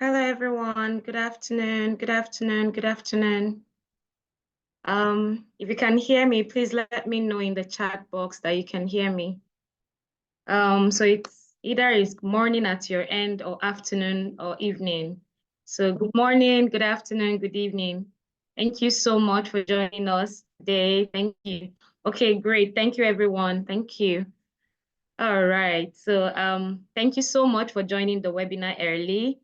Hello, everyone. Good afternoon. Good afternoon. Good afternoon. If you can hear me, please let me know in the chat box that you can hear me. So it's either is morning at your end or afternoon or evening. So good morning, good afternoon, good evening. Thank you so much for joining us today. Thank you. Okay, great. Thank you, everyone. Thank you. All right. So thank you so much for joining the webinar early.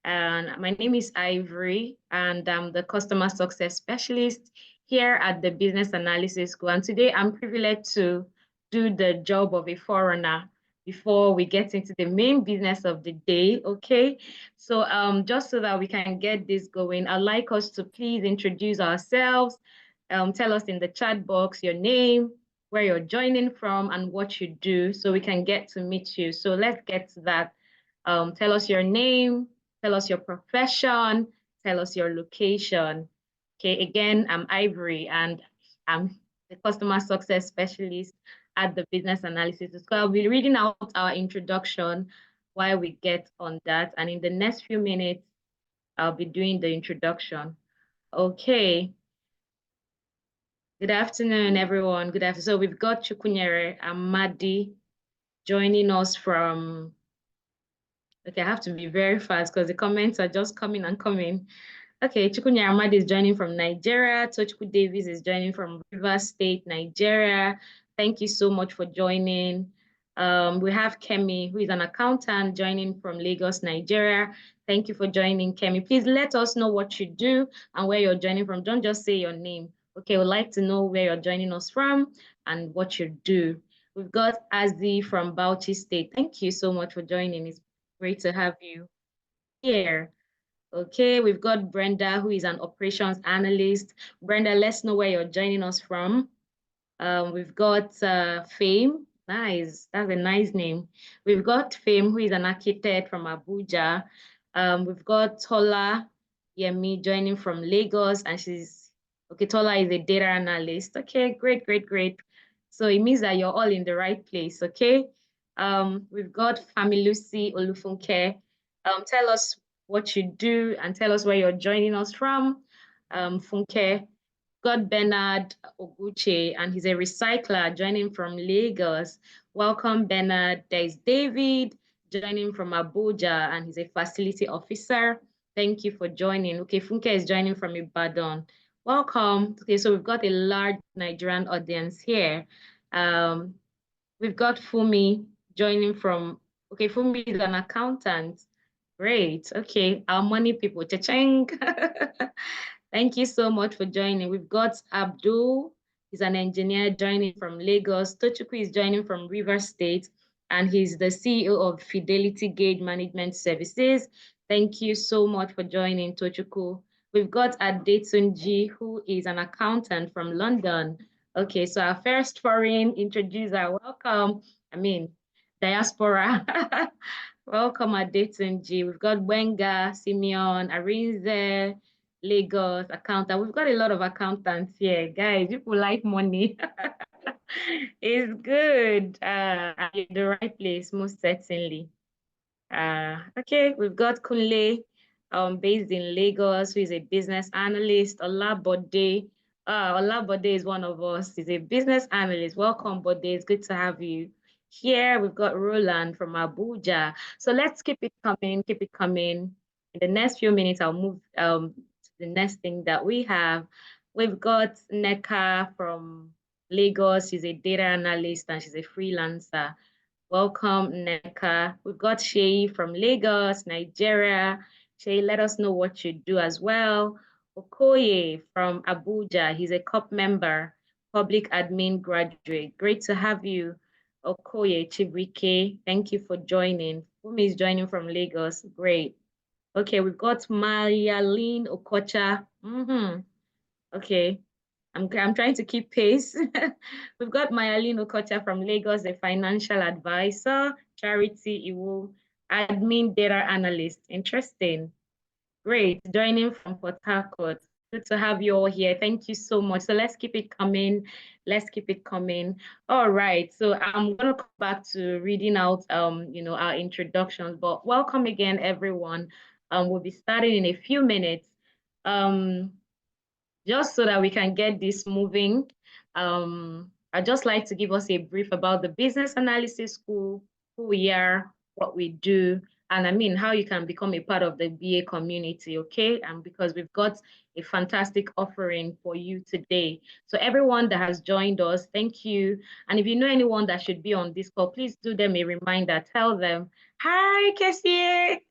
And my name is Ivory, and I'm the customer success specialist here at the Business Analysis School. And today I'm privileged to do the job of a forerunner before we get into the main business of the day. Okay. So just so that we can get this going, I'd like us to please introduce ourselves. Tell us in the chat box your name, where you're joining from, and what you do so we can get to meet you. So let's get to that. Tell us your name, tell us your profession, tell us your location. Okay, again, I'm Ivory and I'm the customer success specialist at the Business Analysis School. I'll be reading out our introduction while we get on that. And in the next few minutes, I'll be doing the introduction. Okay. Good afternoon, everyone. Good afternoon. So we've got Chukwunyere Amadi joining us from, okay, I have to be very fast because the comments are just coming and coming. Okay, Chukwunyere Amadi is joining from Nigeria. Tochukwu Davis is joining from Rivers State, Nigeria. Thank you so much for joining. We have Kemi, who is an accountant, joining from Lagos, Nigeria. Thank you for joining, Kemi. Please let us know what you do and where you're joining from. Don't just say your name. Okay, we'd like to know where you're joining us from and what you do. We've got Azi from Bauchi State. Thank you so much for joining. It's great to have you here. Okay, we've got Brenda, who is an operations analyst. Brenda, let's know where you're joining us from. We've got Fame. Nice, that's a nice name. We've got Fame, who is an architect from Abuja. We've got Tola Yemi joining from Lagos, and okay, Tola is a data analyst. Okay, great, great, great. So it means that you're all in the right place, okay? We've got Familusi Olufunke. Tell us what you do and tell us where you're joining us from. Funke, got Bernard Oguche, and he's a recycler joining from Lagos. Welcome, Bernard. There's David joining from Abuja, and he's a facility officer. Thank you for joining. Okay, Funke is joining from Ibadan. Welcome. Okay, so we've got a large Nigerian audience here. We've got Fumi joining from, okay, Fumi is an accountant. Great. Okay, our money people, cha-ching. Thank you so much for joining. We've got Abdul, he's an engineer joining from Lagos. Tochukwu is joining from River State, and he's the CEO of Fidelity Gauge Management Services. Thank you so much for joining, Tochukwu. We've got Adetunji, who is an accountant from London. Okay, so our first foreign introducer, welcome. I mean, diaspora. Welcome, Adetunji. We've got Wenga, Simeon, Arinze, Lagos, accountant. We've got a lot of accountants here. Guys, people like money. It's good. You're in the right place, most certainly. Okay, we've got Kunle, based in Lagos, who is a business analyst. Olabode. Olabode is one of us. He's a business analyst. Welcome, Bode. It's good to have you here. We've got Roland from Abuja. So let's keep it coming, keep it coming. In the next few minutes, I'll move to the next thing that we have. We've got Neka from Lagos. She's a data analyst and she's a freelancer. Welcome, Neka. We've got Shay from Lagos, Nigeria. Shay, let us know what you do as well. Okoye from Abuja. He's a COP member, public admin graduate. Great to have you, Okoye Chibrike. Thank you for joining. Fumi is joining from Lagos. Great. Okay, we've got Mayalene Okocha. Okay. I'm trying to keep pace. We've got Mayalene Okocha from Lagos, a financial advisor, Charity Iwu, admin data analyst. Interesting. Great. Joining from Port Harcourt. Good to have you all here. Thank you so much. So let's keep it coming. Let's keep it coming. All right. So I'm gonna come back to reading out our introductions, but welcome again, everyone. We'll be starting in a few minutes. Just so that we can get this moving, I'd just like to give us a brief about the Business Analysis School, who we are, what we do, and I mean how you can become a part of the BA community, okay? And because we've got a fantastic offering for you today. So everyone that has joined us, thank you. And if you know anyone that should be on this call, please do them a reminder. Tell them, hi, Cassie.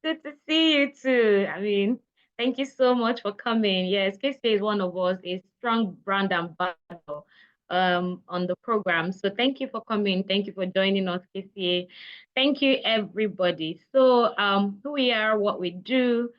Good to see you too. I mean, thank you so much for coming. Yes, KCA is one of us, a strong brand ambassador on the program. So thank you for coming. Thank you for joining us, KCA. Thank you, everybody. So who we are, what we do.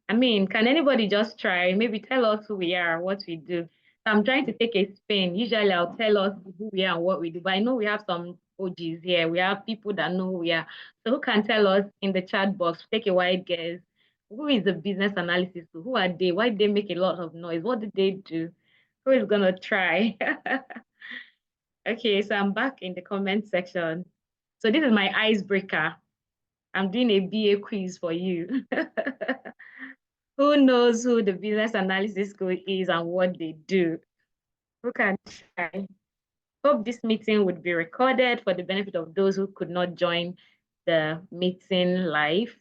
I mean, can anybody just try? Maybe tell us who we are, what we do. So I'm trying to take a spin. Usually I'll tell us who we are and what we do, but I know we have some OGs here. We have people that know who we are. So who can tell us in the chat box, take a wide guess, who is the Business Analysis School? Who are they? Why did they make a lot of noise? What did they do? Who is gonna try? Okay, so I'm back in the comment section. So this is my icebreaker. I'm doing a BA quiz for you. Who knows who the Business Analysis School is and what they do? Who can try? Hope this meeting would be recorded for the benefit of those who could not join the meeting live.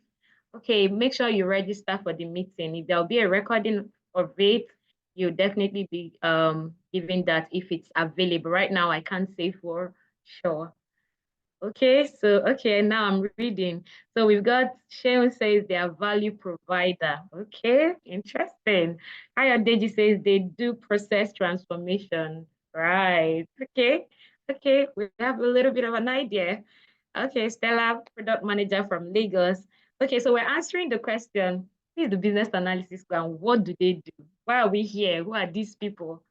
Okay, make sure you register for the meeting. If there'll be a recording of it, you'll definitely be given that if it's available. Right now, I can't say for sure. Okay, now I'm reading. So we've got Sheon says they are value provider. Okay, interesting. Ayadeji says they do process transformation. Right. Okay, we have a little bit of an idea. Okay, Stella, product manager from Lagos. Okay, so we're answering the question, who is the Business Analysis School and what do they do? Why are we here? Who are these people?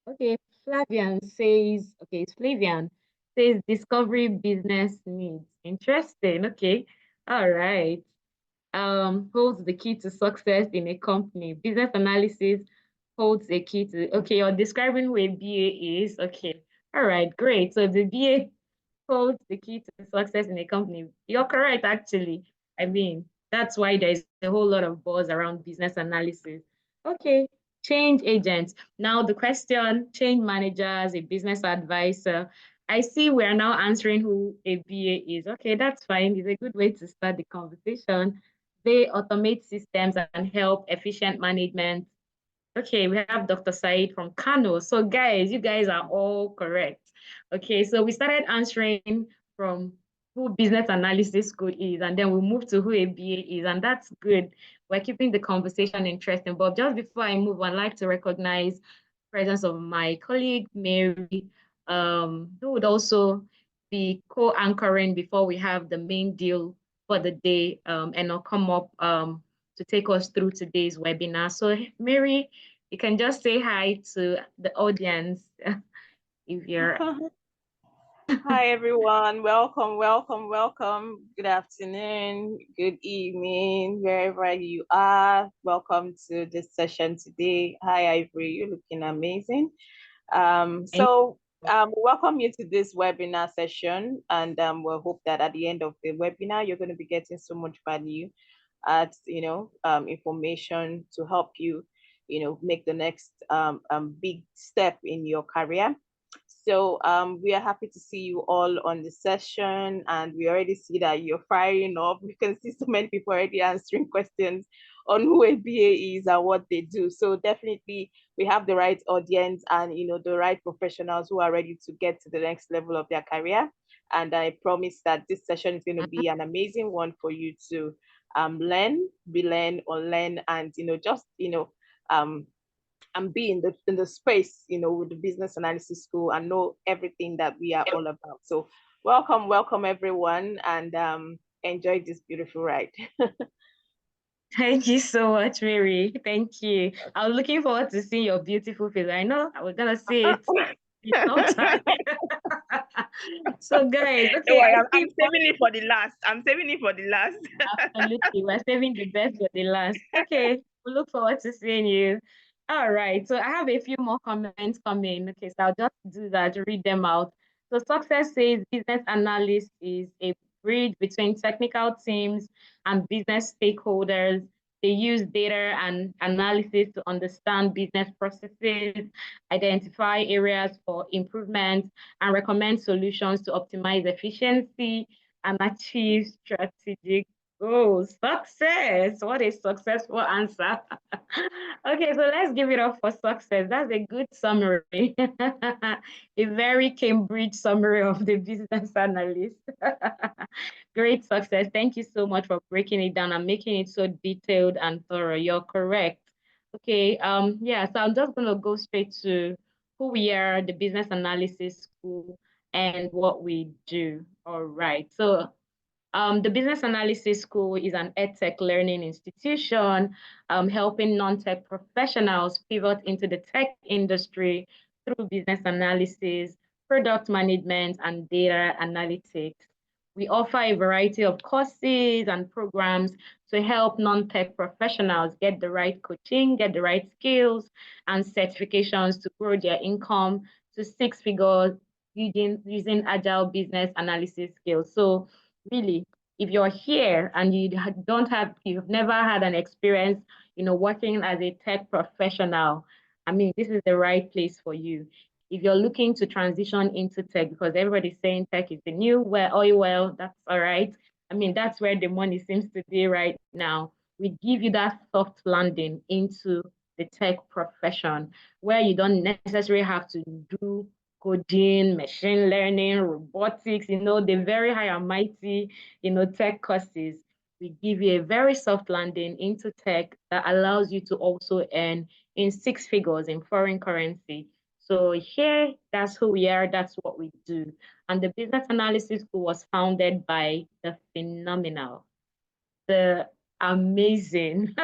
Okay, Flavian says, okay, it's Flavian says discovery business needs. Interesting. Okay. All right. Holds the key to success in a company. Business analysis holds a key to, okay, you're describing who a BA is. Okay. All right, great. So the BA holds the key to success in a company. You're correct, actually. I mean, that's why there's a whole lot of buzz around business analysis. Okay, change agents. Now the question, change managers, a business advisor. I see we're now answering who a BA is. Okay, that's fine. It's a good way to start the conversation. They automate systems and help efficient management. Okay, we have Dr. Said from Kano. So guys, you guys are all correct. Okay, so we started answering from who business analysis school is, and then we moved to who a BA is, and that's good. We're keeping the conversation interesting. But just before I move, I'd like to recognize the presence of my colleague, Mary, who would also be co-anchoring before we have the main deal for the day, and I'll come up to take us through today's webinar. So Mary, you can just say hi to the audience if you're. Hi, everyone. Welcome. Good afternoon, good evening, wherever you are. Welcome to this session today. Hi, Ivory. You're looking amazing. Welcome you to this webinar session, and we'll hope that at the end of the webinar, you're going to be getting so much value at, information to help you, make the next big step in your career. So we are happy to see you all on the session, and we already see that you're firing up. We can see so many people already answering questions on who a BA is and what they do. So definitely we have the right audience and the right professionals who are ready to get to the next level of their career. And I promise that this session is going to be an amazing one for you to learn, unlearn, and and be in the space, with the business analysis school and know everything that we are all about. So welcome everyone, and enjoy this beautiful ride. Thank you so much, Mary. Thank you. I was looking forward to seeing your beautiful face. I know I was gonna see it sometime. So guys, okay, I'm saving it for the last. Absolutely, we're saving the best for the last. Okay, we look forward to seeing you. All right, so I have a few more comments coming. Okay, so I'll just do that, read them out. So Success says business analyst is a bridge between technical teams and business stakeholders. They use data and analysis to understand business processes, identify areas for improvement, and recommend solutions to optimize efficiency and achieve strategic goals. Success! What a successful answer. Okay, so let's give it up for success. That's a good summary. A very Cambridge summary of the business analyst. Great success. Thank you so much for breaking it down and making it so detailed and thorough. You're correct. Okay, yeah, so I'm just gonna go straight to who we are, the Business Analysis School, and what we do. All right. So the Business Analysis School is an EdTech learning institution helping non-tech professionals pivot into the tech industry through business analysis, product management, and data analytics. We offer a variety of courses and programs to help non-tech professionals get the right coaching, get the right skills and certifications to grow their income to 6 figures using agile business analysis skills. So really, if you're here and you've never had an experience, working as a tech professional, I mean, this is the right place for you. If you're looking to transition into tech, because everybody's saying tech is the new oil, that's all right. I mean, that's where the money seems to be right now. We give you that soft landing into the tech profession where you don't necessarily have to do coding, machine learning, robotics, the very high and mighty, tech courses. We give you a very soft landing into tech that allows you to also earn in 6 figures in foreign currency. So here, that's who we are, that's what we do. And the Business Analysis School was founded by the phenomenal, the amazing.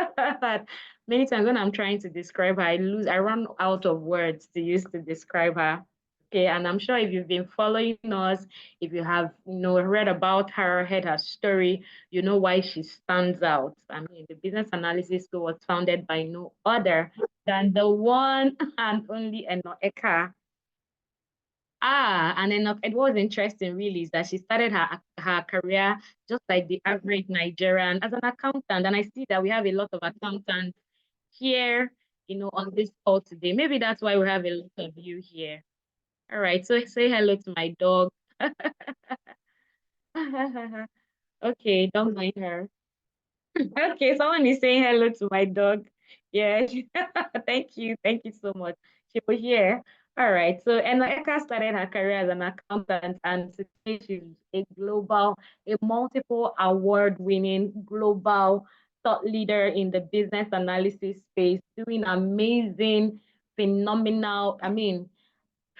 Many times when I'm trying to describe her, I run out of words to use to describe her. Okay, and I'm sure if you've been following us, if you have, read about her, heard her story, you know why she stands out. I mean, the Business Analysis School was founded by no other than the one and only Enoeka. And then it was interesting really is that she started her career just like the average Nigerian as an accountant. And I see that we have a lot of accountants here, on this call today. Maybe that's why we have a lot of you here. All right, so say hello to my dog. Okay, don't mind her. Okay, someone is saying hello to my dog. Yeah, thank you so much. She was here. All right, so Eka started her career as an accountant, and today she's a multiple award-winning global thought leader in the business analysis space, doing amazing, phenomenal. I mean,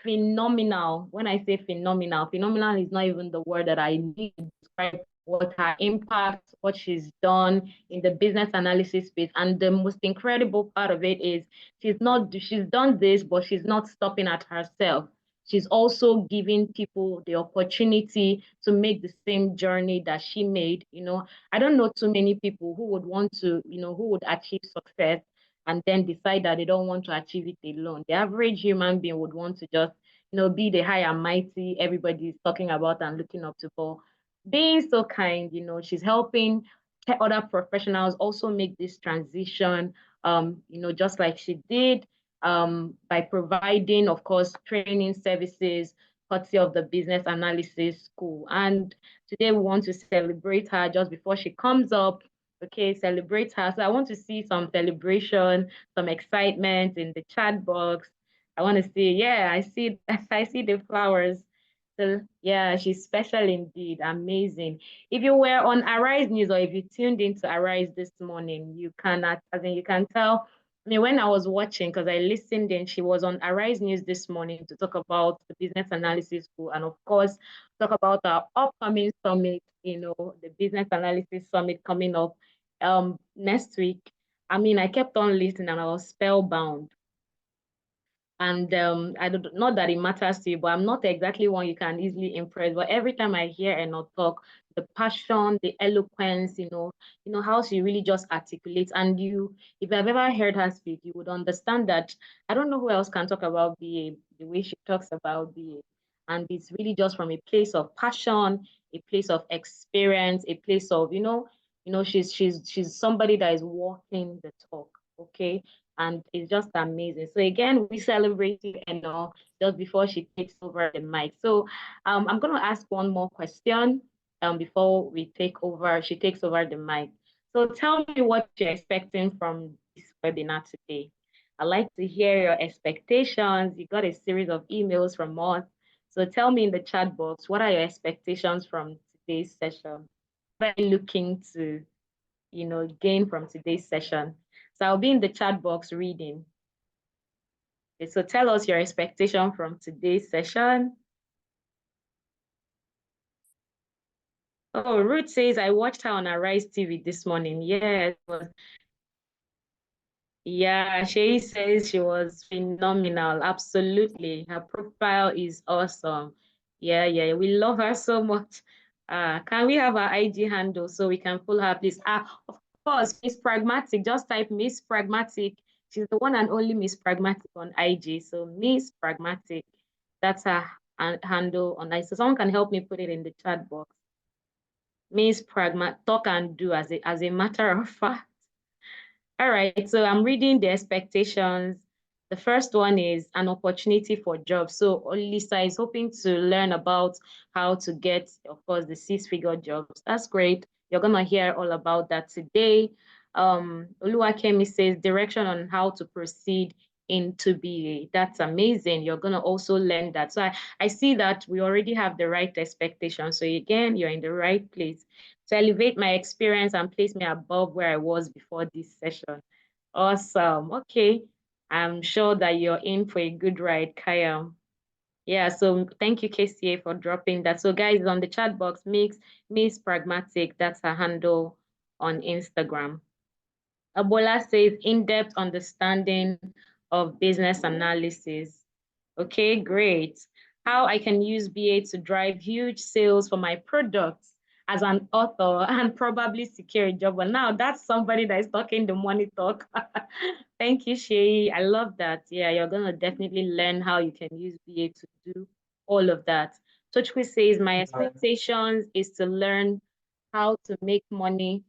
phenomenal. When I say phenomenal is not even the word that I need to describe what her impact, what she's done in the business analysis space. And the most incredible part of it is she's done this, but she's not stopping at herself. She's also giving people the opportunity to make the same journey that she made. I don't know too many people who would want to, who would achieve success and then decide that they don't want to achieve it alone. The average human being would want to just, be the high and mighty everybody is talking about and looking up to. For being so kind, she's helping other professionals also make this transition, just like she did, by providing, of course, training services, courtesy of the Business Analysis School. And today we want to celebrate her just before she comes up. Okay, celebrate her. So I want to see some celebration, some excitement in the chat box. I want to see, yeah, I see the flowers. So yeah, she's special indeed, amazing. If you were on Arise News or if you tuned into Arise this morning, you cannot, you can tell. I mean, when I was watching, because I listened in, she was on Arise News this morning to talk about the Business Analysis School and of course, talk about our upcoming summit, the Business Analysis Summit coming up next week. I mean, I kept on listening and I was spellbound. And I don't, not that it matters to you, but I'm not exactly one you can easily impress. But every time I hear Eno talk, the passion, the eloquence, how she really just articulates. And if you've ever heard her speak, you would understand that I don't know who else can talk about BA the way she talks about BA. And it's really just from a place of passion, a place of experience, a place of, You know, she's somebody that is walking the talk, okay? And it's just amazing. So again, we celebrate you, Eno, just before she takes over the mic. So I'm gonna ask one more question before she takes over the mic. So tell me what you're expecting from this webinar today. I'd like to hear your expectations. You got a series of emails from us. So tell me in the chat box, what are your expectations from today's session? What are you looking to, gain from today's session? So I'll be in the chat box reading. Okay, so tell us your expectation from today's session. Oh, Ruth says, I watched her on Arise TV this morning. Yeah, yeah, she says she was phenomenal. Absolutely. Her profile is awesome. Yeah, we love her so much. Can we have her IG handle so we can follow her, please? Of course, Miss Pragmatic. Just type Miss Pragmatic. She's the one and only Miss Pragmatic on IG. So Miss Pragmatic, that's her handle on IG. So someone can help me put it in the chat box. Miss Pragmatic, talk and do as a matter of fact. All right, so I'm reading the expectations. The first one is an opportunity for jobs. So Lisa is hoping to learn about how to get, of course, the 6-figure jobs. That's great. You're gonna hear all about that today. Oluwakemi says direction on how to proceed into BA. That's amazing. You're gonna also learn that. So I see that we already have the right expectation. So again, you're in the right place to elevate my experience and place me above where I was before this session. Awesome. Okay. I'm sure that you're in for a good ride, Kaya. Yeah, so thank you, KCA, for dropping that. So guys, on the chat box, Miss Pragmatic, that's her handle on Instagram. Abola says in-depth understanding of business analysis. Okay, great. How I can use BA to drive huge sales for my products as an author and probably secure a job. But now that's somebody that is talking the money talk. Thank you, Shay. I love that. Yeah, you're gonna definitely learn how you can use BA to do all of that. Tochukwu says, my expectations is to learn how to make money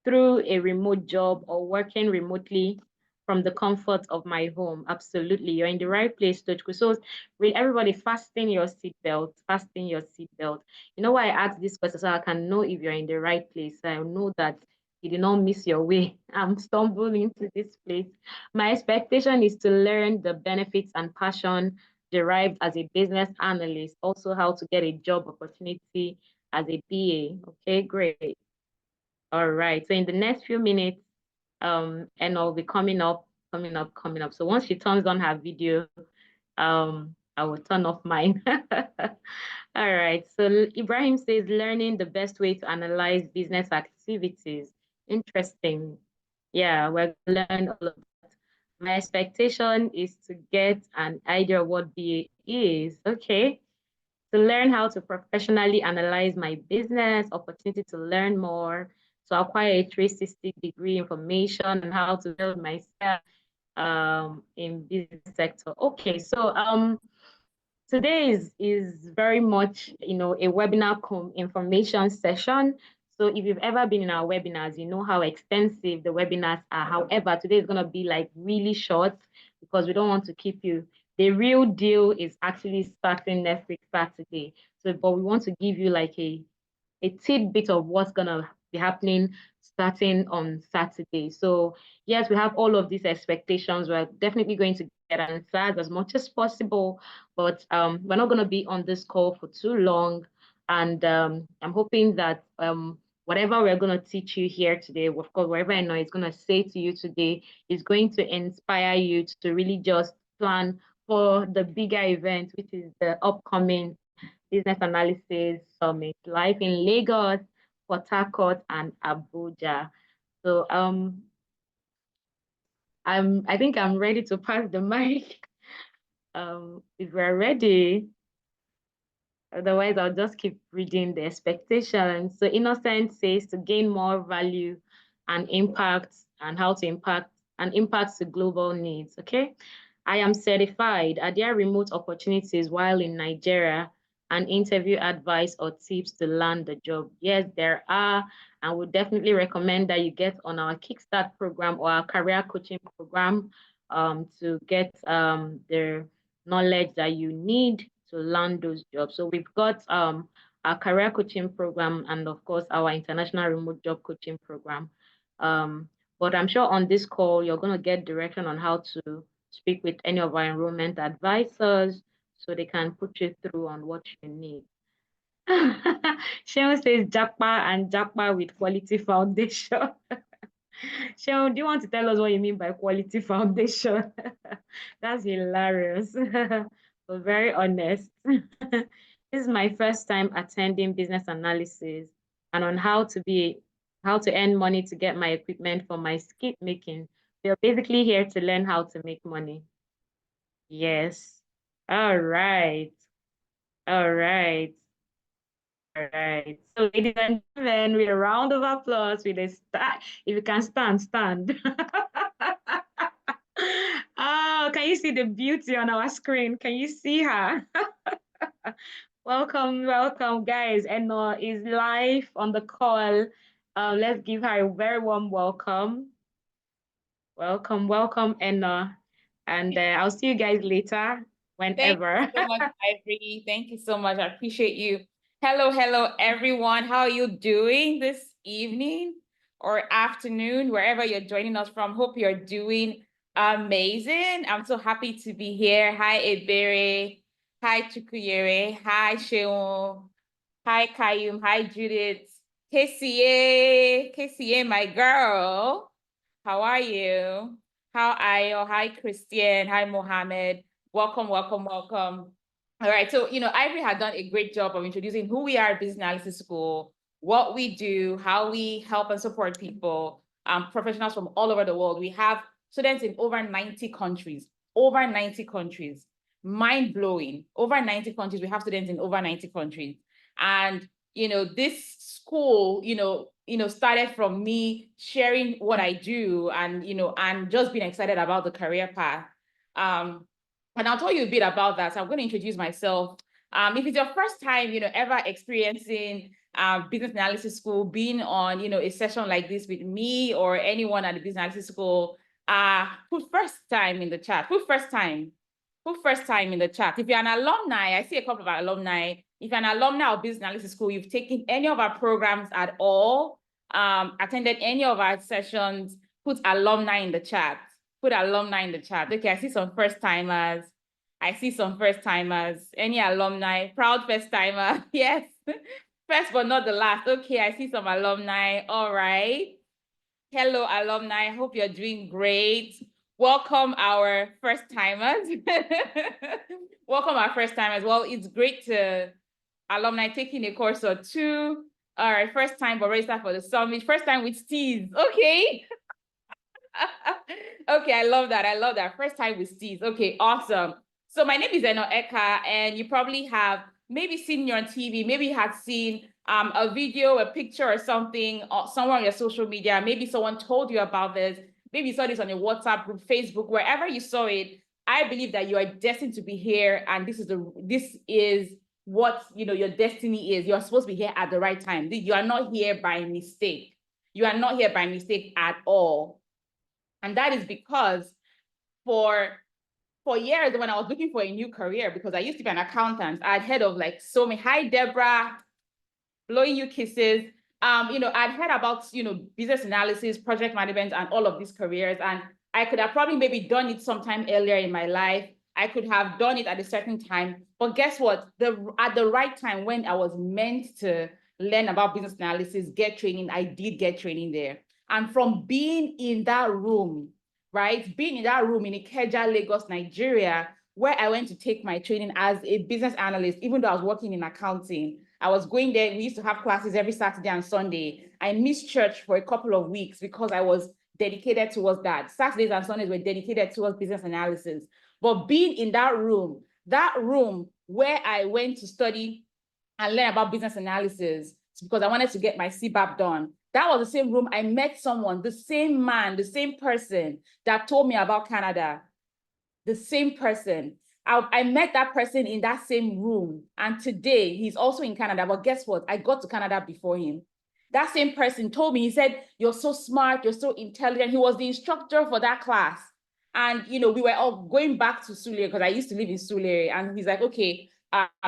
through a remote job or working remotely from the comfort of my home. Absolutely, you're in the right place, Tochko. So with everybody, fasten your seatbelt, fasten your seatbelt. You know why I asked this question? So I can know if you're in the right place. I know that you did not miss your way. I'm stumbling into this place. My expectation is to learn the benefits and passion derived as a business analyst, also how to get a job opportunity as a BA. Okay, great. All right. So in the next few minutes, and I'll be coming up. So once she turns on her video, I will turn off mine. All right. So Ibrahim says learning the best way to analyze business activities. Interesting. Yeah, we're gonna learn all of that. My expectation is to get an idea of what BA is. Okay. To learn how to professionally analyze my business, opportunity to learn more, to acquire a 360-degree information on how to build myself in business sector. Okay, so today is very much a webinar information session. So if you've ever been in our webinars, you know how extensive the webinars are. However, today is going to be like really short because we don't want to keep you. The real deal is actually starting next week, Saturday. So, but we want to give you like a tidbit of what's going to be happening starting on Saturday. So yes, we have all of these expectations. We're definitely going to get answers as much as possible, but we're not going to be on this call for too long. And I'm hoping that whatever we're going to teach you here today, of course, whatever I know is going to say to you today is going to inspire you to really just plan for the bigger event, which is the upcoming Business Analysis Summit, live in Lagos, Port Harcourt, and Abuja. So I think I'm ready to pass the mic. If we're ready, otherwise I'll just keep reading the expectations. So Innocent says to gain more value and impact and how to impact the global needs. Okay. I am certified. Are there remote opportunities while in Nigeria and interview advice or tips to land the job? Yes, there are. And we definitely recommend that you get on our Kickstart program or our career coaching program to get the knowledge that you need to land those jobs. So we've got our career coaching program and of course our international remote job coaching program. But I'm sure on this call, you're going to get direction on how to speak with any of our enrollment advisors so they can put you through on what you need. Sheon says Japa and Japa with quality foundation. Sheon, do you want to tell us what you mean by quality foundation? That's hilarious. But very honest. This is my first time attending business analysis and on how to earn money to get my equipment for my skit making. We're basically here to learn how to make money. Yes. All right. All right. All right. So, ladies and gentlemen, with a round of applause, with a start. If you can stand, stand. Oh, can you see the beauty on our screen? Can you see her? Welcome, welcome, guys. Eno is live on the call. Let's give her a very warm welcome. Welcome, welcome, Eno. And I'll see you guys later, whenever. Thank you so much, Ivory. Thank you so much. I appreciate you. Hello, hello, everyone. How are you doing this evening or afternoon, wherever you're joining us from? Hope you're doing amazing. I'm so happy to be here. Hi, Ebere. Hi, Chukuyere. Hi, Sheon. Hi, Kayum. Hi, Judith. KCA, my girl. How are you? How are you? Hi, Christian. Hi, Mohammed. Welcome, welcome, welcome. All right, so, Ivory had done a great job of introducing who we are at Business Analysis School, what we do, how we help and support people, professionals from all over the world. We have students in over 90 countries, mind-blowing, over 90 countries. We have students in over 90 countries. And, this school, started from me sharing what I do and, and just being excited about the career path. And I'll tell you a bit about that. So I'm going to introduce myself. If it's your first time, ever experiencing business analysis school, being on, a session like this with me or anyone at the business analysis school, put first time in the chat. Put first time in the chat. If you're an alumni, I see a couple of our alumni. If you're an alumni of business analysis school, you've taken any of our programs at all, attended any of our sessions, put alumni in the chat. Put alumni in the chat. Okay, I see some first timers. Any alumni? Proud first timer. Yes. First but not the last. Okay, I see some alumni. All right. Hello, alumni. Hope you're doing great. Welcome our first timers. Welcome our first timers. Well, it's great to alumni taking a course or two. All right, first time but register for the summit. First time with Steez. Okay. Okay, I love that. First time with Steez. Okay, awesome. So my name is Eno Eka, and you probably have maybe seen me on TV, maybe you had seen a video, a picture or something somewhere on your social media. Maybe someone told you about this. Maybe you saw this on your WhatsApp group, Facebook, wherever you saw it. I believe that you are destined to be here, and this is what your destiny is. You're supposed to be here at the right time. You are not here by mistake. You are not here by mistake at all. And that is because for years, when I was looking for a new career, because I used to be an accountant, I'd heard of like so many, hi, Deborah, blowing you kisses. I'd heard about, business analysis, project management, and all of these careers. And I could have probably maybe done it sometime earlier in my life. I could have done it at a certain time. But guess what? At the right time, when I was meant to learn about business analysis, get training, I did get training there. And from being in that room, right? Being in that room in Ikeja, Lagos, Nigeria, where I went to take my training as a business analyst, even though I was working in accounting, I was going there. We used to have classes every Saturday and Sunday. I missed church for a couple of weeks because I was dedicated towards that. Saturdays and Sundays were dedicated towards business analysis. But being in that room where I went to study and learn about business analysis because I wanted to get my CBAP done, that was the same room I met someone, the same man, the same person that told me about Canada, the same person. I met that person in that same room, and today he's also in Canada, but guess what? I got to Canada before him. that same person told me, he said, you're so smart, you're so intelligent. He was the instructor for that class. And, you know, we were all going back to Surulere because I used to live in Surulere. And he's like, okay,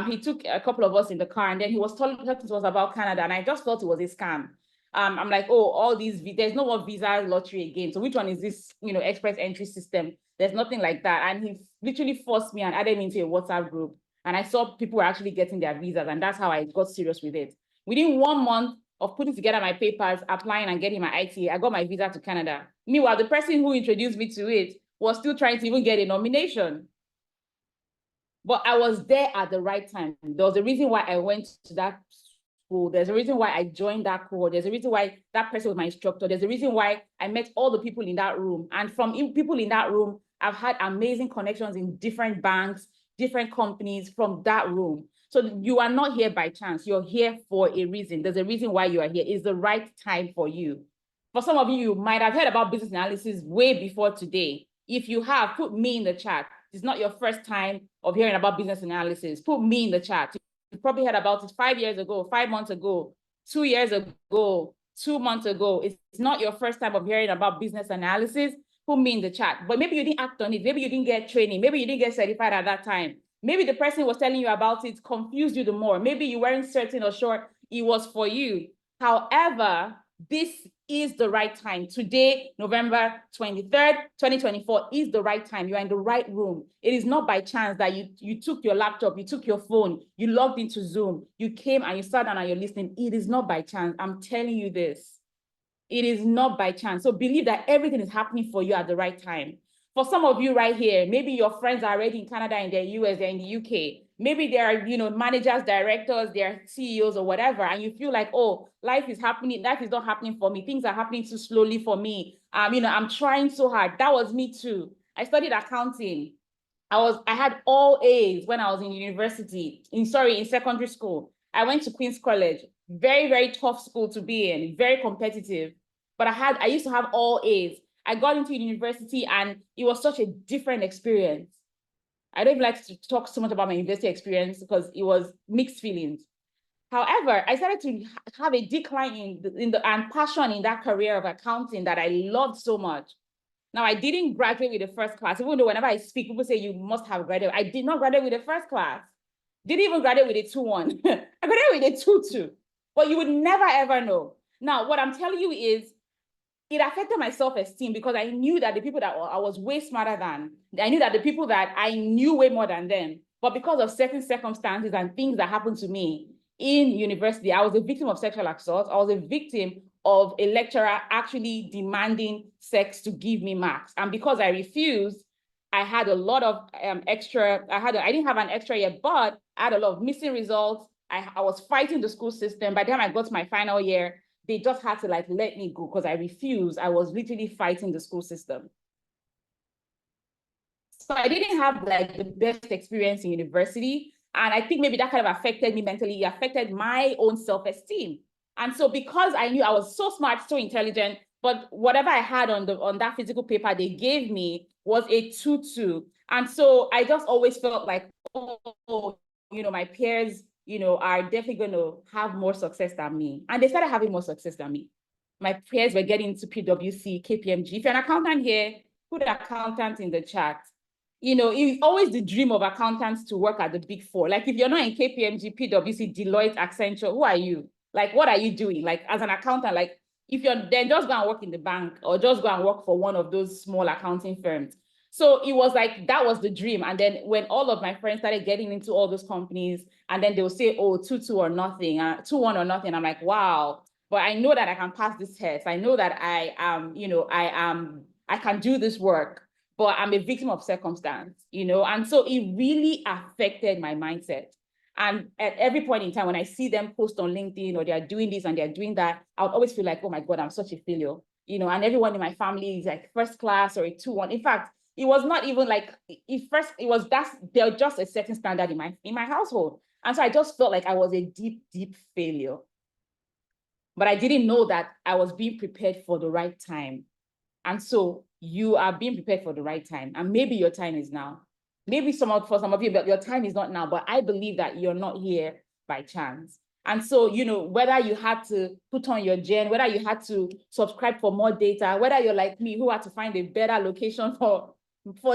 he took a couple of us in the car and then he was talking to us about Canada. And I just thought it was a scam. I'm like, oh, all these, there's no more visa lottery again. So which one is this, you know, express entry system? There's nothing like that. And he literally forced me and added me into a WhatsApp group. And I saw people were actually getting their visas. And that's how I got serious with it. Within 1 month of putting together my papers, applying and getting my ITA, I got my visa to Canada. Meanwhile, the person who introduced me to it was still trying to even get a nomination. But I was there at the right time. There was a reason why I went to that school. There's a reason why I joined that cohort. There's a reason why that person was my instructor. There's a reason why I met all the people in that room. And from people in that room, I've had amazing connections in different banks, different companies from that room. So you are not here by chance. You're here for a reason. There's a reason why you are here. It's the right time for you. For some of you, you might have heard about business analysis way before today. If you have, put me in the chat. It's not your first time of hearing about business analysis. Put me in the chat. You probably heard about it 5 years ago, 5 months ago, 2 years ago, 2 months ago. It's not your first time of hearing about business analysis. Put me in the chat. But maybe you didn't act on it. Maybe you didn't get training. Maybe you didn't get certified at that time. Maybe the person who was telling you about it confused you the more. Maybe you weren't certain or sure it was for you. However, this is the right time. Today, November 23rd, 2024 is the right time. You are in the right room. It is not by chance that you took your laptop, you took your phone, you logged into Zoom, you came and you sat down and you're listening. It is not by chance. I'm telling you this. It is not by chance. So believe that everything is happening for you at the right time. For some of you right here, maybe your friends are already in Canada, in the US, they're in the UK. Maybe they're, you know, managers, directors, they're CEOs or whatever, and you feel like, oh, life is happening, life is not happening for me. Things are happening too slowly for me. You know, I'm trying so hard. That was me too. I studied accounting. I had all A's when I was in university, in secondary school. I went to Queen's College, very, very tough school to be in, very competitive. But I used to have all A's. I got into university and it was such a different experience. I don't even like to talk so much about my university experience because it was mixed feelings. However, I started to have a decline and passion in that career of accounting that I loved so much. Now, I didn't graduate with the first class, even though whenever I speak, people say you must have graduated. I did not graduate with the first class. Didn't even graduate with a 2-1. I graduated with a 2-2. But you would never, ever know. Now, what I'm telling you is, it affected my self-esteem because I knew that the people that I was way smarter than, I knew that the people that I knew way more than them, but because of certain circumstances and things that happened to me in university, I was a victim of sexual assault. I was a victim of a lecturer actually demanding sex to give me marks. And because I refused, I had a lot of I didn't have an extra year, but I had a lot of missing results. I was fighting the school system. By the time I got to my final year, they just had to like let me go because I refused. I was literally fighting the school system. So I didn't have like the best experience in university. And I think maybe that kind of affected me mentally. It affected my own self-esteem. And so because I knew I was so smart, so intelligent, but whatever I had on that physical paper they gave me was a 2-2. And so I just always felt like, oh, you know, my peers, you know, are definitely going to have more success than me. And they started having more success than me. My peers were getting into PwC, KPMG. If you're an accountant here, put accountant in the chat. You know, it's always the dream of accountants to work at the Big Four. Like if you're not in KPMG, PwC, Deloitte, Accenture, who are you? Like, what are you doing? Like as an accountant, like if you're then just go and work in the bank or just go and work for one of those small accounting firms. So it was like, that was the dream. And then when all of my friends started getting into all those companies, and then they'll say, oh, 2-2 or nothing, 2-1 or nothing. I'm like, wow, but I know that I can pass this test. I know that I can do this work, but I'm a victim of circumstance, you know? And so it really affected my mindset. And at every point in time, when I see them post on LinkedIn or they're doing this and they're doing that, I would always feel like, oh my God, I'm such a failure, you know? And everyone in my family is like first class or a 2-1. In fact, it was not even like, they're just a certain standard in my household. And so I just felt like I was a deep, deep failure. But I didn't know that I was being prepared for the right time. And so you are being prepared for the right time. And maybe your time is now. Maybe for some of you, but your time is not now. But I believe that you're not here by chance. And so, you know, whether you had to put on your gen, whether you had to subscribe for more data, whether you're like me who had to find a better location for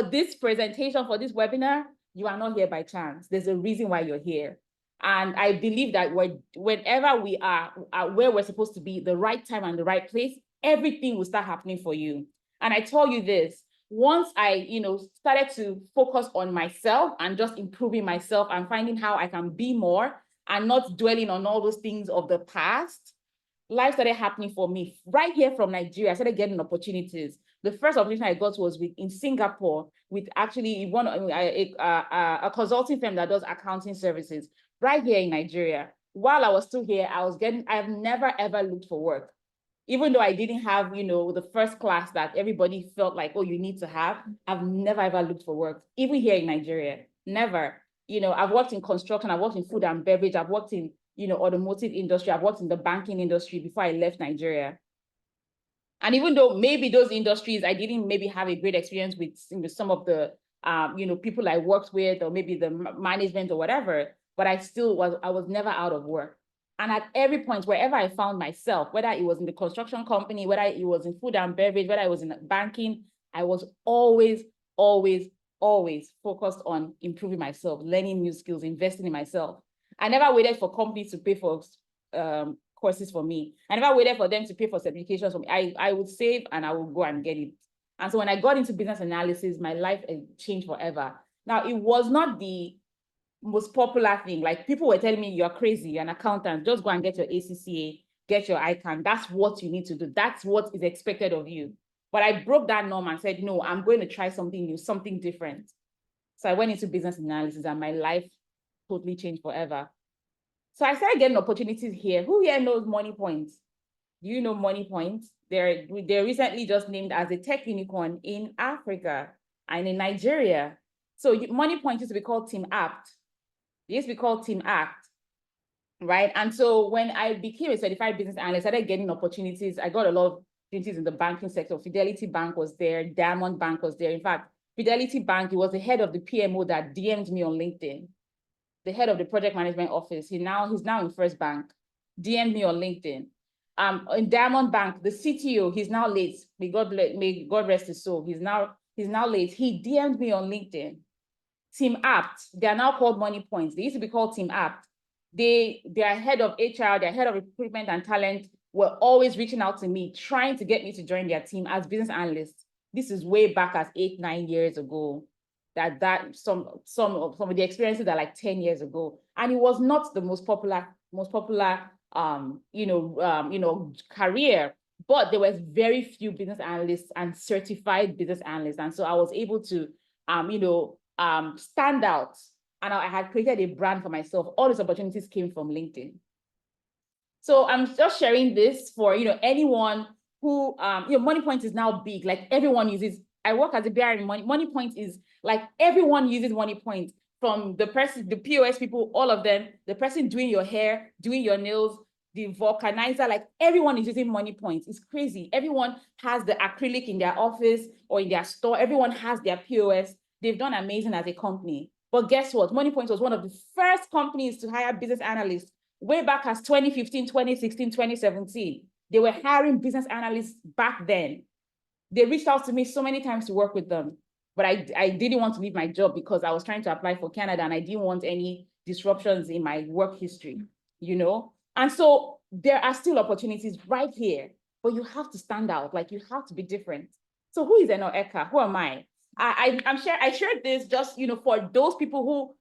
this presentation, for this webinar, you are not here by chance. There's a reason why you're here. And I believe that whenever we are where we're supposed to be, the right time and the right place, everything will start happening for you. And I tell you this, once I, you know, started to focus on myself and just improving myself and finding how I can be more and not dwelling on all those things of the past, life started happening for me. Right here from Nigeria, I started getting opportunities. The first opportunity I got was in Singapore with actually a consulting firm that does accounting services right here in Nigeria. While I was still here, I've never ever looked for work. Even though I didn't have, you know, the first class that everybody felt like, oh, you need to have, I've never ever looked for work, even here in Nigeria, never. You know, I've worked in construction, I've worked in food and beverage, I've worked in, you know, automotive industry, I've worked in the banking industry before I left Nigeria. And even though maybe those industries, I didn't maybe have a great experience with some of the, you know, people I worked with, or maybe the management or whatever, but I was never out of work. And at every point, wherever I found myself, whether it was in the construction company, whether it was in food and beverage, whether I was in banking, I was always, always, always focused on improving myself, learning new skills, investing in myself. I never waited for companies to pay for courses for me. I never waited for them to pay for certifications for me. I would save and I would go and get it. And so when I got into business analysis, my life changed forever. Now, it was not the most popular thing. Like, people were telling me, you're crazy, you're an accountant, just go and get your ACCA, get your ICANN. That's what you need to do. That's what is expected of you. But I broke that norm and said, no, I'm going to try something new, something different. So I went into business analysis and my life totally changed forever. So I started getting opportunities here. Who here knows Moneypoint? Do you know Moneypoint? They're recently just named as a tech unicorn in Africa and in Nigeria. So Moneypoint used to be called Team Apt. It used to be called Team Act, right? And so when I became a certified business analyst, I started getting opportunities. I got a lot of opportunities in the banking sector. Fidelity Bank was there, Diamond Bank was there. In fact, Fidelity Bank, he was the head of the PMO that DM'd me on LinkedIn, the head of the project management office. He's now in First Bank, DM'd me on LinkedIn. In Diamond Bank, the CTO, he's now late. May God rest his soul. He's now late. He DM'd me on LinkedIn. Team Apt, they are now called Moneypoint. They used to be called Team Apt. Their head of HR, their head of recruitment and talent were always reaching out to me, trying to get me to join their team as business analysts. This is way back as 8-9 years ago. Some of the experiences are like 10 years ago, and it was not the most popular career, but there was very few business analysts and certified business analysts, and so I was able to stand out, and I had created a brand for myself. All these opportunities came from LinkedIn. So I'm just sharing this for anyone who Moneypoint is now big, like everyone uses. I work as a BR in Moneypoint is like everyone uses Moneypoint, from the person, the POS people, all of them, the person doing your hair, doing your nails, the vulcanizer, like everyone is using Moneypoint. It's crazy. Everyone has the acrylic in their office or in their store. Everyone has their POS. They've done amazing as a company. But guess what? Moneypoint was one of the first companies to hire business analysts way back as 2015, 2016, 2017. They were hiring business analysts back then. They reached out to me so many times to work with them, but I didn't want to leave my job because I was trying to apply for Canada and I didn't want any disruptions in my work history, And so there are still opportunities right here, but you have to stand out, like you have to be different. So who is Eno Eka? Who am I? I shared this just, for those people who,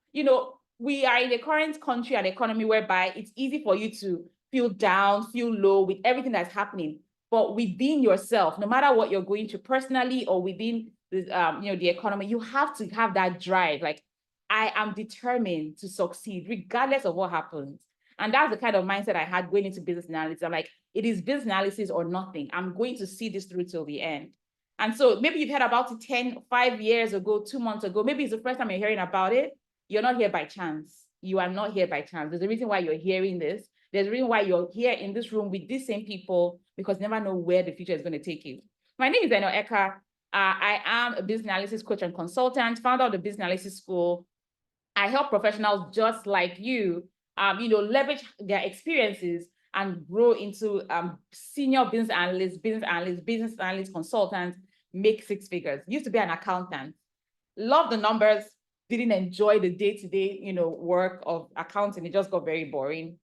we are in the current country and economy whereby it's easy for you to feel down, feel low with everything that's happening. But within yourself, no matter what you're going through personally or within the economy, you have to have that drive. Like, I am determined to succeed regardless of what happens. And that's the kind of mindset I had going into business analysis. I'm like, it is business analysis or nothing. I'm going to see this through till the end. And so maybe you've heard about it 5 years ago, 2 months ago. Maybe it's the first time you're hearing about it. You're not here by chance. You are not here by chance. There's a reason why you're hearing this. There's a reason why you're here in this room with these same people, because you never know where the future is going to take you. My name is Eno Eka. I am a business analysis coach and consultant, founder of the Business Analysis School. I help professionals just like you leverage their experiences and grow into senior business analysts, business analyst consultants, make 6 figures. Used to be an accountant, love the numbers, didn't enjoy the day-to-day, work of accounting. It just got very boring.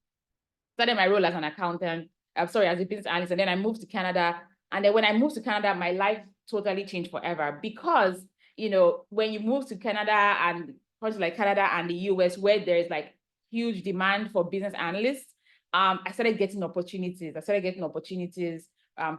Started my role as an accountant, as a business analyst, and then I moved to Canada. And then when I moved to Canada, my life totally changed forever because, when you move to Canada and countries like Canada and the US, where there's like huge demand for business analysts, I started getting opportunities.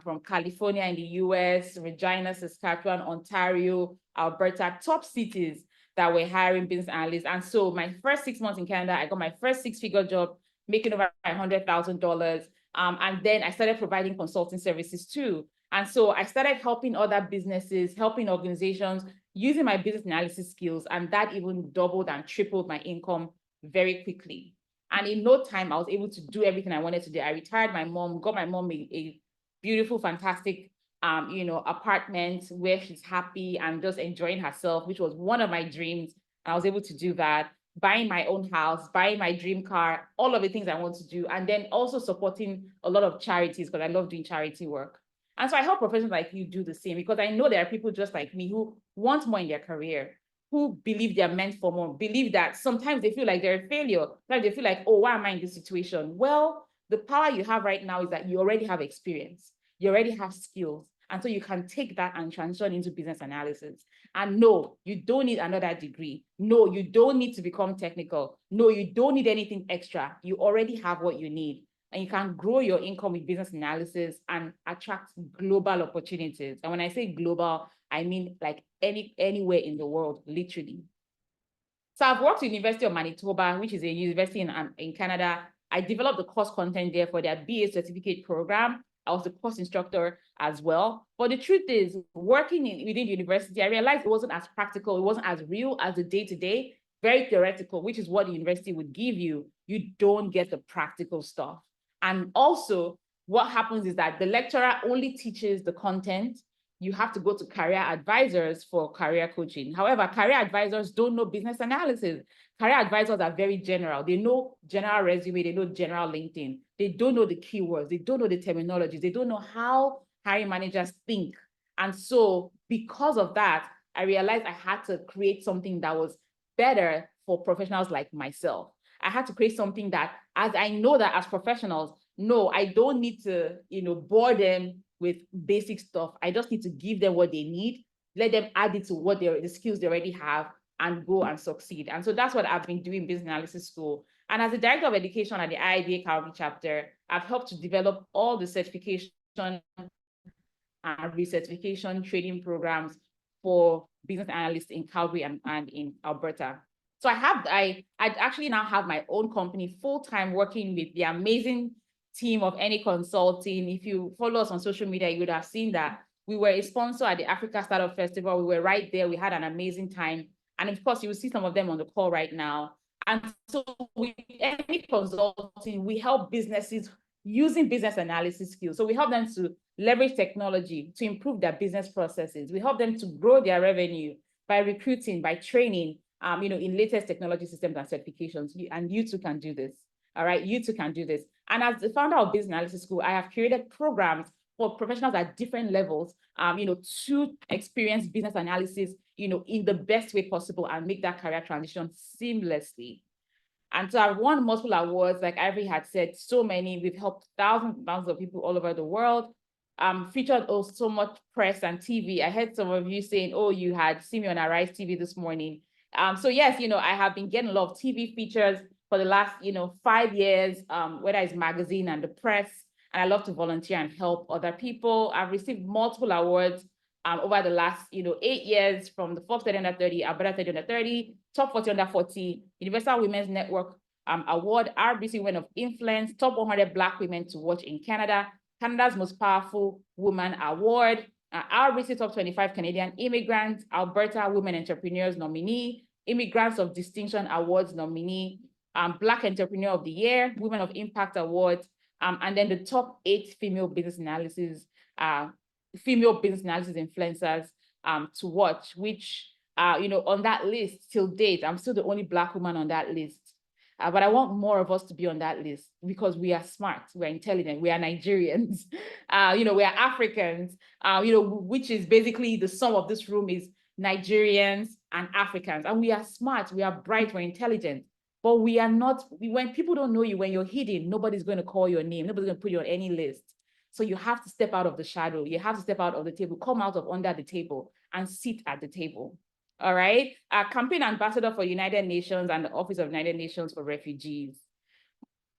From California in the US, Regina, Saskatchewan, Ontario, Alberta, top cities that were hiring business analysts. And so my first 6 months in Canada, I got my first 6-figure job, making over $100,000. And then I started providing consulting services too. And so I started helping other businesses, helping organizations, using my business analysis skills. And that even doubled and tripled my income very quickly. And in no time, I was able to do everything I wanted to do. I retired my mom, got my mom a beautiful, fantastic, apartment where she's happy and just enjoying herself, which was one of my dreams. And I was able to do that, buying my own house, buying my dream car, all of the things I want to do. And then also supporting a lot of charities because I love doing charity work. And so I help professionals like you do the same because I know there are people just like me who want more in their career, who believe they're meant for more, believe that sometimes they feel like they're a failure, like they feel like, oh, why am I in this situation? Well, the power you have right now is that you already have experience, you already have skills, and so you can take that and transition into business analysis. And no, you don't need another degree. No, you don't need to become technical. No, you don't need anything extra. You already have what you need. And you can grow your income with business analysis and attract global opportunities. And when I say global, I mean like anywhere in the world, literally. So I've worked at University of Manitoba, which is a university in Canada. I developed the course content there for their BA certificate program. I was the course instructor as well. But the truth is, working within the university, I realized it wasn't as practical, it wasn't as real as the day-to-day, very theoretical, which is what the university would give you. You don't get the practical stuff. And also, what happens is that the lecturer only teaches the content. You have to go to career advisors for career coaching. However, career advisors don't know business analysis. Career advisors are very general. They know general resume, they know general LinkedIn. They don't know the keywords, they don't know the terminologies, they don't know how hiring managers think. And so because of that, I realized I had to create something that was better for professionals like myself. I had to create something that, as I know that as professionals, no, I don't need to, bore them with basic stuff. I just need to give them what they need, let them add it to what the skills they already have, and go and succeed. And so that's what I've been doing in Business Analysis School. And as the Director of Education at the IIBA Calgary chapter, I've helped to develop all the certification and recertification training programs for business analysts in Calgary and in Alberta. So I actually now have my own company full-time working with the amazing team of Any Consulting. If you follow us on social media, you would have seen that we were a sponsor at the Africa Startup Festival. We were right there. We had an amazing time. And of course, you will see some of them on the call right now. And so with Any Consulting, we help businesses using business analysis skills. So we help them to leverage technology to improve their business processes. We help them to grow their revenue by recruiting, by training, in latest technology systems and certifications. And you too can do this. All right, you too can do this. And as the founder of Business Analysis School, I have created programs for professionals at different levels, to experience business analysis, in the best way possible and make that career transition seamlessly. And so I've won multiple awards, like Ivory had said, so many. We've helped thousands and thousands of people all over the world. Featured also so much press and TV. I heard some of you saying, oh, you had seen me on Arise TV this morning. So yes, I have been getting a lot of TV features for the last, 5 years, whether it's magazine and the press, and I love to volunteer and help other people. I've received multiple awards over the last, 8 years, from the Forbes 30 Under 30, Alberta 30 Under 30, Top 40 Under 40, Universal Women's Network Award, RBC Women of Influence, Top 100 Black Women to Watch in Canada, Canada's Most Powerful Woman Award, RBC Top 25 Canadian Immigrants, Alberta Women Entrepreneurs nominee, Immigrants of Distinction Awards nominee, Black Entrepreneur of the Year, Women of Impact Awards, and then the top 8 female business analysis influencers to watch, which, on that list till date, I'm still the only Black woman on that list. But I want more of us to be on that list because we are smart, we're intelligent, we are Nigerians, you know, we are Africans, you know, which is basically the sum of this room is Nigerians and Africans. And we are smart, we are bright, we're intelligent, but we are not, when people don't know you, when you're hidden, nobody's going to call your name, nobody's going to put you on any list. So you have to step out of the shadow, you have to step out of the table, come out of under the table and sit at the table. All right, campaign ambassador for United Nations and the Office of United Nations for Refugees.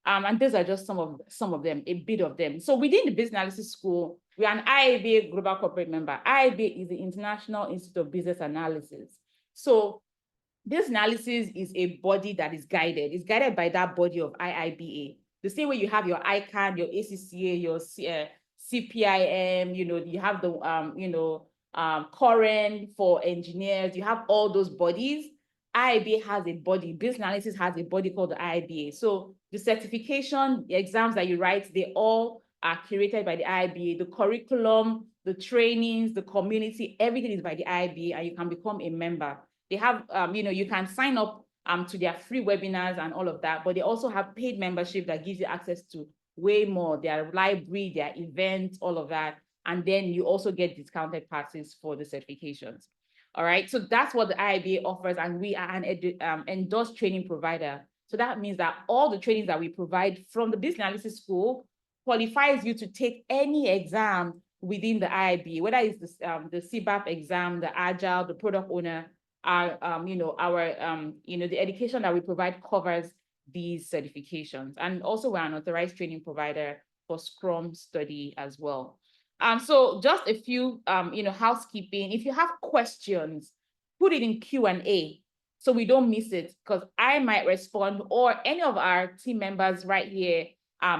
And these are just some of them, a bit of them. So within the Business Analysis School, we are an IABA Global Corporate member. IABA is the International Institute of Business Analysis. So this analysis is a body that is guided. It's guided by that body of IIBA. The same way you have your ICANN, your ACCA, your CPIM, you know, you have the, you know, COREN for engineers, you have all those bodies. IIBA has a body, Business Analysis has a body called the IIBA. So the certification, the exams that you write, they all are curated by the IIBA. The curriculum, the trainings, the community, everything is by the IIBA, and you can become a member. They have, you know, you can sign up to their free webinars and all of that, but they also have paid membership that gives you access to way more, their library, their events, all of that. And then you also get discounted passes for the certifications. All right, so that's what the IIBA offers, and we are an endorsed training provider. So that means that all the trainings that we provide from the Business Analysis School qualifies you to take any exam within the IIBA, whether it's the CBAP exam, the Agile, the product owner, you know, you know, the education that we provide covers these certifications. And also we're an authorized training provider for Scrum study as well. So just a few, you know, housekeeping. If you have questions, put it in Q&A so we don't miss it, because I might respond, or any of our team members right here,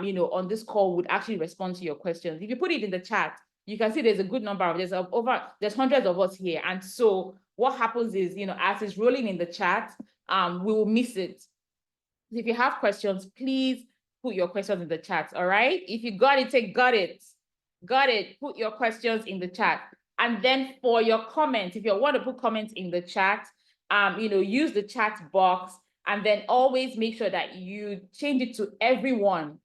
you know, on this call would actually respond to your questions. If you put it in the chat, you can see there's a good number of, there's hundreds of us here. And so what happens is, you know, as it's rolling in the chat, we will miss it. If you have questions, please put your questions in the chat, all right? If you got it, say got it. Got it, put your questions in the chat. And then for your comments, if you want to put comments in the chat, you know, use the chat box, and then always make sure that you change it to everyone,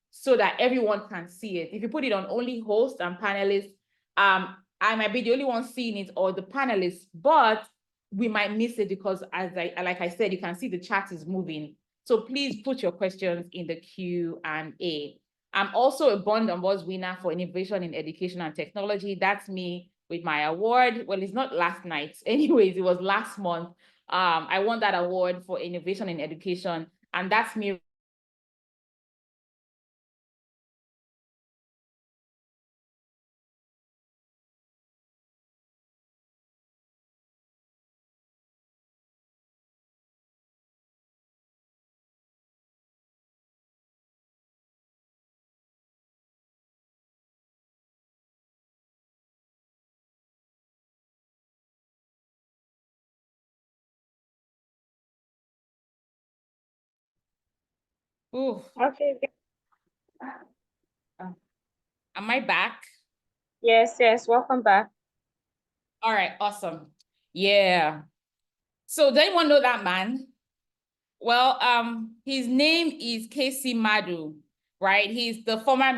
so that everyone can see it. If you put it on only hosts and panelists, I might be the only one seeing it, or the panelists, but we might miss it because, like I said, you can see the chat is moving. So please put your questions in the Q&A. I'm also a Bond Awards winner for innovation in education and technology. That's me with my award. Well, it's not last night. Anyways, it was last month. I won that award for innovation in education, and that's me. Ooh. Okay. Am I back? Yes, welcome back. All right, awesome. Yeah. So does anyone know that man? Well, his name is KC Madu, right? He's the former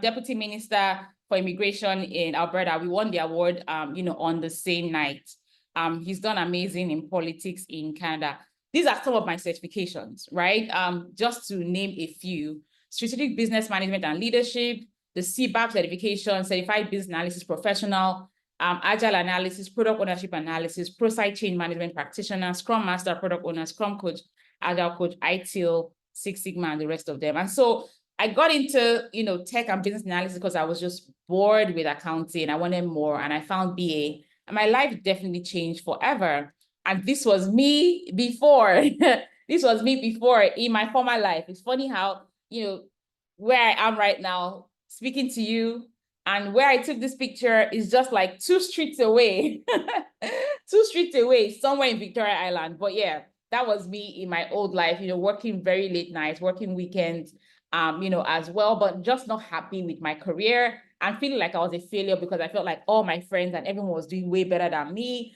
deputy minister for immigration in Alberta. We won the award, you know, on the same night. He's done amazing in politics in Canada. These are some of my certifications, right? Just to name a few: strategic business management and leadership, the CBAP certification, certified business analysis professional, agile analysis, product ownership analysis, ProSite change management practitioner, Scrum master, product owner, Scrum coach, agile coach, ITIL, Six Sigma, and the rest of them. And so I got into, you know, tech and business analysis because I was just bored with accounting. I wanted more, and I found BA, and my life definitely changed forever. And this was me before. This was me before in my former life. It's funny how, you know, where I am right now, speaking to you, and where I took this picture is just like 2 streets away, 2 streets away, somewhere in Victoria Island. But yeah, that was me in my old life, you know, working very late nights, working weekends, you know, as well, but just not happy with my career and feeling like I was a failure because I felt like all my friends and everyone was doing way better than me.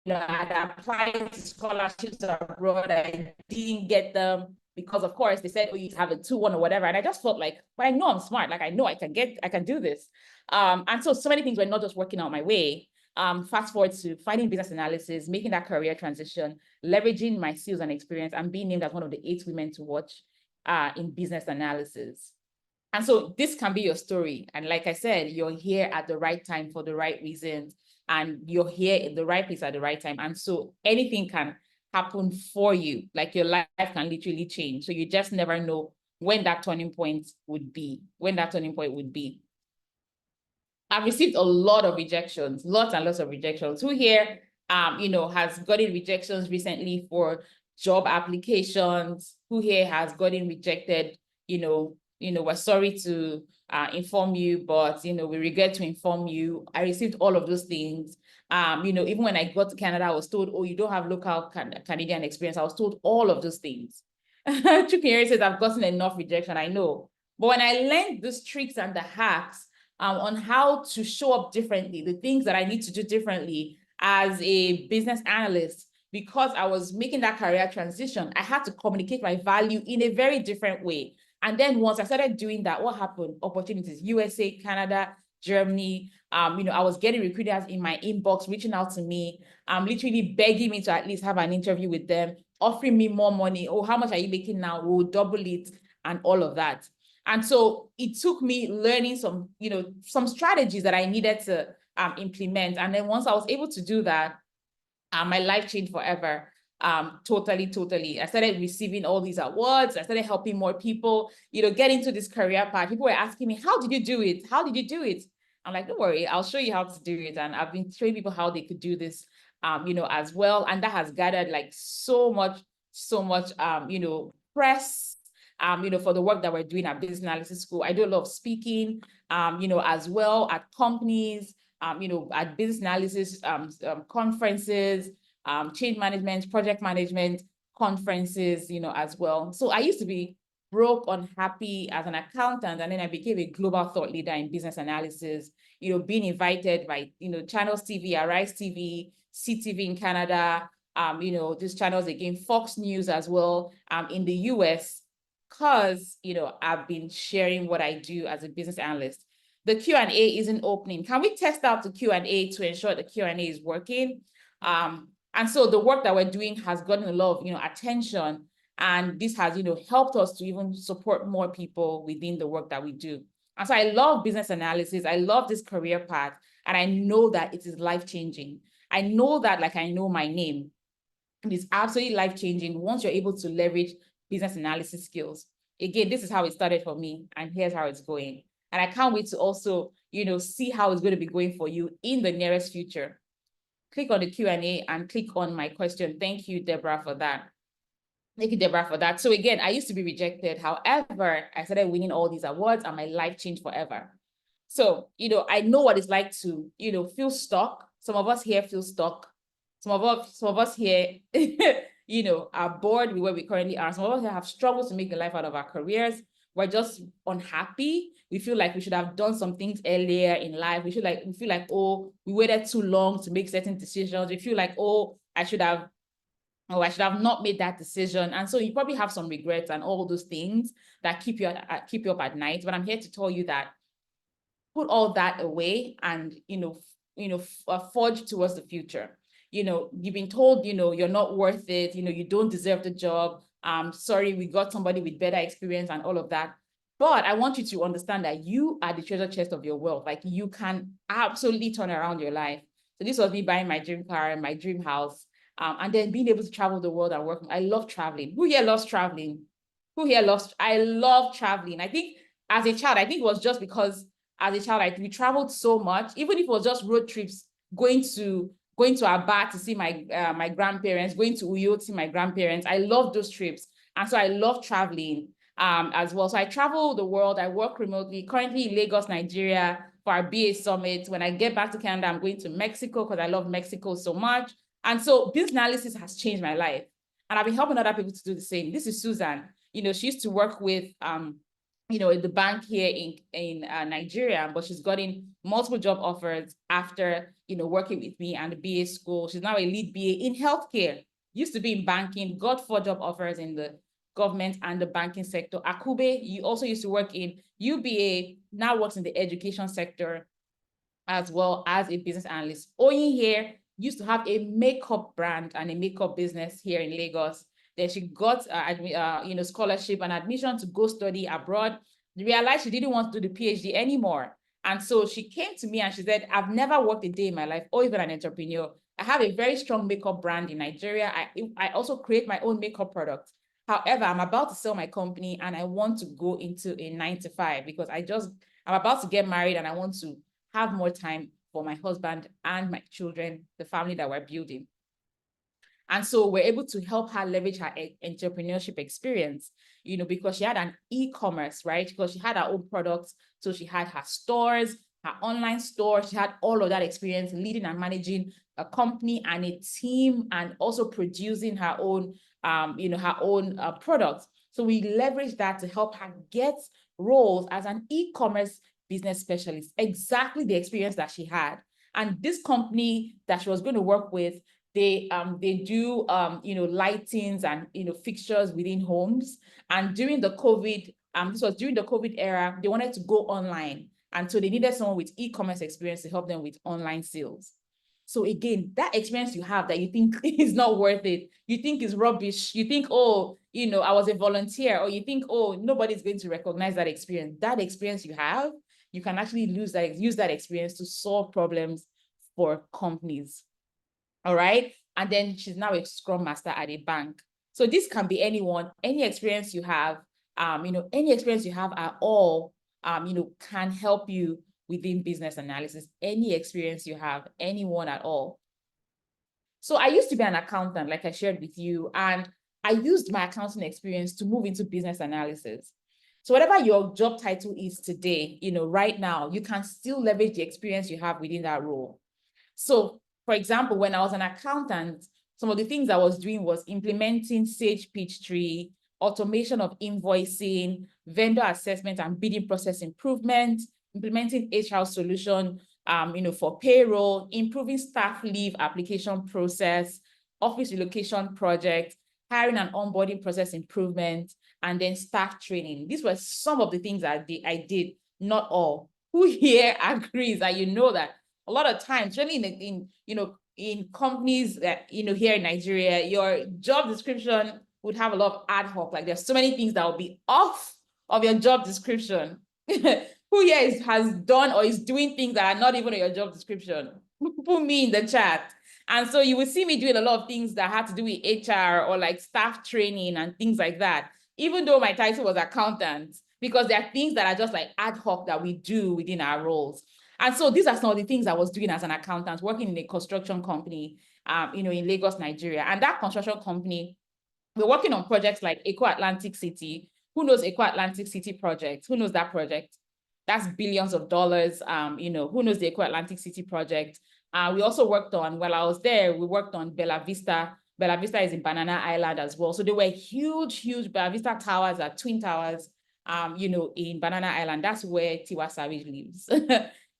I applied to scholarships abroad. I didn't get them because, of course, they said, oh, you have a 2-1 or whatever. And I just felt like, but I know I'm smart. Like, I know I can do this. And so many things were not just working out my way. Fast forward to finding business analysis, making that career transition, leveraging my skills and experience, and being named as one of the 8 women to watch in business analysis. And so this can be your story. And like I said, you're here at the right time for the right reasons, and you're here in the right place at the right time. And so anything can happen for you, like your life can literally change. So you just never know when that turning point would be, I've received a lot of rejections, lots and lots of rejections. Who here, has gotten rejections recently for job applications? Who here has gotten rejected? We're sorry to inform you, but we regret to inform you. I received all of those things. Even when I got to Canada, I was told, oh, you don't have local Canadian experience. I was told all of those things. Chukwunyere says, I've gotten enough rejection, I know. But when I learned those tricks and the hacks on how to show up differently, the things that I need to do differently as a business analyst, because I was making that career transition, I had to communicate my value in a very different way. And then once I started doing that, what happened? Opportunities, USA, Canada, Germany, I was getting recruiters in my inbox, reaching out to me, literally begging me to at least have an interview with them, offering me more money. Oh, how much are you making now? We'll double it, and all of that. And so it took me learning some strategies that I needed to implement. And then once I was able to do that, my life changed forever. Totally. I started receiving all these awards. I started helping more people, get into this career path. People were asking me, how did you do it? How did you do it? I'm like, don't worry, I'll show you how to do it. And I've been showing people how they could do this, as well. And that has gathered like so much, press, for the work that we're doing at Business Analysis School. I do a lot of speaking, as well at companies, at business analysis conferences, change management, project management conferences, as well. So I used to be broke, unhappy as an accountant, and then I became a global thought leader in business analysis, being invited by, Channels TV, Arise TV, CTV in Canada, these channels again, Fox News as well, in the US, because, I've been sharing what I do as a business analyst. The Q&A isn't opening. Can we test out the Q&A to ensure the Q&A is working? And so the work that we're doing has gotten a lot of, attention, and this has, helped us to even support more people within the work that we do. And so I love business analysis. I love this career path, and I know that it is life-changing. I know that, like I know my name, it is absolutely life-changing once you're able to leverage business analysis skills. Again, this is how it started for me, and here's how it's going. And I can't wait to also, see how it's going to be going for you in the nearest future. Click on the Q&A and click on my question. Thank you, Deborah, for that. Thank you, Deborah, for that. So again, I used to be rejected. However, I started winning all these awards and my life changed forever. So, I know what it's like to, feel stuck. Some of us here feel stuck. Some of us here, are bored with where we currently are. Some of us here have struggled to make a life out of our careers. We're just unhappy. We feel like we should have done some things earlier in life. We feel like, oh, we waited too long to make certain decisions. We feel like, oh, I should have not made that decision. And so you probably have some regrets and all those things that keep you up at night. But I'm here to tell you that put all that away and, forge towards the future. You've been told, you're not worth it. You don't deserve the job. Sorry, we got somebody with better experience and all of that. But I want you to understand that you are the treasure chest of your wealth. Like, you can absolutely turn around your life. So this was me buying my dream car and my dream house, and then being able to travel the world and work. I love traveling. Who here loves traveling? I love traveling. I think as a child, it was just because as a child, we traveled so much, even if it was just road trips, going to Aba to see my grandparents, going to Uyo to see my grandparents. I love those trips. And so I love traveling as well. So I travel the world. I work remotely, currently in Lagos, Nigeria, for our BA Summit. When I get back to Canada, I'm going to Mexico because I love Mexico so much. And so business analysis has changed my life. And I've been helping other people to do the same. This is Susan. She used to work with in the bank here in Nigeria, but she's gotten multiple job offers after, working with me and the BA school. She's now a lead BA in healthcare, used to be in banking, got 4 job offers in the government and the banking sector. Akube, you also used to work in UBA, now works in the education sector as well as a business analyst. Oyin here used to have a makeup brand and a makeup business here in Lagos. Then she got scholarship and admission to go study abroad. Realized she didn't want to do the PhD anymore. And so she came to me and she said, I've never worked a day in my life or even an entrepreneur. I have a very strong makeup brand in Nigeria. I also create my own makeup products. However, I'm about to sell my company and I want to go into a 9-to-5 because I'm about to get married and I want to have more time for my husband and my children, the family that we're building. And so we're able to help her leverage her entrepreneurship experience, because she had an e-commerce, right? Because she had her own products. So she had her stores, her online store. She had all of that experience leading and managing a company and a team and also producing her own, products. So we leverage that to help her get roles as an e-commerce business specialist, exactly the experience that she had. And this company that she was going to work with, they do lightings and fixtures within homes. And during the COVID, this was during the COVID era, they wanted to go online. And so they needed someone with e-commerce experience to help them with online sales. So again, that experience you have that you think is not worth it, you think is rubbish, you think, oh, I was a volunteer, or you think, oh, nobody's going to recognize that experience you have, you can actually use that experience to solve problems for companies. All right. And then she's now a Scrum Master at a bank. So this can be anyone, any experience you have, any experience you have at all, can help you within business analysis, any experience you have, anyone at all. So I used to be an accountant, like I shared with you, and I used my accounting experience to move into business analysis. So whatever your job title is today, right now, you can still leverage the experience you have within that role. So for example, when I was an accountant, some of the things I was doing was implementing Sage Peachtree, automation of invoicing, vendor assessment and bidding process improvement, implementing HR solution, for payroll, improving staff leave application process, office relocation project, hiring and onboarding process improvement, and then staff training. These were some of the things I did, not all. Who here agrees that that a lot of times, really in companies that, here in Nigeria, your job description would have a lot of ad hoc, like there's so many things that will be off of your job description. Who here has done or is doing things that are not even in your job description? Put me in the chat. And so you will see me doing a lot of things that had to do with HR or like staff training and things like that, even though my title was accountant, because there are things that are just like ad hoc that we do within our roles. And so these are some of the things I was doing as an accountant, working in a construction company, in Lagos, Nigeria. And that construction company, we're working on projects like Eco Atlantic City. Who knows Eco Atlantic City project? Who knows that project? That's billions of dollars. Who knows the Eco Atlantic City project? We also worked on, while I was there, we worked on Bella Vista. Bella Vista is in Banana Island as well. So there were huge Bella Vista towers, Twin Towers, in Banana Island. That's where Tiwa Savage lives.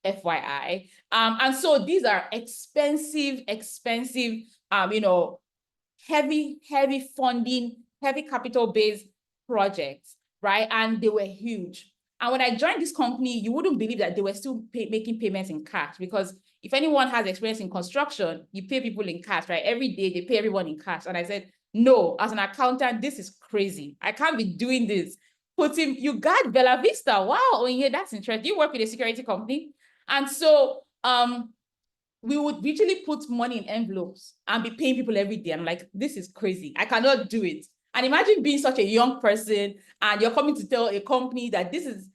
FYI. And so these are expensive, heavy funding, heavy capital-based projects, right? And they were huge. And when I joined this company, you wouldn't believe that they were still making payments in cash, because if anyone has experience in construction, you pay people in cash, right? Every day they pay everyone in cash. And I said, no, as an accountant, this is crazy. I can't be doing this. You got Bella Vista. Wow, yeah, that's interesting. You work with a security company. And so we would literally put money in envelopes and be paying people every day. I'm like, this is crazy. I cannot do it. And imagine being such a young person and you're coming to tell a company that this is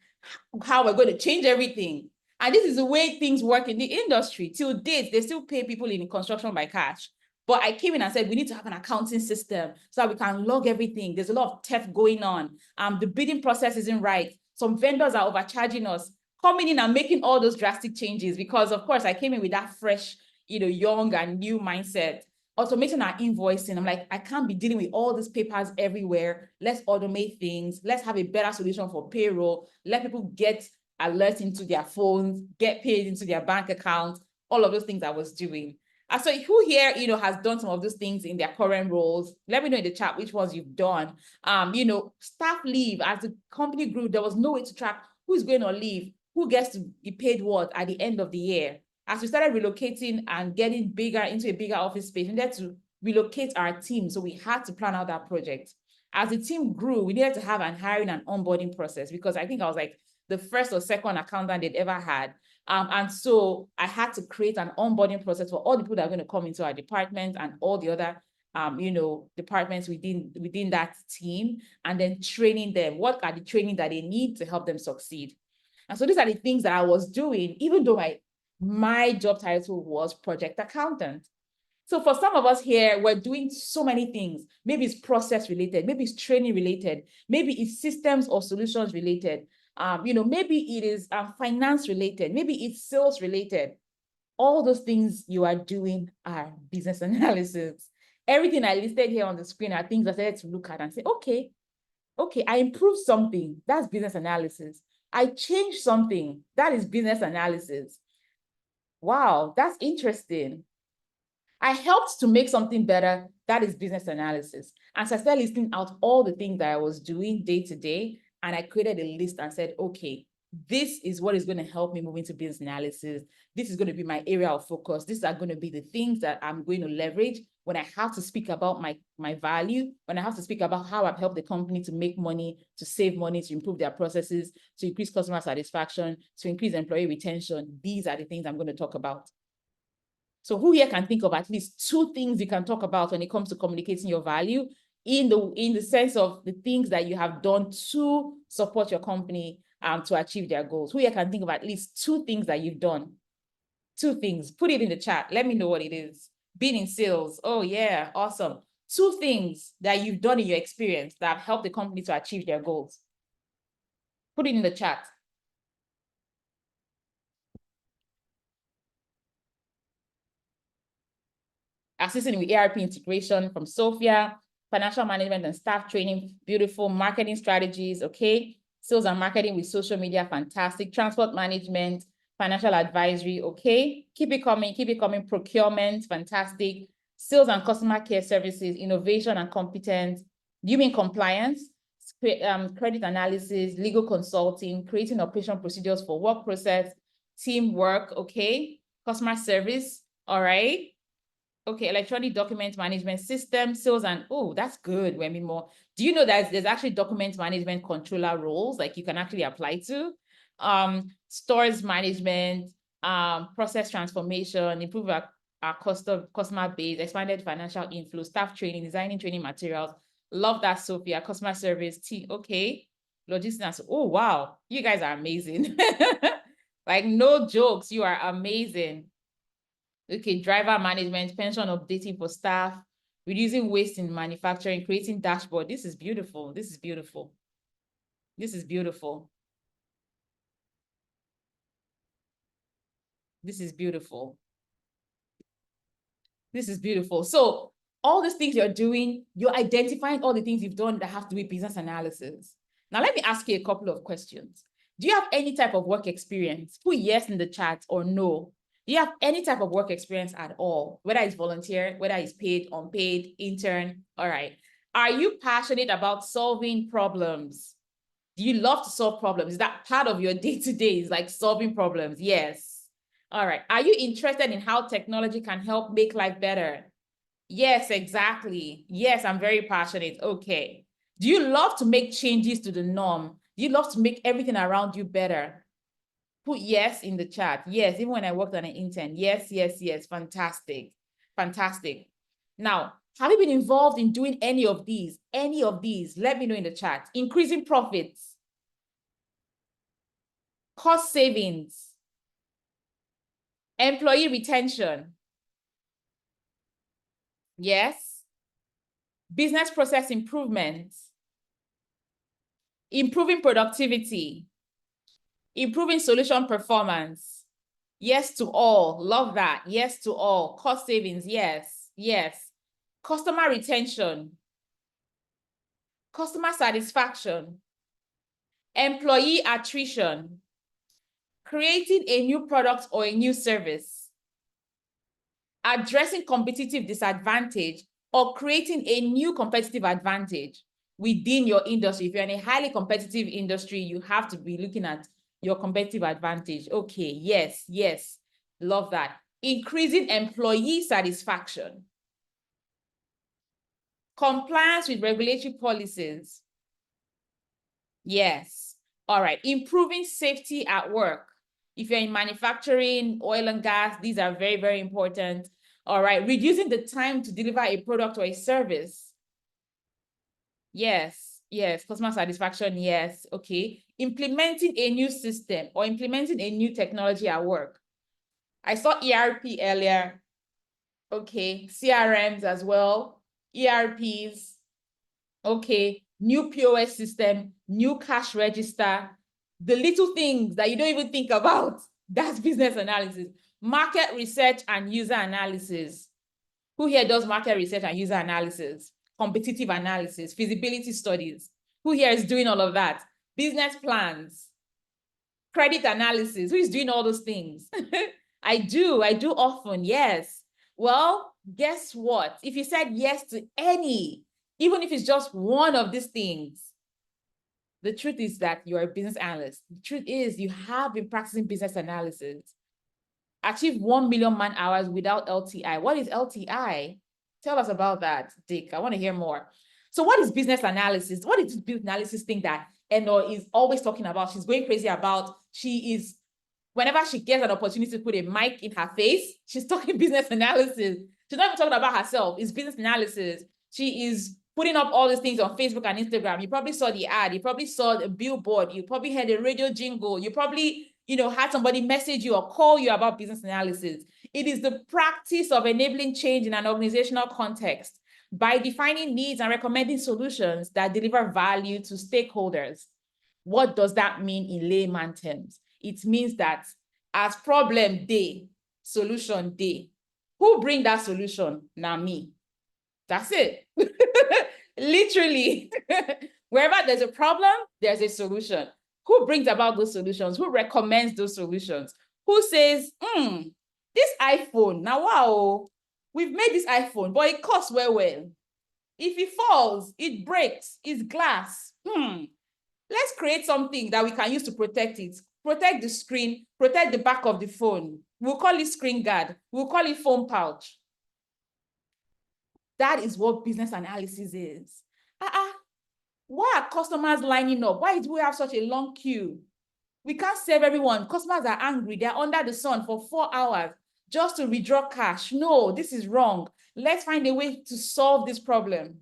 how we're going to change everything. And this is the way things work in the industry. Till date, they still pay people in construction by cash. But I came in and said, we need to have an accounting system so that we can log everything. There's a lot of theft going on. The bidding process isn't right. Some vendors are overcharging us. Coming in and making all those drastic changes, because of course I came in with that fresh, young and new mindset automating our invoicing. I'm like, I can't be dealing with all these papers everywhere. Let's automate things. Let's have a better solution for payroll. Let people get alerts into their phones, get paid into their bank accounts, all of those things I was doing. And so who here, has done some of those things in their current roles? Let me know in the chat which ones you've done. Staff leave. As the company grew, there was no way to track who's going on leave, who gets to be paid what at the end of the year. As we started relocating and getting bigger into a bigger office space, we needed to relocate our team. So we had to plan out that project. As the team grew, we needed to have an hiring and onboarding process, because I think I was like the first or second accountant they'd ever had. And so I had to create an onboarding process for all the people that are going to come into our department and all the other departments within that team, and then training them. What are the training that they need to help them succeed? And so these are the things that I was doing, even though my job title was project accountant. So for some of us here, we're doing so many things. Maybe it's process related, maybe it's training related, maybe it's systems or solutions related. Maybe it is finance related, maybe it's sales related. All those things you are doing are business analysis. Everything I listed here on the screen are things I started to look at and say, okay, I improved something, that's business analysis. I changed something, that is business analysis. Wow, that's interesting. I helped to make something better, that is business analysis. And so I started listing out all the things that I was doing day to day, and I created a list and said, okay, this is what is going to help me move into business analysis. This is going to be my area of focus. These are going to be the things that I'm going to leverage when I have to speak about my value, when I have to speak about how I've helped the company to make money, to save money, to improve their processes, to increase customer satisfaction, to increase employee retention. These are the things I'm going to talk about. So who here can think of at least 2 things you can talk about when it comes to communicating your value in the sense of the things that you have done to support your company to achieve their goals? Who here can think of at least 2 things that you've done? 2 things. Put it in the chat. Let me know what it is. Being in sales. Oh yeah, awesome. 2 things that you've done in your experience that have helped the company to achieve their goals. Put it in the chat. Assisting with ERP integration from Sophia, financial management and staff training, beautiful. Marketing strategies, okay. Sales and marketing with social media, fantastic. Transport management, financial advisory, okay. Keep it coming. Procurement, fantastic. Sales and customer care services, innovation and competence. Do you mean compliance? Credit analysis, legal consulting, creating operation procedures for work process, teamwork, okay. Customer service, all right. Okay, electronic document management system, sales and, oh, that's good, Wemi Moore. Do you know that there's actually document management controller roles like you can actually apply to? Stores management, process transformation, improve our customer base, expanded financial inflow, staff training, designing training materials. Love that, Sophia. Customer service, okay. Logistics, oh, wow, you guys are amazing. Like, no jokes, you are amazing. Okay, driver management, pension updating for staff, reducing waste in manufacturing, creating dashboard. This is beautiful. This is beautiful. This is beautiful. This is beautiful. This is beautiful. So all these things you're doing, you're identifying all the things you've done that have to do with business analysis. Now, let me ask you a couple of questions. Do you have any type of work experience? Put yes in the chat or no. Do you have any type of work experience at all? Whether it's volunteer, whether it's paid, unpaid, intern, all right. Are you passionate about solving problems? Do you love to solve problems? Is that part of your day-to-day, is like solving problems? Yes. All right. Are you interested in how technology can help make life better? Yes, exactly. Yes, I'm very passionate. Okay. Do you love to make changes to the norm? Do you love to make everything around you better? Put yes in the chat. Yes, even when I worked on an intern. Yes, yes, yes. Fantastic. Fantastic. Now, have you been involved in doing any of these? Any of these? Let me know in the chat. Increasing profits. Cost savings. Employee retention. Yes. Business process improvements. Improving productivity. Improving solution performance. Yes to all. Love that. Yes to all. Cost savings. Yes. Yes. customer retention, customer satisfaction, employee attrition, creating a new product or a new service, addressing competitive disadvantage, or creating a new competitive advantage within your industry. If you're in a highly competitive industry, you have to be looking at your competitive advantage. Okay, yes, yes, love that. Increasing employee satisfaction, compliance with regulatory policies. Yes. All right. Improving safety at work. If you're in manufacturing, oil and gas, these are very, very important. All right. Reducing the time to deliver a product or a service. Yes. Yes. Customer satisfaction. Yes. Okay. Implementing a new system or implementing a new technology at work. I saw ERP earlier. Okay. CRMs as well. ERPs. Okay. New POS system, new cash register, the little things that you don't even think about. That's business analysis. Market research and user analysis. Who here does market research and user analysis? Competitive analysis, feasibility studies. Who here is doing all of that? Business plans, credit analysis. Who is doing all those things? I do often, yes. Well, guess what? If you said yes to any, even if it's just one of these things, the truth is that you are a business analyst. The truth is you have been practicing business analysis. Achieve 1 million man hours without LTI. What is LTI? Tell us about that, Dick. I want to hear more. So what is business analysis? What is this business analysis thing that Eno is always talking about? She's going crazy about. She is, whenever she gets an opportunity to put a mic in her face, she's talking business analysis. She's not even talking about herself. It's business analysis. She is putting up all these things on Facebook and Instagram. You probably saw the ad. You probably saw the billboard. You probably heard a radio jingle. You probably, had somebody message you or call you about business analysis. It is the practice of enabling change in an organizational context by defining needs and recommending solutions that deliver value to stakeholders. What does that mean in layman terms? It means that as problem day, solution day. Who bring that solution? Now me. That's it. Literally. Wherever there's a problem, there's a solution. Who brings about those solutions? Who recommends those solutions? Who says, this iPhone, now wow, we've made this iPhone, but it costs well. If it falls, it breaks, it's glass. Let's create something that we can use to protect it. Protect the screen, protect the back of the phone. We'll call it screen guard. We'll call it phone pouch. That is what business analysis is. Why are customers lining up? Why do we have such a long queue? We can't serve everyone. Customers are angry. They're under the sun for 4 hours just to withdraw cash. No, this is wrong. Let's find a way to solve this problem.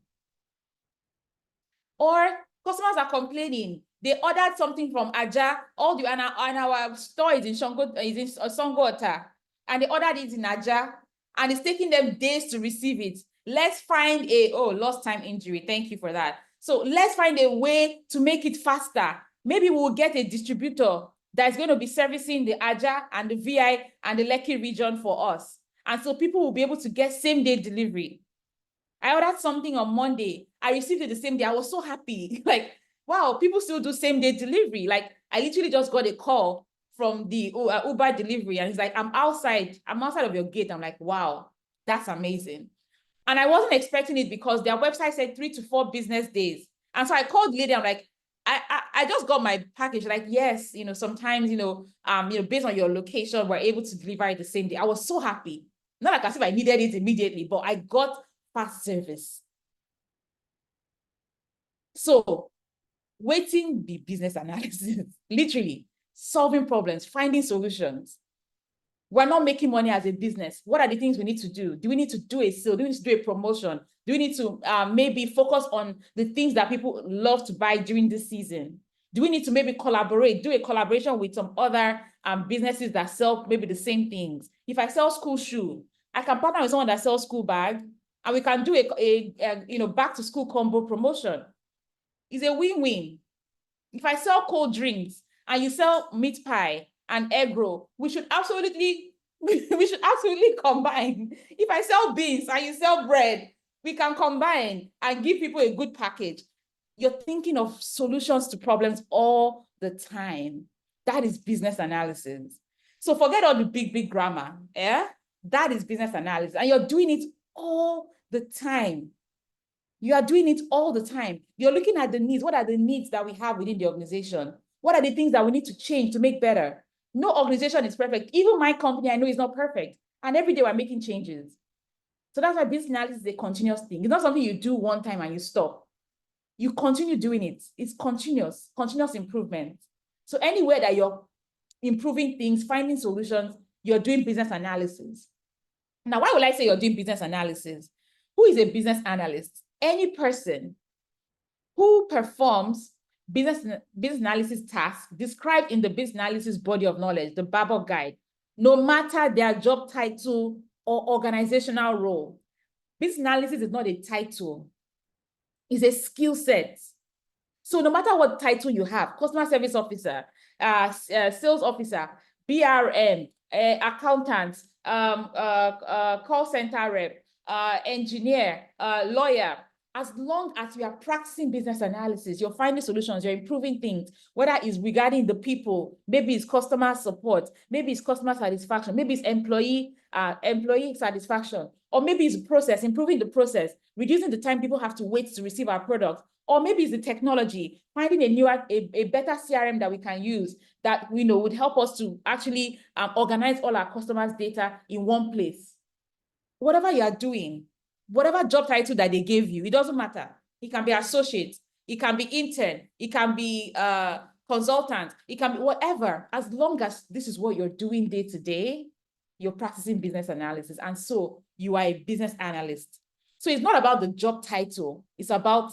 Or customers are complaining. They ordered something from Aja. And our store is in Songota, and they ordered it in Aja, and it's taking them days to receive it. Let's find lost time injury. Thank you for that. So let's find a way to make it faster. Maybe we'll get a distributor that's going to be servicing the Aja and the VI and the Lekki region for us. And so people will be able to get same-day delivery. I ordered something on Monday. I received it the same day. I was so happy. Like, wow, people still do same-day delivery. Like, I literally just got a call from the Uber delivery, and it's like, I'm outside of your gate. I'm like, wow, that's amazing. And I wasn't expecting it because their website said 3 to 4 business days. And so I called the lady. I'm like, I just got my package. Like, yes, sometimes, based on your location, we're able to deliver it the same day. I was so happy. Not like as if I needed it immediately, but I got fast service. So waiting be business analysis, literally solving problems, finding solutions. We're not making money as a business. What are the things we need to do? Do we need to do a sale? Do we need to do a promotion? Do we need to maybe focus on the things that people love to buy during this season? Do we need to maybe collaborate, do a collaboration with some other businesses that sell maybe the same things? If I sell school shoe, I can partner with someone that sells school bag, and we can do a back to school combo promotion. It's a win-win. If I sell cold drinks and you sell meat pie and egg roll, we should absolutely combine. If I sell beans and you sell bread, we can combine and give people a good package. You're thinking of solutions to problems all the time. That is business analysis. So forget all the big grammar. Yeah, that is business analysis, and you're doing it all the time. You are doing it all the time. You're looking at the needs. What are the needs that we have within the organization? What are the things that we need to change to make better? No organization is perfect. Even my company, I know, is not perfect. And every day we're making changes. So that's why business analysis is a continuous thing. It's not something you do one time and you stop. You continue doing it. It's continuous improvement. So anywhere that you're improving things, finding solutions, you're doing business analysis. Now, why would I say you're doing business analysis? Who is a business analyst? Any person who performs business analysis tasks described in the business analysis body of knowledge, the Babok Guide, no matter their job title or organizational role. Business analysis is not a title, it's a skill set. So no matter what title you have, customer service officer, sales officer, BRM, accountant, call center rep, engineer, lawyer, as long as you are practicing business analysis, you're finding solutions, you're improving things, whether it's regarding the people, maybe it's customer support, maybe it's customer satisfaction, maybe it's employee satisfaction, or maybe it's process, improving the process, reducing the time people have to wait to receive our product, or maybe it's the technology, finding a better CRM that we can use that would help us to actually organize all our customers' data in one place. Whatever you are doing, whatever job title that they gave you, it doesn't matter. It can be associate, it can be intern, it can be consultant, it can be whatever. As long as this is what you're doing day to day, you're practicing business analysis. And so you are a business analyst. So it's not about the job title. It's about,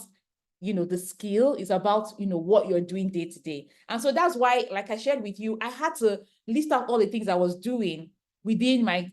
the skill. It's about, what you're doing day to day. And so that's why, like I shared with you, I had to list out all the things I was doing within my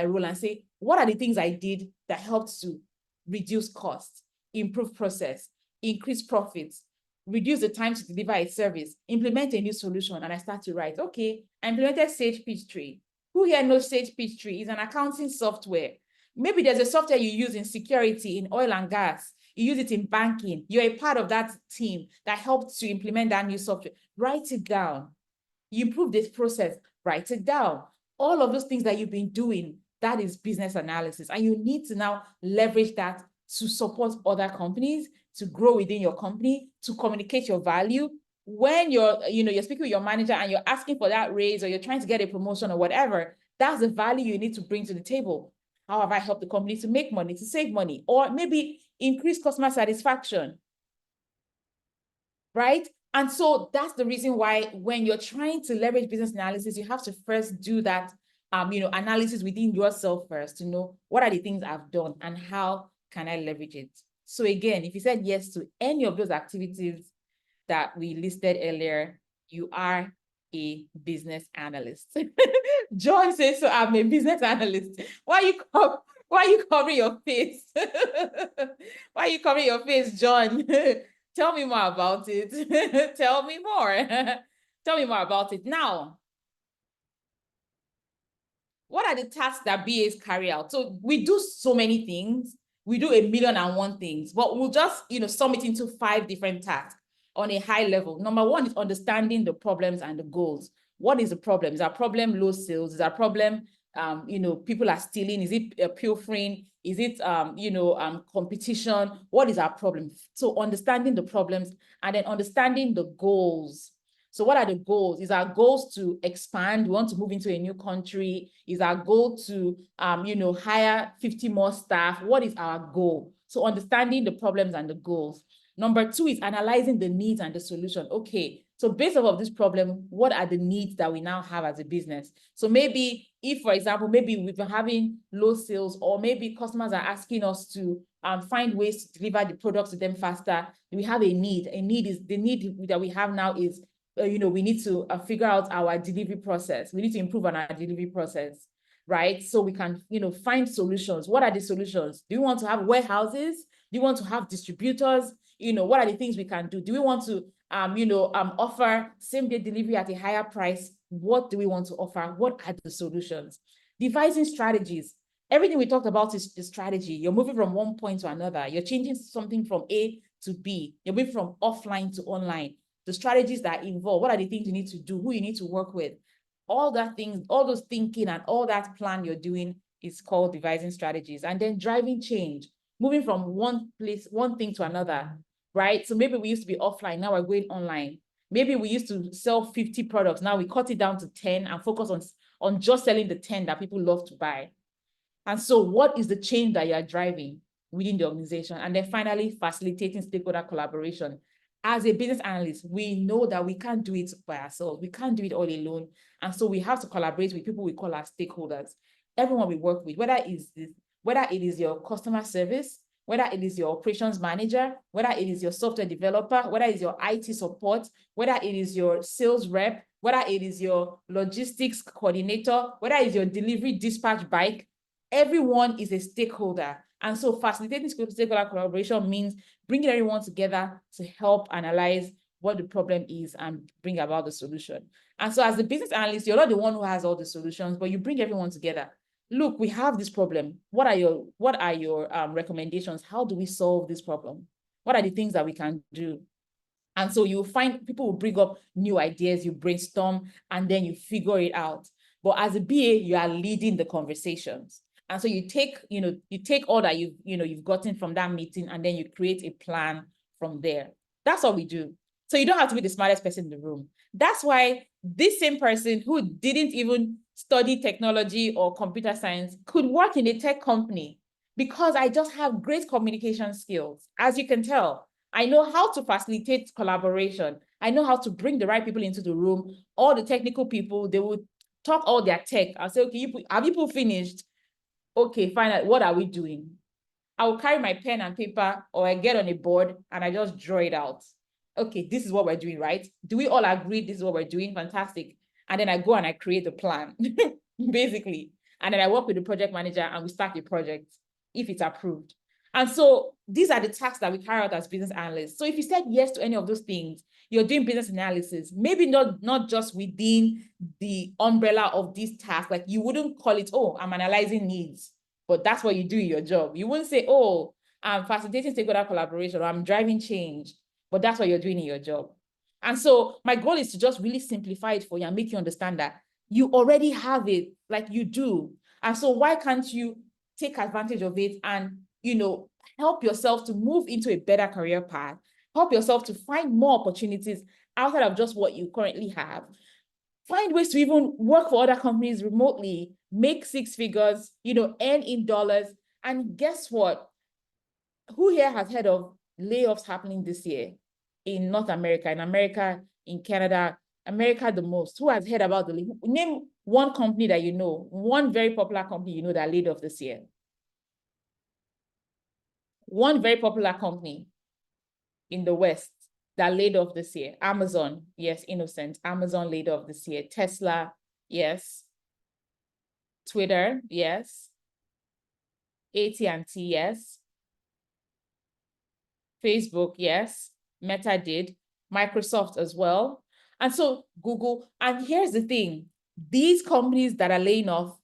role and say, what are the things I did that helped to reduce costs, improve process, increase profits, reduce the time to deliver a service, implement a new solution. And I start to write, okay, I implemented Sage Peachtree. Who here knows Sage Peachtree? It's an accounting software. Maybe there's a software you use in security, in oil and gas. You use it in banking. You're a part of that team that helped to implement that new software. Write it down. You improve this process, write it down. All of those things that you've been doing, that is business analysis. And you need to now leverage that to support other companies, to grow within your company, to communicate your value. When you're speaking with your manager and you're asking for that raise, or you're trying to get a promotion or whatever, that's the value you need to bring to the table. How have I helped the company to make money, to save money, or maybe increase customer satisfaction, right? And so that's the reason why when you're trying to leverage business analysis, you have to first do that analysis within yourself first to know what are the things I've done and how can I leverage it. So again, if you said yes to any of those activities that we listed earlier, you are a business analyst. John says, so I'm a business analyst. Why are you covering your face? Why are you covering your face, John? Tell me more about it. Tell me more. Tell me more about it. Now, what are the tasks that BAs carry out? So we do so many things. We do 1,000,001 things, but we'll just, sum it into 5 different tasks on a high level. Number 1 is understanding the problems and the goals. What is the problem? Is our problem low sales? Is our problem, people are stealing? Is it pilfering? Is it, competition? What is our problem? So understanding the problems and then understanding the goals. So what are the goals? Is our goals to expand? We want to move into a new country? Is our goal to, hire 50 more staff? What is our goal? So understanding the problems and the goals. Number 2 is analyzing the needs and the solution. Okay, so based off of this problem, what are the needs that we now have as a business? So maybe if, for example, maybe we've been having low sales, or maybe customers are asking us to find ways to deliver the products to them faster, we have a need. The need that we have now is, we need to figure out our delivery process. We need to improve on our delivery process, right? So we can, find solutions. What are the solutions? Do you want to have warehouses? Do you want to have distributors? What are the things we can do? Do we want to, offer same-day delivery at a higher price? What do we want to offer? What are the solutions? Devising strategies. Everything we talked about is the strategy. You're moving from one point to another. You're changing something from A to B. You're moving from offline to online. The strategies that involve, what are the things you need to do, who you need to work with, all that things, all those thinking and all that plan you're doing is called devising strategies. And then driving change, moving from one place, one thing to another, right? So maybe we used to be offline, now we're going online. Maybe we used to sell 50 products, now we cut it down to 10 and focus on just selling the 10 that people love to buy. And so what is the change that you are driving within the organization? And then finally, facilitating stakeholder collaboration. As a business analyst, we know that we can't do it by ourselves. We can't do it all alone. And so we have to collaborate with people we call our stakeholders. Everyone we work with, whether it is your customer service, whether it is your operations manager, whether it is your software developer, whether it is your IT support, whether it is your sales rep, whether it is your logistics coordinator, whether it is your delivery dispatch bike, everyone is a stakeholder. And so facilitating stakeholder collaboration means bringing everyone together to help analyze what the problem is and bring about the solution. And so as the business analyst, you're not the one who has all the solutions, but you bring everyone together. Look, we have this problem. What are your recommendations? How do we solve this problem? What are the things that we can do? And so you find people will bring up new ideas, you brainstorm, and then you figure it out. But as a BA, you are leading the conversations. And so you take all that you've gotten from that meeting, and then you create a plan from there. That's what we do. So you don't have to be the smartest person in the room. That's why this same person who didn't even study technology or computer science could work in a tech company, because I just have great communication skills. As you can tell, I know how to facilitate collaboration. I know how to bring the right people into the room. All the technical people, they would talk all their tech. I'll say, okay, have people finished? Okay, fine. What are we doing? I will carry my pen and paper, or I get on a board and I just draw it out. Okay, this is what we're doing, right? Do we all agree this is what we're doing? Fantastic. And then I go and I create a plan, basically. And then I work with the project manager and we start the project if it's approved. And so these are the tasks that we carry out as business analysts. So if you said yes to any of those things, you're doing business analysis, maybe not just within the umbrella of these tasks. Like you wouldn't call it, oh, I'm analyzing needs, but that's what you do in your job. You wouldn't say, oh, I'm facilitating stakeholder collaboration, or I'm driving change, but that's what you're doing in your job. And so my goal is to just really simplify it for you and make you understand that you already have it, like you do. And so why can't you take advantage of it and, help yourself to move into a better career path, help yourself to find more opportunities outside of just what you currently have, find ways to even work for other companies remotely, make six figures, earn in dollars. And guess what? Who here has heard of layoffs happening this year in North America, in Canada, America the most? Who has heard about name one company that one very popular company that laid off this year? One very popular company in the West that laid off this year. Amazon, yes, innocent. Amazon laid off this year. Tesla, yes. Twitter, yes. AT&T, yes. Facebook, yes. Meta did. Microsoft as well. And so Google, and here's the thing, these companies that are laying off,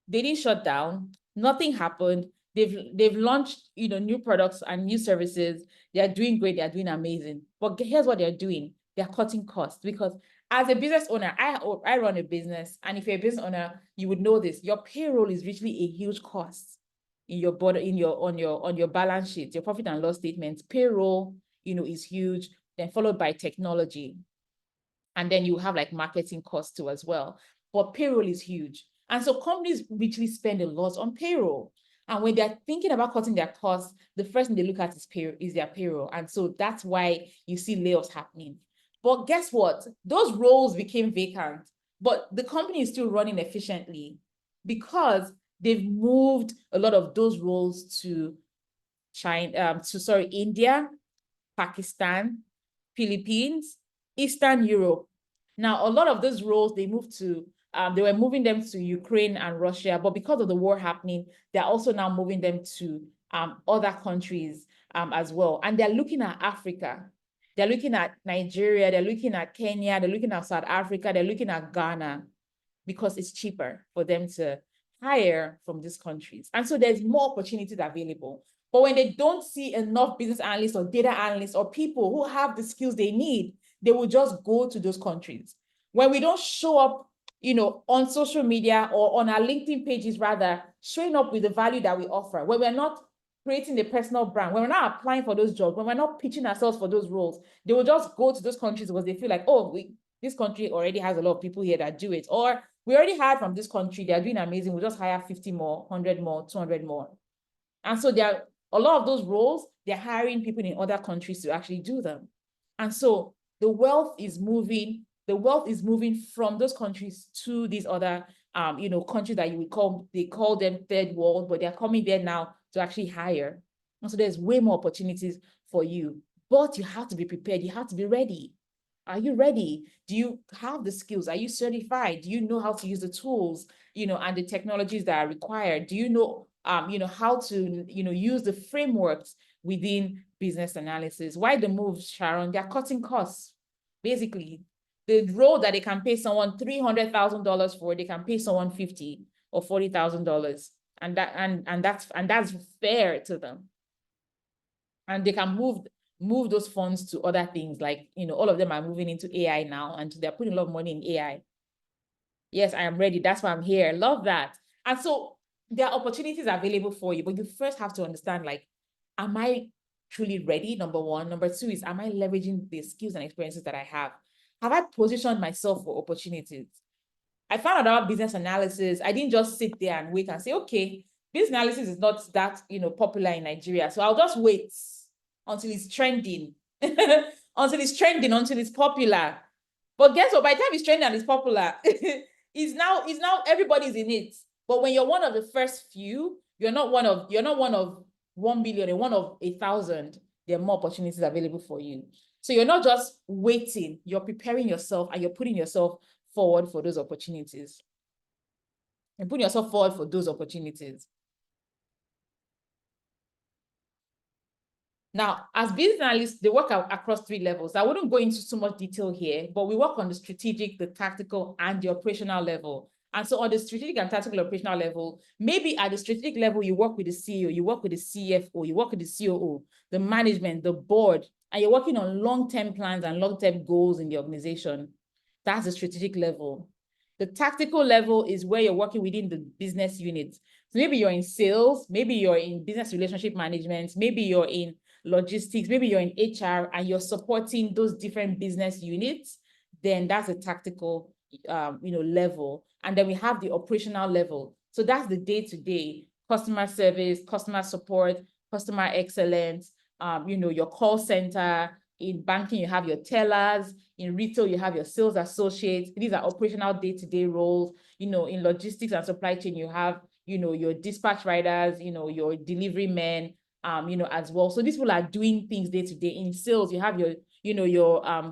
they didn't shut down, nothing happened. They've launched, new products and new services. They're doing great, they're doing amazing. But here's what they're doing. They're cutting costs, because as a business owner, I run a business, and if you're a business owner, you would know this. Your payroll is literally a huge cost in your on your balance sheet, your profit and loss statements. Payroll, is huge, then followed by technology. And then you have like marketing costs too as well. But payroll is huge. And so companies literally spend a lot on payroll. And when they're thinking about cutting their costs, the first thing they look at is their payroll. And so that's why you see layoffs happening. But guess what? Those roles became vacant, but the company is still running efficiently because they've moved a lot of those roles to India, Pakistan, Philippines, Eastern Europe. Now, a lot of those roles, they were moving them to Ukraine and Russia, but because of the war happening, they're also now moving them to other countries as well. And they're looking at Africa. They're looking at Nigeria. They're looking at Kenya. They're looking at South Africa. They're looking at Ghana, because it's cheaper for them to hire from these countries. And so there's more opportunities available. But when they don't see enough business analysts or data analysts or people who have the skills they need, they will just go to those countries. When we don't show up, on social media or on our LinkedIn pages, rather, showing up with the value that we offer, when we're not creating a personal brand, when we're not applying for those jobs, when we're not pitching ourselves for those roles, they will just go to those countries because they feel like, oh, this country already has a lot of people here that do it. Or we already hired from this country, they're doing amazing, we'll just hire 50 more, 100 more, 200 more. And so there are a lot of those roles, they're hiring people in other countries to actually do them. And so the wealth is moving from those countries to these other countries that they call them third world, but they're coming there now to actually hire. And so there's way more opportunities for you, but you have to be prepared. You have to be ready. Are you ready? Do you have the skills? Are you certified? Do you know how to use the tools, and the technologies that are required? Do you know, how to, use the frameworks within business analysis? Why the move, Sharon? They're cutting costs. Basically, the role that they can pay someone $300,000 for, they can pay someone $50,000 or $40,000, and that's fair to them. And they can move those funds to other things, like all of them are moving into AI now, and they're putting a lot of money in AI. Yes, I am ready. That's why I'm here. Love that. And so there are opportunities available for you, but you first have to understand, like, am I truly ready? Number one. Number two is, am I leveraging the skills and experiences that I have? Have I positioned myself for opportunities? I found out about business analysis. I didn't just sit there and wait and say, okay, business analysis is not that popular in Nigeria, so I'll just wait until it's trending, until it's popular. But guess what? By the time it's trending and it's popular, it's now everybody's in it. But when you're one of the first few, you're not one of 1 billion, you're one of 1,000. There are more opportunities available for you. So you're not just waiting, you're preparing yourself and you're putting yourself forward for those opportunities. And putting yourself forward for those opportunities. Now, as business analysts, they work across 3 levels. I wouldn't go into too much detail here, but we work on the strategic, the tactical, and the operational level. And so on the strategic and tactical operational level, maybe at the strategic level, you work with the CEO, you work with the CFO, you work with the COO, the management, the board, and you're working on long-term plans and long-term goals in the organization. That's the strategic level. The tactical level is where you're working within the business unit. So maybe you're in sales, maybe you're in business relationship management, maybe you're in logistics, maybe you're in HR, and you're supporting those different business units. Then that's a tactical level. And then we have the operational level. So that's the day-to-day customer service, customer support, customer excellence, your call center. In banking, you have your tellers. In retail, you have your sales associates. These are operational day-to-day roles. In logistics and supply chain, you have, your dispatch riders, your delivery men, as well. So these people are doing things day-to-day. In sales, you have your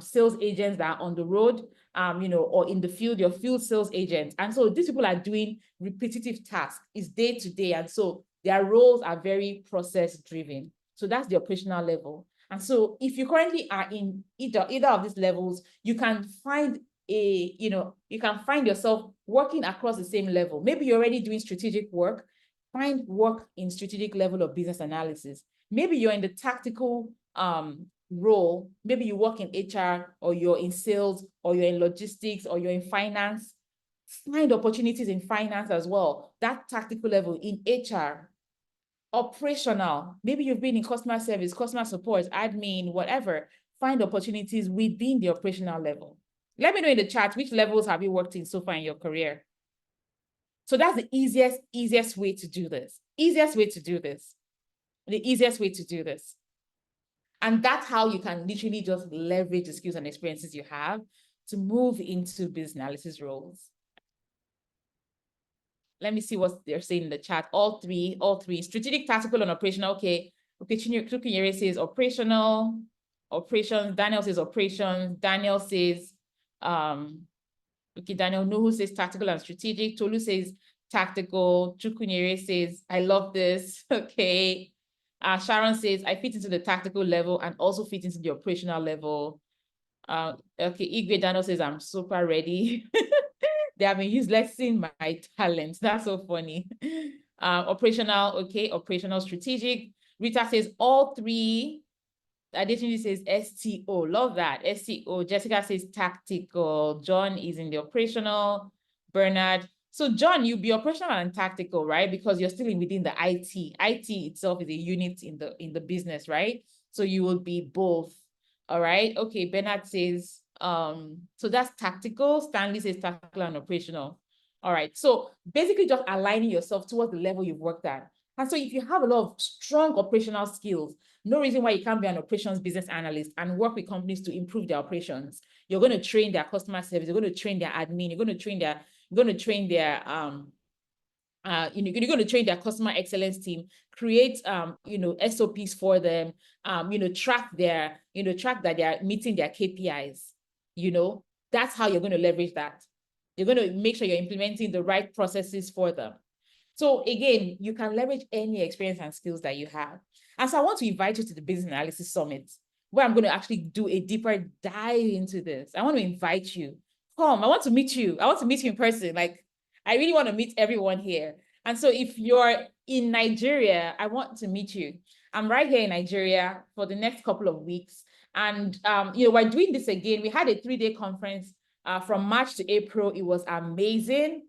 sales agents that are on the road, or in the field, your field sales agents. And so these people are doing repetitive tasks. It's day-to-day. And so their roles are very process-driven. So that's the operational level. And so if you currently are in either of these levels, you can find yourself working across the same level. Maybe you're already doing strategic work. Find work in strategic level of business analysis. Maybe you're in the tactical role. Maybe you work in HR, or you're in sales, or you're in logistics, or you're in finance. Find opportunities in finance as well. That tactical level in HR. Operational, maybe you've been in customer service, customer support, admin, whatever. Find opportunities within the operational level. Let me know in the chat, which levels have you worked in so far in your career? So that's the easiest way to do this. The easiest way to do this. And that's how you can literally just leverage the skills and experiences you have to move into business analysis roles. Let me see what they're saying in the chat. All three, strategic, tactical, and operational. Okay, Chukwunyere says operational, operations. Daniel says operations. Daniel says, okay, Daniel Nuhu says tactical and strategic. Tolu says tactical. Chukwunyere says, I love this. Okay. Sharon says, I fit into the tactical level and also fit into the operational level. Okay, Igwe Daniel says, I'm super ready. They have been uselessing my talent. That's so funny. Operational, okay, operational, strategic. Rita says all three. Additionally says STO. Love that. STO. Jessica says tactical. John is in the operational. Bernard. So John, you'll be operational and tactical, right? Because you're still within the IT. IT itself is a unit in the business, right? So you will be both. All right. Okay. Bernard says, so that's tactical. Stanley says tactical and operational. All right. So basically just aligning yourself towards the level you've worked at. And so if you have a lot of strong operational skills, no reason why you can't be an operations business analyst and work with companies to improve their operations. You're going to train their customer service. You're going to train their admin. You're going to train their, you're going to train their, you're going to train their customer excellence team, create, SOPs for them, track track that they're meeting their KPIs. That's how you're going to leverage that. You're going to make sure you're implementing the right processes for them. So again, you can leverage any experience and skills that you have. And so I want to invite you to the Business Analysis Summit, where I'm going to actually do a deeper dive into this. I want to invite you. Come, I want to meet you. I want to meet you in person. Like, I really want to meet everyone here. And so if you're in Nigeria, I want to meet you. I'm right here in Nigeria for the next couple of weeks. And, we're doing this again. We had a 3-day conference from March to April. It was amazing.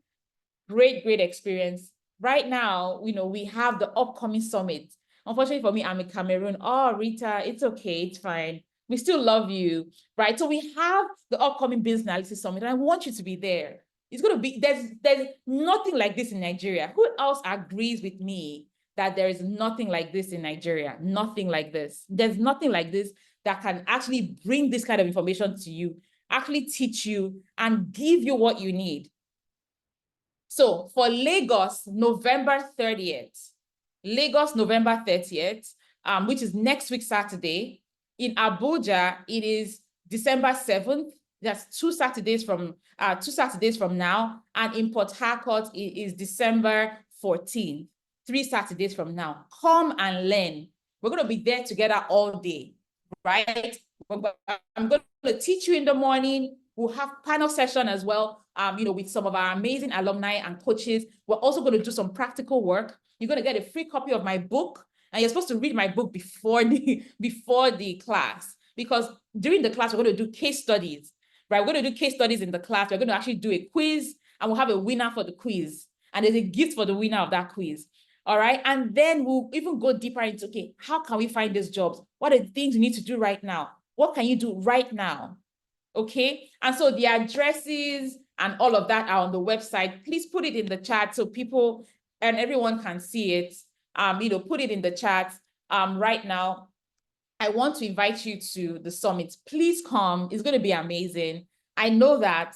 Great experience. Right now, we have the upcoming summit. Unfortunately for me, I'm in Cameroon. Oh, Rita, it's okay, it's fine. We still love you, right? So we have the upcoming Business Analysis Summit, and I want you to be there. It's going to be, there's nothing like this in Nigeria. Who else agrees with me that there is nothing like this in Nigeria? Nothing like this. There's nothing like this that can actually bring this kind of information to you, actually teach you and give you what you need. So for Lagos, November 30th, which is next week, Saturday. In Abuja, it is December 7th. That's 2 Saturdays from now. And in Port Harcourt, it is December 14th, 3 Saturdays from now. Come and learn. We're going to be there together all day, right? I'm going to teach you in the morning. We'll have panel session as well, with some of our amazing alumni and coaches. We're also going to do some practical work. You're going to get a free copy of my book, and you're supposed to read my book before the class, because during the class, we're going to do case studies, right? We're going to do case studies in the class. We're going to actually do a quiz, and we'll have a winner for the quiz, and there's a gift for the winner of that quiz. All right. And then we'll even go deeper into, okay, how can we find these jobs? What are the things you need to do right now? What can you do right now? Okay. And so the addresses and all of that are on the website. Please put it in the chat so people and everyone can see it. Put it in the chat right now. I want to invite you to the summit. Please come. It's going to be amazing. I know that.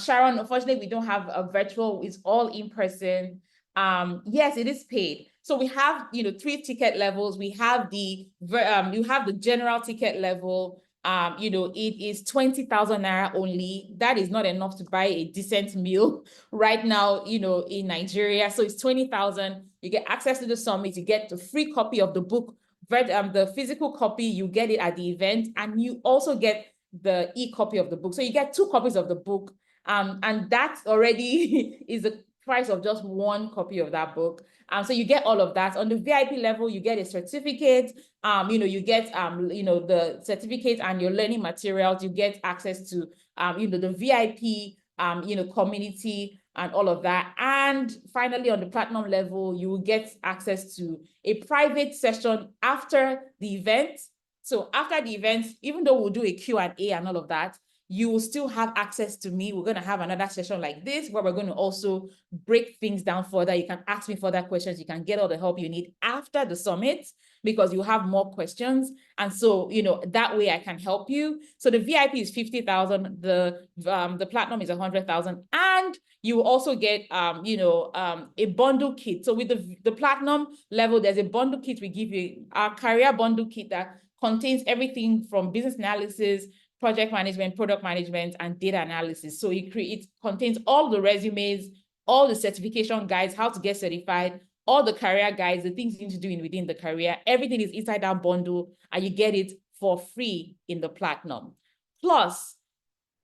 Sharon, unfortunately, we don't have a virtual. It's all in person. Yes, it is paid. So we have, 3 ticket levels. We have you have the general ticket level. It is 20,000 naira only. That is not enough to buy a decent meal right now, in Nigeria. So it's 20,000. You get access to the summit. You get the free copy of the book, the physical copy. You get it at the event, and you also get the e-copy of the book. So you get 2 copies of the book, and that already is a price of just 1 copy of that book. So you get all of that. On the VIP level, you get a certificate. You get the certificate and your learning materials. You get access to the VIP community and all of that. And finally, on the platinum level, you will get access to a private session after the event. So after the event, even though we'll do a Q&A and all of that, you will still have access to me. We're going to have another session like this where we're going to also break things down further. You can ask me further questions. You can get all the help you need after the summit, because you have more questions. And so, that way I can help you. So the VIP is 50,000. The platinum is 100,000. And you will also get, a bundle kit. So with the platinum level, there's a bundle kit we give you, our career bundle kit that contains everything from business analysis, project management, product management, and data analysis. So it contains all the resumes, all the certification guides, how to get certified, all the career guides, the things you need to do within the career. Everything is inside that bundle, and you get it for free in the platinum. Plus,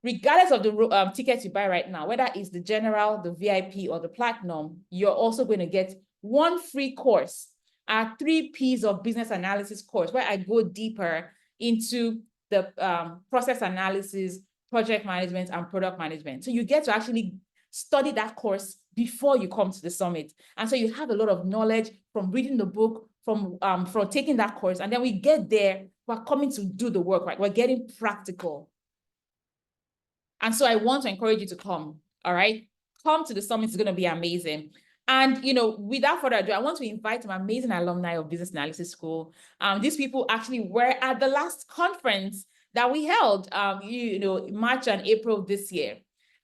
regardless of the tickets you buy right now, whether it's the general, the VIP, or the platinum, you're also going to get one free course, a 3 Ps of business analysis course, where I go deeper into the process analysis, project management, and product management. So you get to actually study that course before you come to the summit. And so you have a lot of knowledge from reading the book, from taking that course. And then we get there, we're coming to do the work, right? We're getting practical. And so I want to encourage you to come, all right? Come to the summit, it's going to be amazing. And, you know, without further ado, I want to invite some amazing alumni of Business Analysis School. These people actually were at the last conference that we held, you know, March and April this year.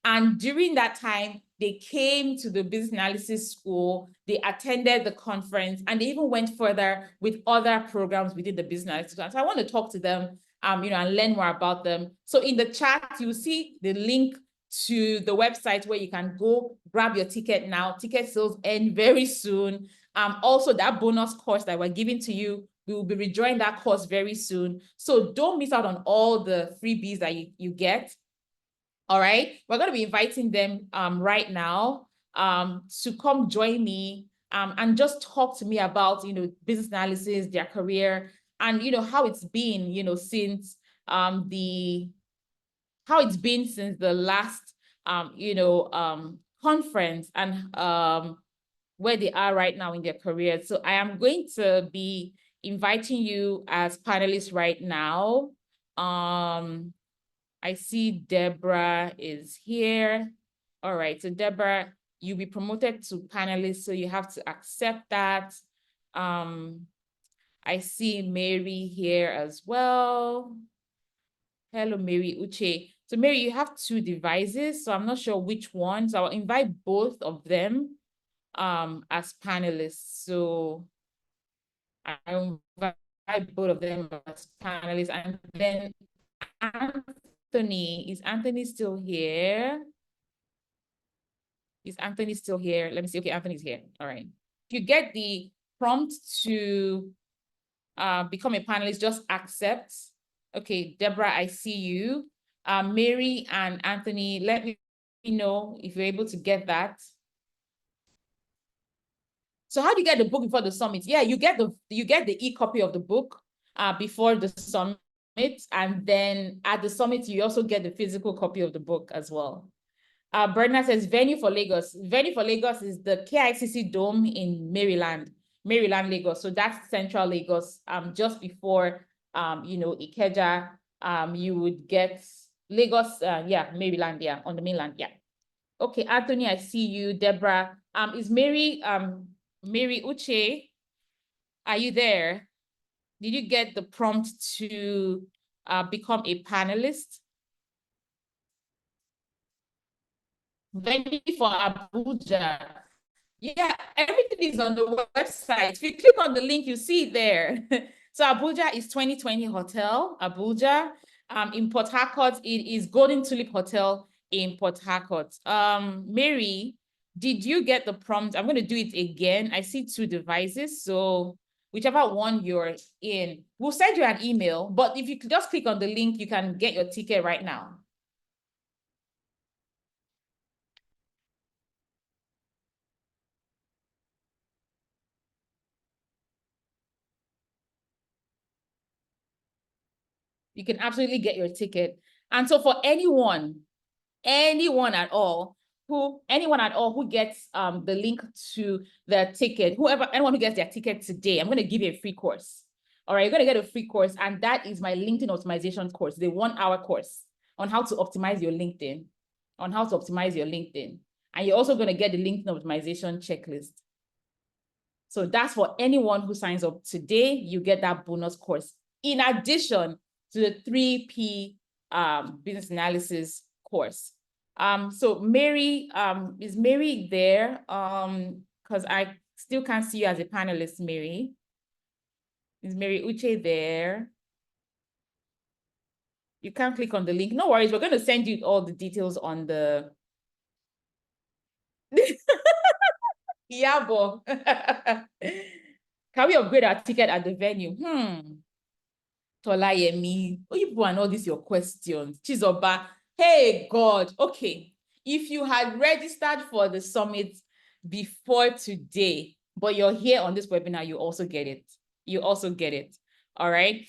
And during that time, they came to the Business Analysis School, they attended the conference, and they even went further with other programs within the Business Analysis School. So I want to talk to them, you know, and learn more about them. So in the chat, you see the link to the website where you can go grab your ticket now. Ticket sales end very soon. Also, that bonus course that we're giving to you, we will be rejoining that course very soon. So don't miss out on all the freebies that you get. All right, we're going to be inviting them right now to come join me and just talk to me about, you know, business analysis, their career, and, you know, how it's been, you know, since the last, you know, conference, and where they are right now in their career. So I am going to be inviting you as panelists right now. I see Deborah is here. All right, so Deborah, you'll be promoted to panelist, so you have to accept that. I see Mary here as well. Hello, Mary Uche. So Mary, you have 2 devices, so I'm not sure which one. So I'll invite both of them as panelists. So I invite both of them as panelists, and then Anthony, is Anthony still here? Is Anthony still here? Let me see. Okay, Anthony's here. All right. If you get the prompt to become a panelist, just accept. Okay, Deborah, I see you. Mary and Anthony, let me know if you're able to get that. So how do you get the book before the summit? Yeah, you get the e-copy of the book before the summit. And then at the summit, you also get the physical copy of the book as well. Bernard says, venue for Lagos. Venue for Lagos is the KICC Dome in Maryland, Lagos. So that's central Lagos. Just before, you know, Ikeja, you would get Lagos, yeah, Maryland, yeah, on the mainland, yeah. Okay, Anthony, I see you. Deborah, is Mary Uche, are you there? Did you get the prompt to become a panelist? Venue for Abuja. Yeah, everything is on the website. If you click on the link, you see it there. So Abuja is 2020 Hotel, Abuja. In Port Harcourt, it is Golden Tulip Hotel in Port Harcourt. Mary, did you get the prompt? I'm going to do it again. I see 2 devices, so whichever one you're in, we'll send you an email, but if you just click on the link, you can get your ticket right now. You can absolutely get your ticket. And so for anyone at all who gets the link to the ticket, anyone who gets their ticket today, I'm going to give you a free course. All right, you're going to get a free course, and that is my LinkedIn optimization course, the 1-hour course on how to optimize your LinkedIn, And you're also going to get the LinkedIn optimization checklist. So that's for anyone who signs up today. You get that bonus course in addition to the 3 P business analysis course. So Mary, is Mary there? Because I still can't see you as a panelist, Mary. Is Mary Uche there? You can't click on the link. No worries, we're going to send you all the details on the... Yeah, Bo. Can we upgrade our ticket at the venue? Tolayemi, you people and all these your questions. Chizoba, Hey, God. Okay. If you had registered for the summit before today, but you're here on this webinar, you also get it. You also get it. All right.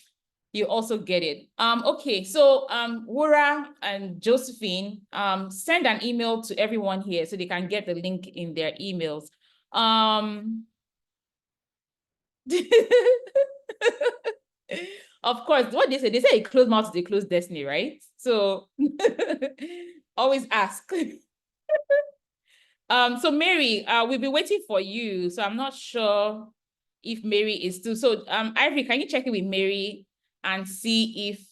You also get it. Okay, so Wura and Josephine, send an email to everyone here so they can get the link in their emails. Of course, what they say a closed mouth is a closed destiny, right? So always ask. So Mary, we'll be waiting for you. So I'm not sure if Mary is still. So Ivory, can you check in with Mary and see if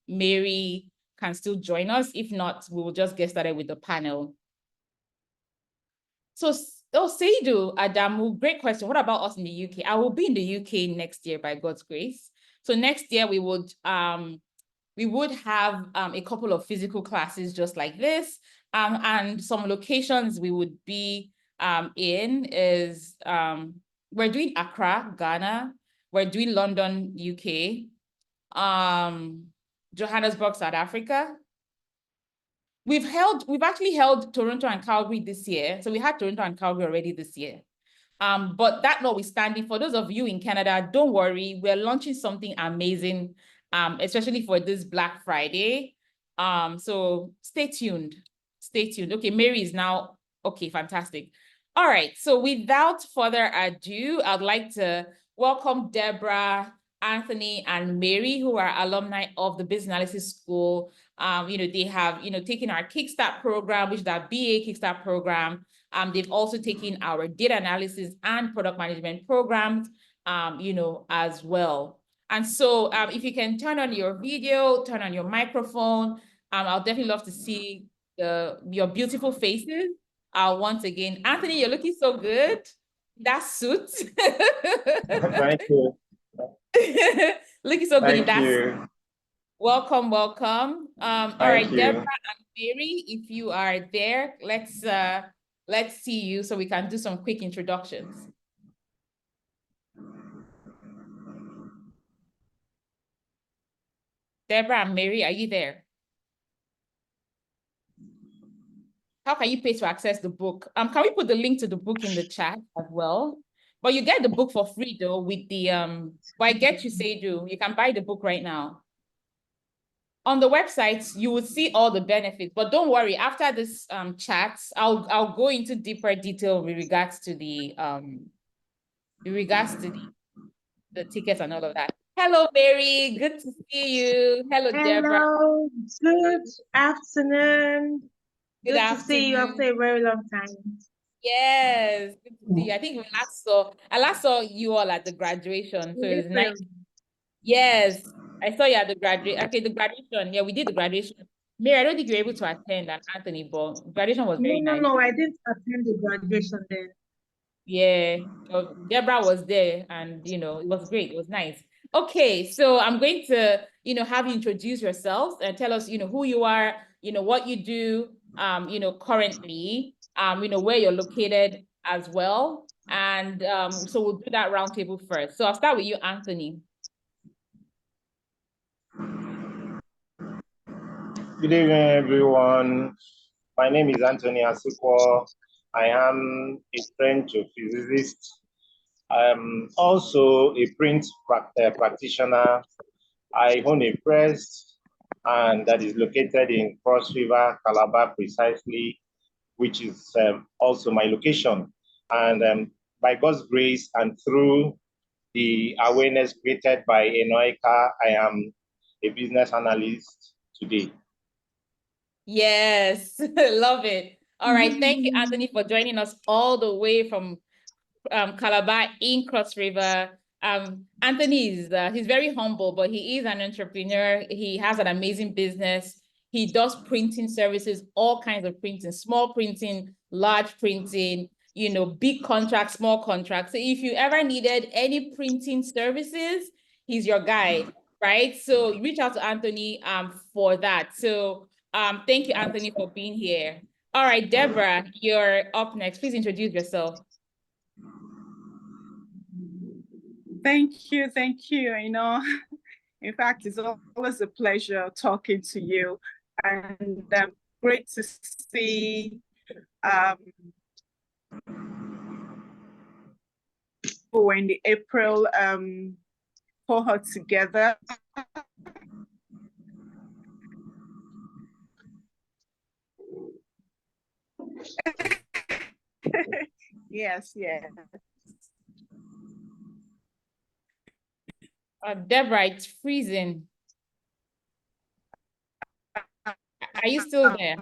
Mary can still join us? If not, we will just get started with the panel. So Seidu Adamu, great question. What about us in the UK? I will be in the UK next year by God's grace. So next year we would have a couple of physical classes just like this. And some locations we would be in is we're doing Accra, Ghana. We're doing London, UK. Johannesburg, South Africa. We've actually held Toronto and Calgary this year. So we had Toronto and Calgary already this year. But that notwithstanding, for those of you in Canada, don't worry, we're launching something amazing, especially for this Black Friday. So stay tuned. Stay tuned. Okay, Mary is now, okay, fantastic. All right, so without further ado, I'd like to welcome Deborah, Anthony, and Mary, who are alumni of the Business Analysis School. They have, taken our Kickstart program, which is our BA Kickstart program. They've also taken our data analysis and product management programs, as well. And so if you can turn on your video, turn on your microphone, I'll definitely love to see your beautiful faces. Once again, Anthony, you're looking so good. That suit. Thank you. Looking so good in that Thank suit. you. Welcome, welcome. All right, you. Deborah and Mary, if you are there, let's see you so we can do some quick introductions. Deborah and Mary, are you there? How can you pay to access the book? Can we put the link to the book in the chat as well? But you get the book for free though with the well, I get you, Seidu. You can buy the book right now. On the website, you will see all the benefits, but don't worry, after this chat, I'll go into deeper detail with regards to the tickets and all of that. Hello, Mary. Good to see you. Hello, Deborah. Hello, good afternoon. Good to see you after a very long time. Yes, good to see you. I think I last saw you all at the graduation, so it's nice. Yes, I saw you at the graduation. Okay, the graduation. Yeah, we did the graduation. Mary, I don't think you were able to attend, and Anthony, but graduation was very nice. No, I didn't attend the graduation then. Yeah, so Deborah was there, and it was great. It was nice. Okay, so I'm going to have you introduce yourself and tell us who you are, what you do currently, where you're located as well. And so we'll do that roundtable first. So I'll start with you, Anthony. Good evening, everyone. My name is Anthony Asukwo. I am a French physicist. I'm also a print practitioner. I own a press, and that is located in Cross River, Calabar, precisely, which is also my location. And by God's grace and through the awareness created by Enoika, I am a business analyst today. Yes, love it. All right, thank you, Anthony, for joining us all the way from Calabar in Cross River. Anthony is he's very humble, but he is an entrepreneur. He has an amazing business. He does printing services, all kinds of printing, small printing, large printing, big contracts, small contracts. So if you ever needed any printing services, he's your guy, right? So reach out to Anthony for that. So thank you, Anthony, for being here. All right, Deborah, you're up next. Please introduce yourself. Thank you. In fact, it's always a pleasure talking to you. And great to see we're in the April cohort together. Yes, yes. Deborah, it's freezing. Are you still there?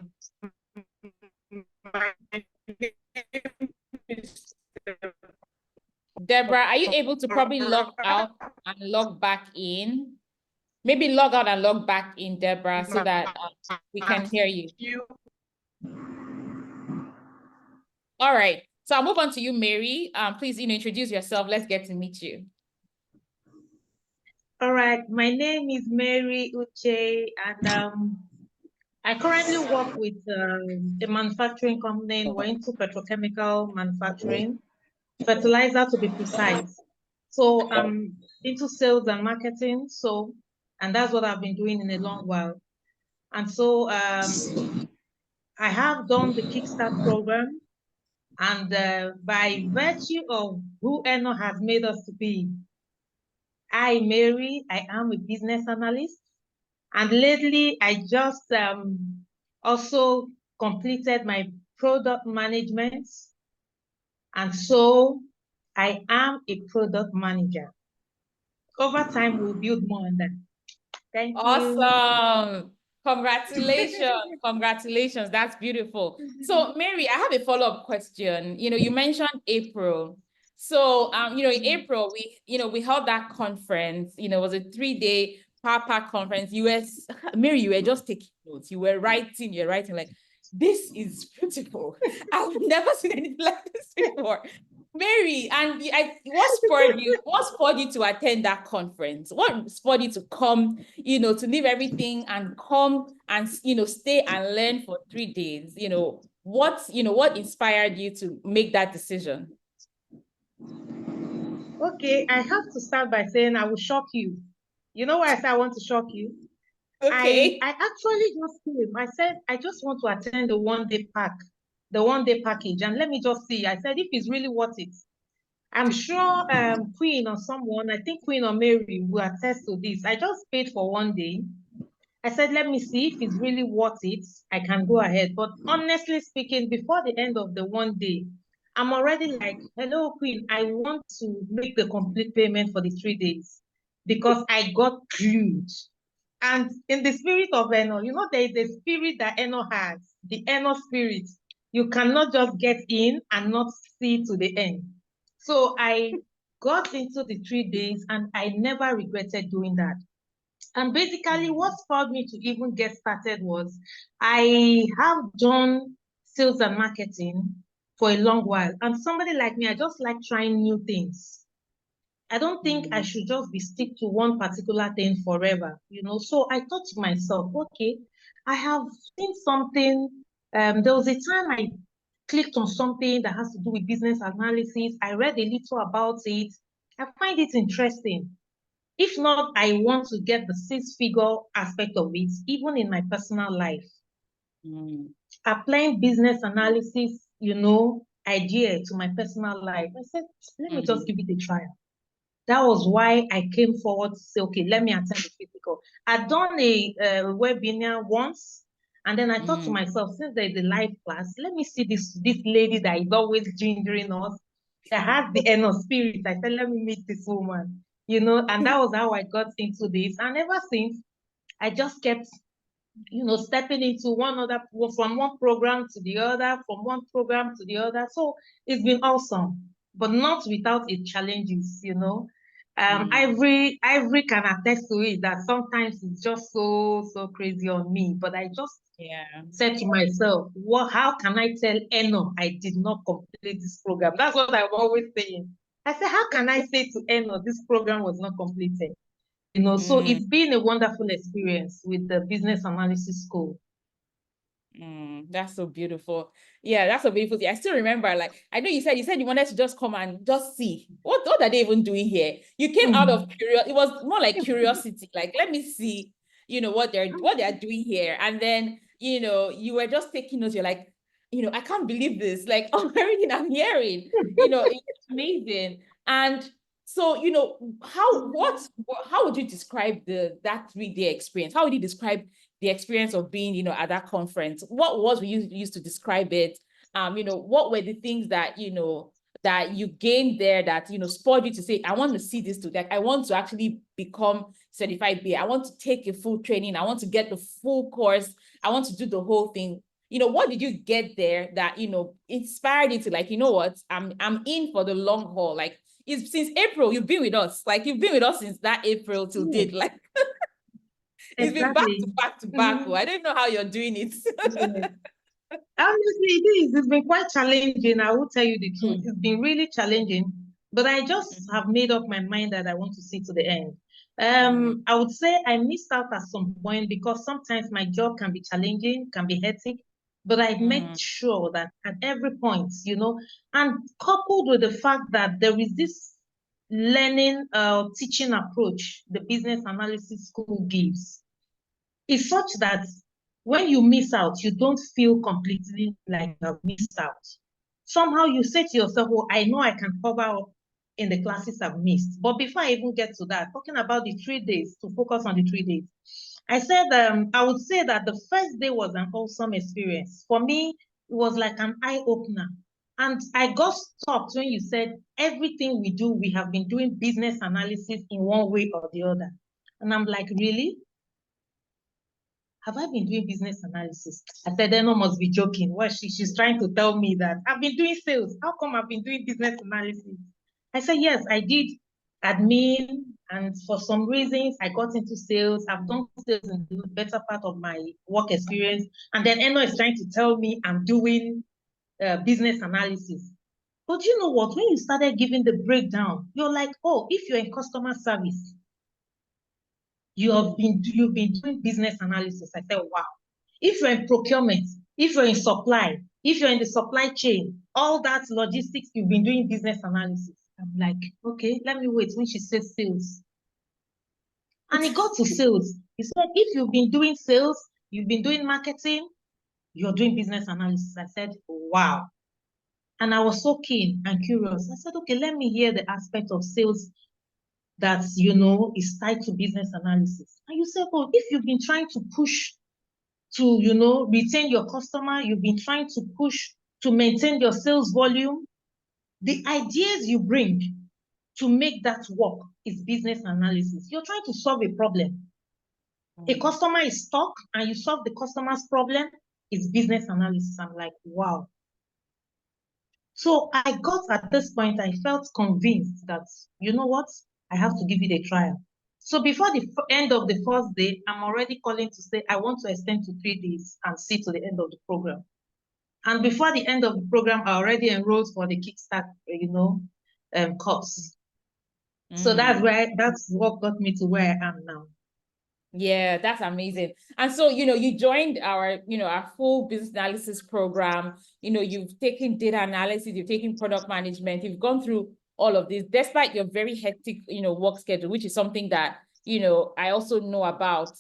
Deborah, are you able to probably log out and log back in? Maybe log out and log back in, Deborah, so that we can hear you. All right. So I'll move on to you, Mary. Please, introduce yourself. Let's get to meet you. All right, my name is Mary Uche, and I currently work with a manufacturing company. We're into petrochemical manufacturing, fertilizer to be precise. So I'm into sales and marketing. And that's what I've been doing in a long while. And so I have done the Kickstart program, and by virtue of who Eno has made us to be, I, Mary, I am a business analyst. And lately, I just also completed my product management. And so I am a product manager. Over time, we'll build more on that. Thank you. Awesome. Congratulations. Congratulations. That's beautiful. So Mary, I have a follow-up question. You mentioned April. So, in April, we held that conference, it was a 3-day Power Pack conference. Mary, you were just taking notes. You're writing like, this is beautiful. I've never seen anything like this before. Mary, and what spurred you to attend that conference? What spurred you to come, to leave everything and come and, stay and learn for 3 days? What inspired you to make that decision? Okay, I have to start by saying I will shock you. You know why I said I want to shock you? Okay. I actually just came. I said, I just want to attend the 1-day pack, the 1-day package, and let me just see. I said, if it's really worth it. I'm sure Queen or someone, I think Queen or Mary will attest to this. I just paid for 1 day. I said, let me see if it's really worth it. I can go ahead. But honestly speaking, before the end of the 1 day, I'm already like, hello, Queen, I want to make the complete payment for the 3 days because I got clued. And in the spirit of Eno, there is a spirit that Eno has, the Eno spirit. You cannot just get in and not see to the end. So I got into the 3 days and I never regretted doing that. And basically what spurred me to even get started was I have done sales and marketing for a long while. And somebody like me, I just like trying new things. I don't think I should just be stick to one particular thing forever, So I thought to myself, okay, I have seen something. There was a time I clicked on something that has to do with business analysis. I read a little about it. I find it interesting. If not, I want to get the 6-figure aspect of it, even in my personal life. Applying business analysis, idea to my personal life. I said, let me just give it a try. That was why I came forward to say, okay, let me attend the physical. I'd done a webinar once, and then I thought to myself, since there's a live class, let me see this lady that is always gingering us, that has the Eno spirit. I said, let me meet this woman, and that was how I got into this. And ever since, I just kept, stepping into from one program to the other, from one program to the other. So it's been awesome, but not without its challenges, Ivory can attest to it that sometimes it's just so crazy on me. But I just said to myself, how can I tell Eno I did not complete this program? That's what I'm always saying. I said, how can I say to Eno this program was not completed? So it's been a wonderful experience with the business analysis school. That's so beautiful. Yeah, that's so beautiful. I still remember, I know you said you wanted to just come and just see what are they even doing here. You came out of curiosity. It was more like curiosity, like, let me see. what they're doing here. And then, you were just taking notes. You're like, I can't believe this. Like, everything I'm hearing, it's amazing. And so, how would you describe that 3-day experience? How would you describe the experience of being, at that conference? What was we used to describe it? What were the things that, that you gained there that, spurred you to say, I want to see this too. Like, I want to actually become certified BA. I want to take a full training. I want to get the full course. I want to do the whole thing. What did you get there that, inspired you to, like, what, I'm in for the long haul. Like, it's since April, you've been with us. Like, you've been with us since that April till date. Like, it's been back to back to back. I don't know how you're doing it. Honestly, it's been quite challenging. I will tell you the truth. It's been really challenging, but I just have made up my mind that I want to see to the end. I would say I missed out at some point because sometimes my job can be challenging, can be hectic, but I've made sure that at every point, and coupled with the fact that there is this learning, teaching approach the business analysis school gives, is such that when you miss out, you don't feel completely like you've missed out. Somehow you say to yourself, oh, I know I can cover up in the classes I've missed. But before I even get to that, talking about the 3 days, to focus on the 3 days, I said, I would say that the first day was an awesome experience. For me, it was like an eye-opener. And I got stopped when you said, everything we do, we have been doing business analysis in one way or the other. And I'm like, really? Have I been doing business analysis? I said, Eno must be joking. Well, she's trying to tell me that I've been doing sales. How come I've been doing business analysis? I said, yes, I did admin. And for some reasons, I got into sales. I've done sales in the better part of my work experience. And then Eno is trying to tell me I'm doing business analysis. But you know what? When you started giving the breakdown, you're like, oh, if you're in customer service, you've been doing business analysis. I said, wow. If you're in procurement, if you're in supply, if you're in the supply chain, all that logistics, you've been doing business analysis. I'm like, okay, let me wait when she says sales. And it got to sales. He said, if you've been doing sales, you've been doing marketing, you're doing business analysis. I said, wow. And I was so keen and curious. I said, okay, let me hear the aspect of sales that, is tied to business analysis. And you said, oh, if you've been trying to push to, retain your customer, you've been trying to push to maintain your sales volume, the ideas you bring to make that work is business analysis. You're trying to solve a problem. A customer is stuck and you solve the customer's problem, is business analysis. I'm like, wow. So I got at this point, I felt convinced that, you know what, I have to give it a trial. So before the end of the first day, I'm already calling to say, I want to extend to 3 days and see to the end of the program. And before the end of the program, I already enrolled for the Kickstart, course. So that's what got me to where I am now. Yeah, that's amazing. And so, you joined our full business analysis program. You've taken data analysis, you've taken product management, you've gone through all of this, despite your very hectic, work schedule, which is something that, I also know about.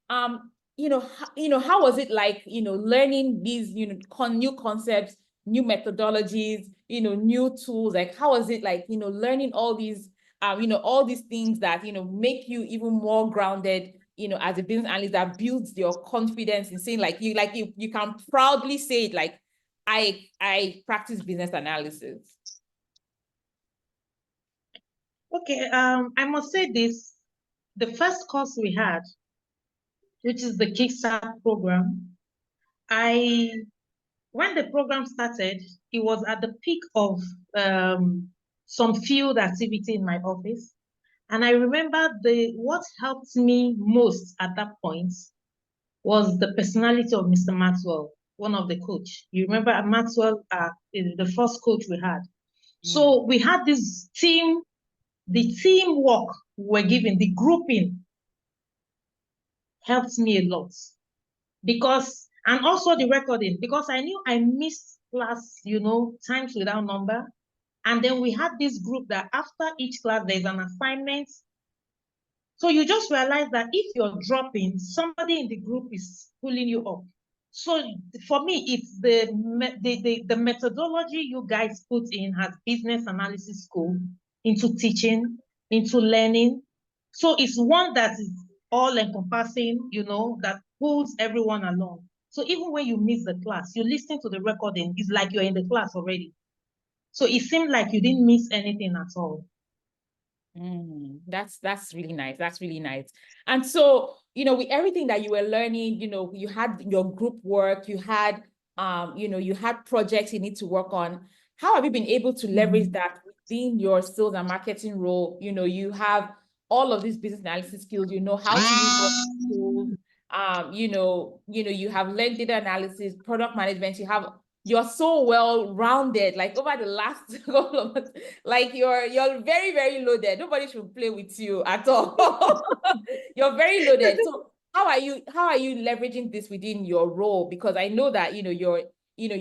How was it like, learning these, new concepts, new methodologies, new tools? Like, how was it like, learning all these, all these things that, make you even more grounded, as a business analyst, that builds your confidence in saying, like, you can proudly say it, like, I practice business analysis. Okay, I must say this, the first course we had, which is the Kickstart program, when the program started, it was at the peak of some field activity in my office. And I remember what helped me most at that point was the personality of Mr. Maxwell, one of the coach. You remember Maxwell, the first coach we had. So we had this team, the teamwork we were given, the grouping helped me a lot. And also the recording, because I knew I missed class, times without number. And then we had this group that after each class, there's an assignment So you just realize that if you're dropping, somebody in the group is pulling you up. So for me, it's the methodology you guys put in as business analysis school into teaching, into learning. So it's one that is all encompassing, you know, that pulls everyone along. So even when you miss the class, you listen to the recording, it's like you're in the class already. So it seemed like you didn't miss anything at all. That's really nice. That's really nice. And so, you know, with everything that you were learning, you know, you had your group work, you had, you know, you had projects you need to work on. How have you been able to leverage that within your sales and marketing role? You know, you have all of these business analysis skills, you know how to use those tools. You have learned data analysis, product management, you're so well rounded, like over the last couple of months, like you're very, very loaded. Nobody should play with you at all. You're very loaded. So how are you leveraging this within your role? Because I know that, you're in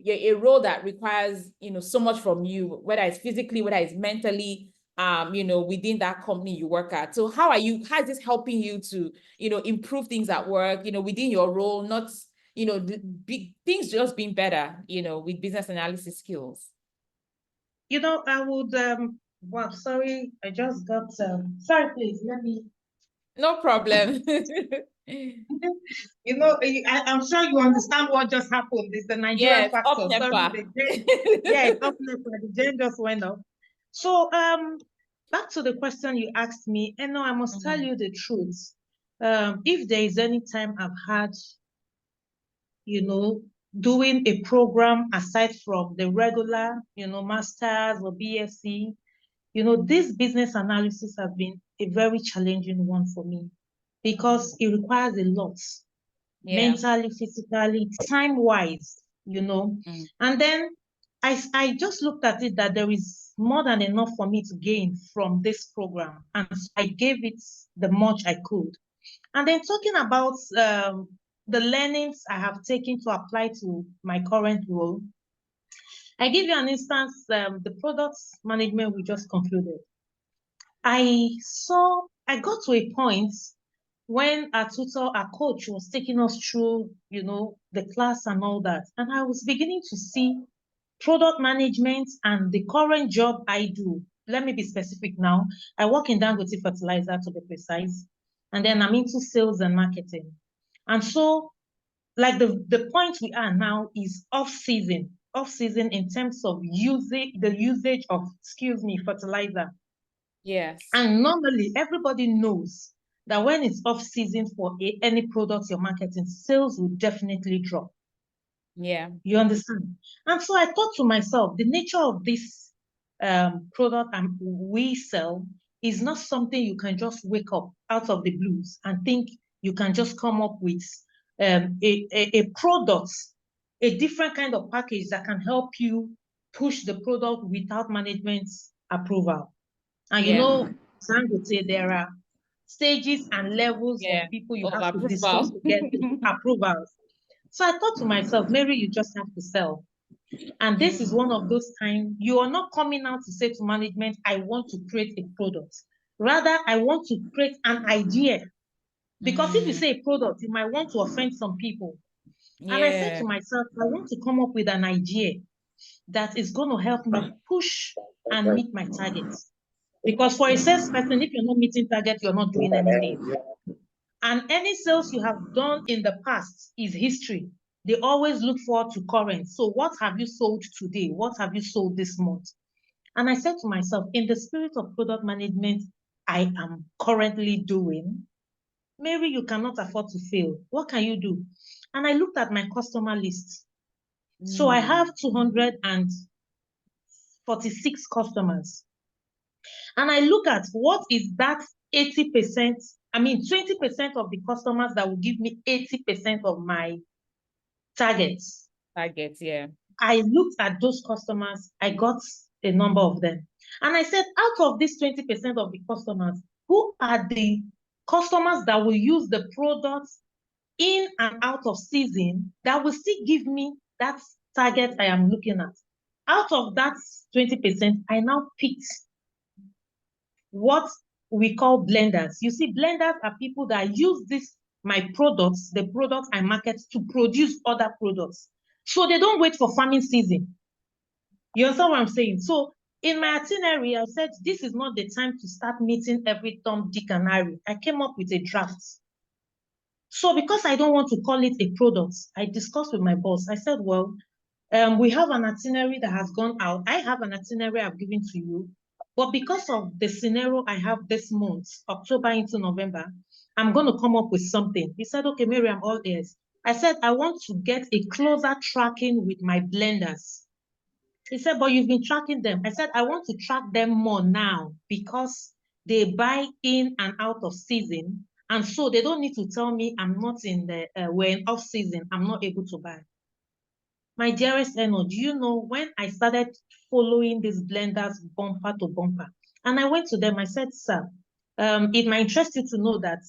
a role that requires, so much from you, whether it's physically, whether it's mentally, within that company you work at. So how is this helping you to, improve things at work, within your role, not, the big things just being better, with business analysis skills? I would, well, sorry, I just got, sorry, please, let me. No problem. I'm sure you understand what just happened. It's the Nigerian factor. Sorry, it's up the gen just went up. So, back to the question you asked me, and no, I must tell you the truth. If there is any time I've had, doing a program aside from the regular, masters or BSc, this business analysis has been a very challenging one for me because it requires a lot, mentally, physically, time-wise, And then I just looked at it that there is more than enough for me to gain from this program. And so I gave it the much I could. And then talking about the learnings I have taken to apply to my current role, I give you an instance, the product management we just concluded. I got to a point when our tutor, our coach was taking us through, the class and all that. And I was beginning to see product management and the current job I do. Let me be specific now. I work in Dangote Fertilizer, to be precise. And then I'm into sales and marketing. And so, like the point we are now is off-season in terms of the usage of, fertilizer. Yes. And normally everybody knows that when it's off-season for any product you're marketing, sales will definitely drop. Yeah. You understand? And so I thought to myself, the nature of this product we sell is not something you can just wake up out of the blues and think you can just come up with a product, a different kind of package that can help you push the product without management's approval. And Dangote, there are stages and levels of people you have to discuss to get approvals. So I thought to myself, Mary, you just have to sell. And this is one of those times you are not coming out to say to management, I want to create a product. Rather, I want to create an idea. Because if you say a product, you might want to offend some people. And I said to myself, I want to come up with an idea that is going to help me push and meet my targets. Because for a salesperson, if you're not meeting targets, you're not doing anything. And any sales you have done in the past is history. They always look forward to current. So what have you sold today? What have you sold this month? And I said to myself, in the spirit of product management I am currently doing, Mary, you cannot afford to fail. What can you do? And I looked at my customer list. So I have 246 customers. And I look at what is that 80%, 20% of the customers that will give me 80% of my targets. Yeah. I looked at those customers, I got a number of them. And I said, out of this 20% of the customers, who are the customers that will use the products in and out of season that will still give me that target I am looking at? Out of that 20%, I now picked what we call blenders. You see, blenders are people that use my products, the products I market, to produce other products. So they don't wait for farming season. You understand what I'm saying? So in my itinerary, I said, this is not the time to start meeting every Tom, Dick, and Harry. I came up with a draft. So because I don't want to call it a product, I discussed with my boss. I said, well, we have an itinerary that has gone out. I have an itinerary I've given to you. But because of the scenario I have this month, October into November, I'm going to come up with something. He said, okay, Mary, I'm all ears. I said, I want to get a closer tracking with my blenders. He said, but you've been tracking them. I said, I want to track them more now because they buy in and out of season. And so they don't need to tell me I'm not in the, we're in off season, I'm not able to buy. My dearest Eno, do you know when I started following these blenders bumper to bumper, and I went to them, I said, sir, it might interest you to know that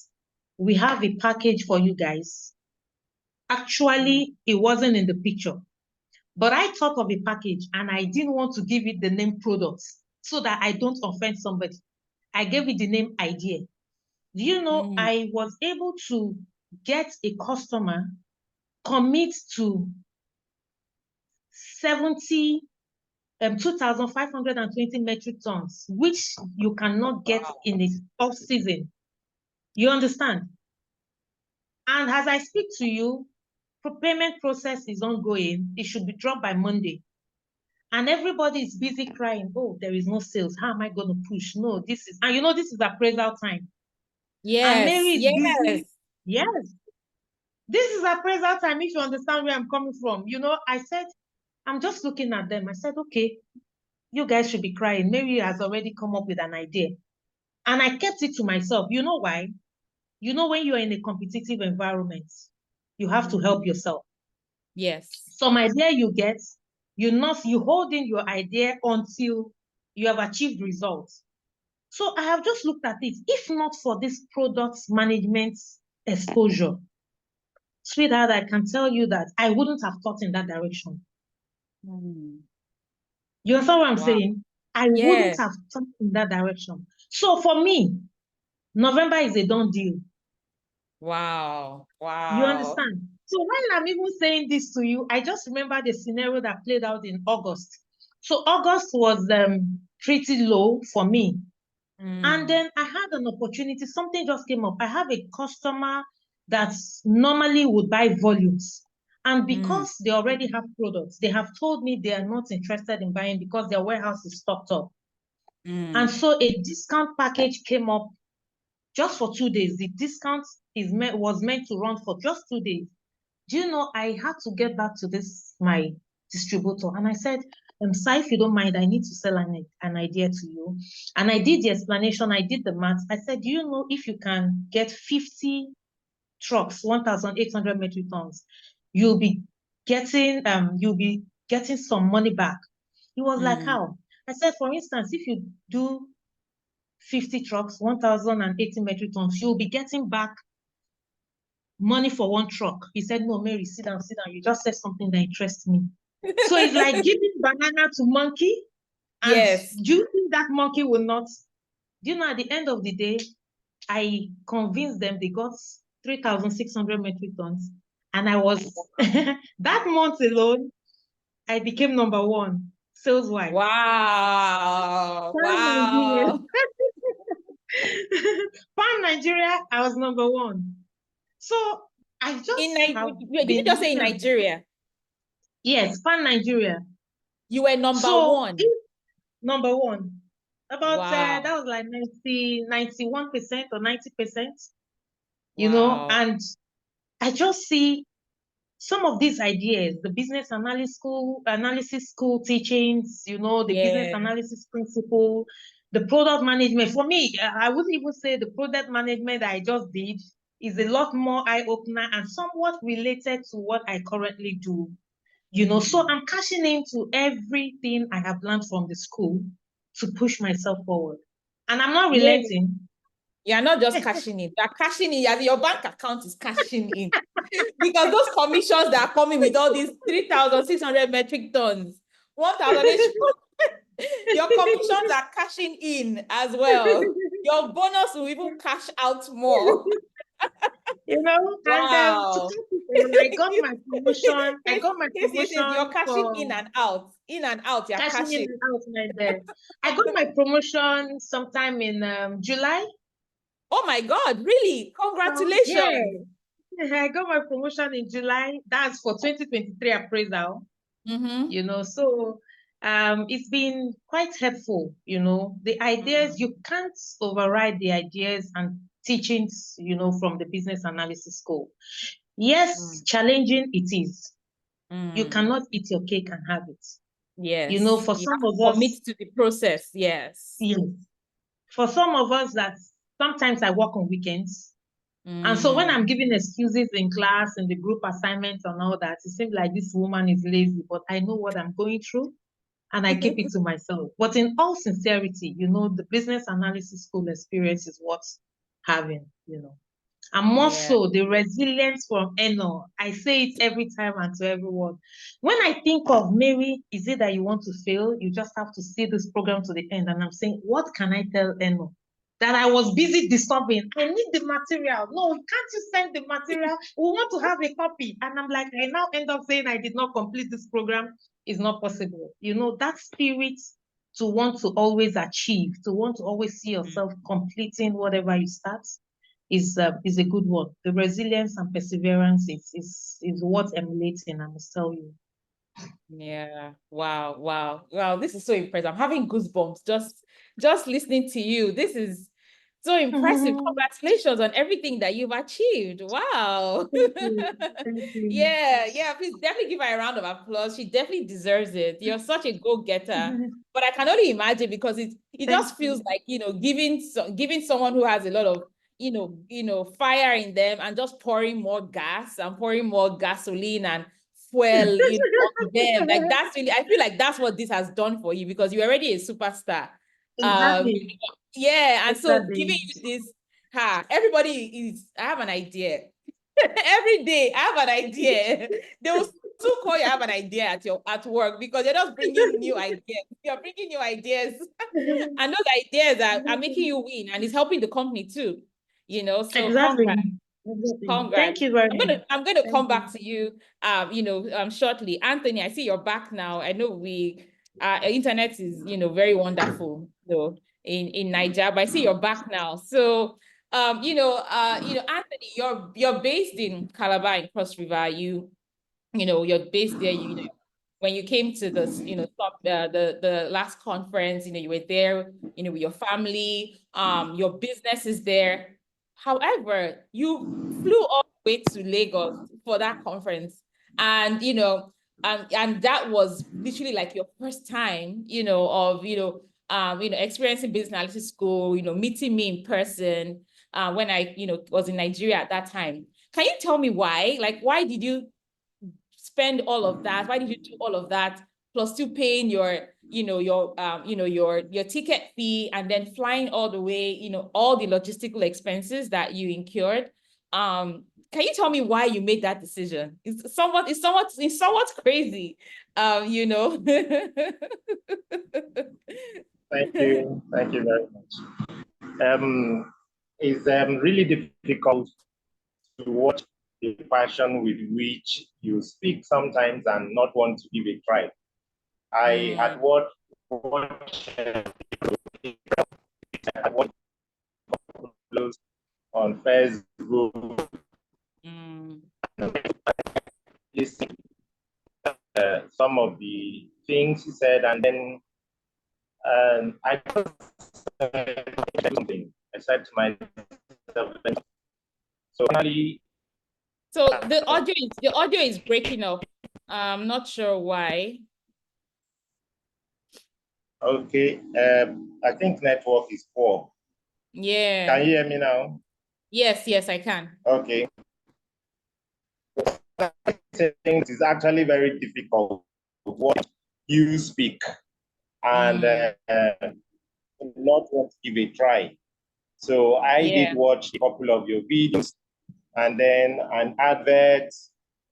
we have a package for you guys. Actually, it wasn't in the picture, but I thought of a package and I didn't want to give it the name products so that I don't offend somebody. I gave it the name idea. Do you know, I was able to get a customer commit to 2,520 metric tons, which you cannot get in the off season. You understand? And as I speak to you, payment process is ongoing. It should be dropped by Monday. And everybody is busy crying, oh, there is no sales. How am I going to push? No, this is, and you know, this is appraisal time. Yes, and Mary is busy. yes. Yes. This is appraisal time, if you understand where I'm coming from. You know, I said, I'm just looking at them. I said, okay, you guys should be crying. Mary has already come up with an idea. And I kept it to myself. You know why? You know, when you're in a competitive environment, you have to help yourself. Yes. Some idea you get, you hold in your idea until you have achieved results. So I have just looked at it. If not for this product management exposure, sweetheart, I can tell you that I wouldn't have thought in that direction. You understand what I'm saying? I wouldn't have thought in that direction. So for me, November is a done deal. Wow. Wow. You understand? So when I'm even saying this to you, I just remember the scenario that played out in August. So August was pretty low for me. And then I had an opportunity, something just came up. I have a customer that normally would buy volumes. And because they already have products, they have told me they are not interested in buying because their warehouse is stocked up. And so a discount package came up just for 2 days. The discount was meant to run for just 2 days. Do you know, I had to get back to my distributor, and I said, sir, if you don't mind, I need to sell an idea to you. And I did the explanation, I did the math. I said, do you know, if you can get 50 trucks, 1,800 metric tons, you'll be getting some money back. He was like, how? I said, for instance, if you do 50 trucks, 1,080 metric tons, you'll be getting back money for one truck. He said, no, Mary, sit down. You just said something that interests me. So it's like giving banana to monkey. And do you think that monkey will not? Do you know, at the end of the day, I convinced them they got 3,600 metric tons. And I was, that month alone, I became number one sales-wise. Wow. Wow. Pan Nigeria, I was number one. So I just did you just say in Nigeria? Yes, Pan Nigeria. You were number one. Number one. About that was like 91% or 90%. You know, and I just see some of these ideas, the business analysis school teachings, you know, the business analysis principle, the product management. For me, I wouldn't even say the product management that I just did is a lot more eye-opener and somewhat related to what I currently do. You know, so I'm cashing into everything I have learned from the school to push myself forward. And I'm not relenting. You're not just cashing in. You're cashing in. Your bank account is cashing in. Because those commissions that are coming with all these 3,600 metric tons, 1,000, your commissions are cashing in as well. your bonus will even cash out more. You know, Wow. and I got my promotion. I got my Yes, promotion you're cashing for in and out. In and out, you're cashing in cashing. and out right there. I got my promotion sometime in July. Oh my God, really? So, Congratulations. yeah, I got my promotion in July. That's for 2023 appraisal. Mm-hmm. You know, so it's been quite helpful. You know, the ideas, you can't override the ideas and teachings, you know, from the business analysis school. Yes, challenging it is. You cannot eat your cake and have it. Yes. You know, for You some have of to us, commit to the process. Yes. yes. For some of us, that sometimes I work on weekends. And so when I'm giving excuses in class, in the group assignments and all that, it seems like this woman is lazy, but I know what I'm going through and I keep it to myself. But in all sincerity, you know, the business analysis school experience is what's having, you know. And more so, the resilience from Eno. I say it every time and to everyone. When I think of Mary, is it that you want to fail? You just have to see this program to the end. And I'm saying, what can I tell Eno? That I was busy disturbing. I need the material. No, can't you send the material? We want to have a copy. And I'm like, I now end up saying I did not complete this program. It's not possible. You know, that spirit to want to always achieve, to want to always see yourself completing whatever you start is a good one. The resilience and perseverance is what emulating, I must tell you. Yeah. Wow. Wow. Wow. This is so impressive. I'm having goosebumps just listening to you. This is so impressive. Congratulations on everything that you've achieved. Wow. Thank you. Thank you. Yeah. Please definitely give her a round of applause. She definitely deserves it. You're such a go-getter. But I can only imagine, because it just feels like, you know, giving someone who has a lot of, you know, fire in them, and just pouring more gas and pouring more gasoline and fuel, you know, on them. Like, that's really, I feel like that's what this has done for you, because you're already a superstar. Exactly. Yeah, and so Exactly. giving you this, everybody is, I have an idea. Every day, I have an idea. They will still call you, I have an idea at work, because you're just bringing new ideas. You're bringing new ideas. And those ideas are making you win, and it's helping the company too. You know, so Exactly. congrats. Exactly. Congrats. Thank you very much. I'm gonna come you. back to you you know, shortly. Anthony, I see you're back now. I know internet is, you know, very wonderful, so in Nigeria, but I see you're back now. So you know, Anthony, you're based in Calabar in Cross River. You know, you're based there, you know, when you came to this, you know, the last conference, you know, you were there, you know, with your family, your business is there. However, you flew all the way to Lagos for that conference, and you know, and that was literally like your first time, you know, of experiencing business analysis school, you know, meeting me in person, when I, you know, was in Nigeria at that time. Can you tell me why? Like, why did you spend all of that? Why did you do all of that, plus still paying your, you know, your ticket fee, and then flying all the way, you know, all the logistical expenses that you incurred? Can you tell me why you made that decision? It's somewhat crazy, you know. Thank you very much. It's really difficult to watch the passion with which you speak sometimes and not want to give a try. I had watched on Facebook, listening some of the things he said, and then I just something. I said to myself, so finally. So the audio is breaking up. I'm not sure why. Okay, I think network is poor. Yeah. Can you hear me now? Yes, I can. Okay. It is actually very difficult what you speak and not want to give a try. So I did watch a couple of your videos, and then an advert,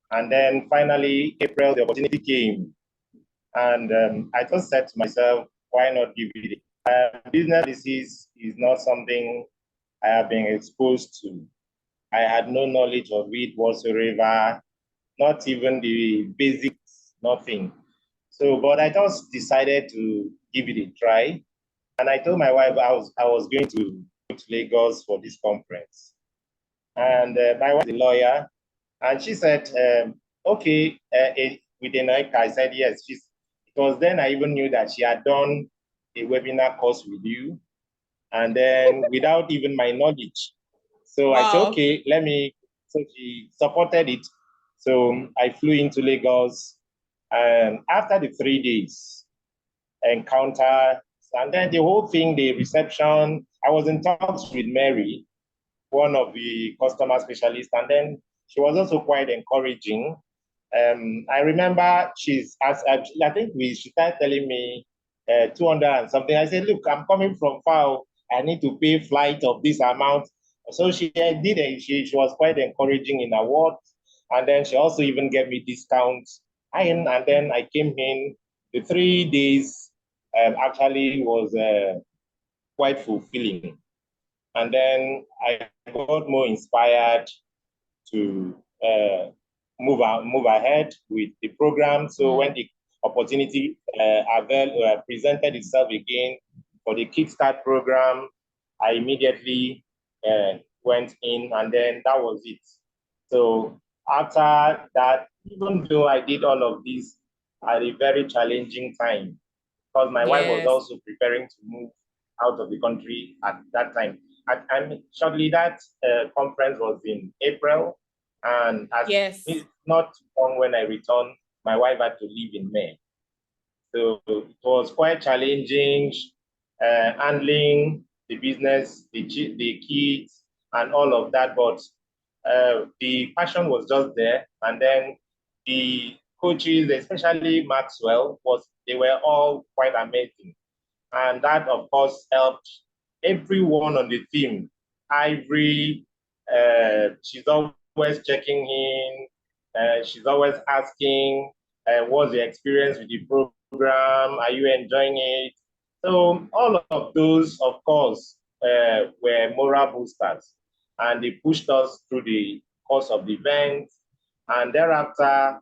and then finally April, the opportunity came. And I just said to myself, why not give it? Business is is not something I have been exposed to. I had no knowledge of it whatsoever, not even the basics, nothing. So, but I just decided to give it a try. And I told my wife I was going to go to Lagos for this conference. And my wife is a lawyer, and she said, okay, with Enoeka. I said, yes. It was then I even knew that she had done a webinar course with you, and then without even my knowledge. So I said, okay, let me, so she supported it. So I flew into Lagos, and after the 3 days encounter, and then the whole thing, the reception, I was in talks with Mary, one of the customer specialists, and then she was also quite encouraging. I remember she's, as I think she started telling me 200 and something. I said, look, I'm coming from far. I need to pay flight of this amount. So she did, she was quite encouraging in her words. And then she also even gave me discounts. And then I came in. The 3 days actually was quite fulfilling. And then I got more inspired to move ahead with the program. So when the opportunity presented itself again for the Kickstart program, I immediately went in, and then that was it. So after that, even though I did all of this at a very challenging time, because my wife was also preparing to move out of the country at that time. And shortly that conference was in April, and it's not long when I returned, my wife had to leave in May. So it was quite challenging handling the business, the kids, and all of that. But the passion was just there. And then the coaches, especially Maxwell, they were all quite amazing. And that, of course, helped everyone on the team. Ivory, she's always checking in. She's always asking, what's the experience with the program? Are you enjoying it? So all of those, of course, were moral boosters. And they pushed us through the course of the event. And thereafter,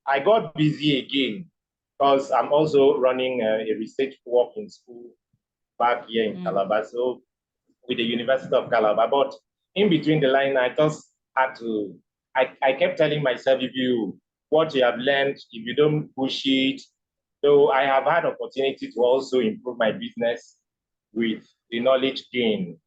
I got busy again, because I'm also running a research work in school back here in Calabar, so with the University of Calabar. But in between the line, I just had to, I kept telling myself, what you have learned, if you don't push it, so I have had opportunity to also improve my business with the knowledge gain.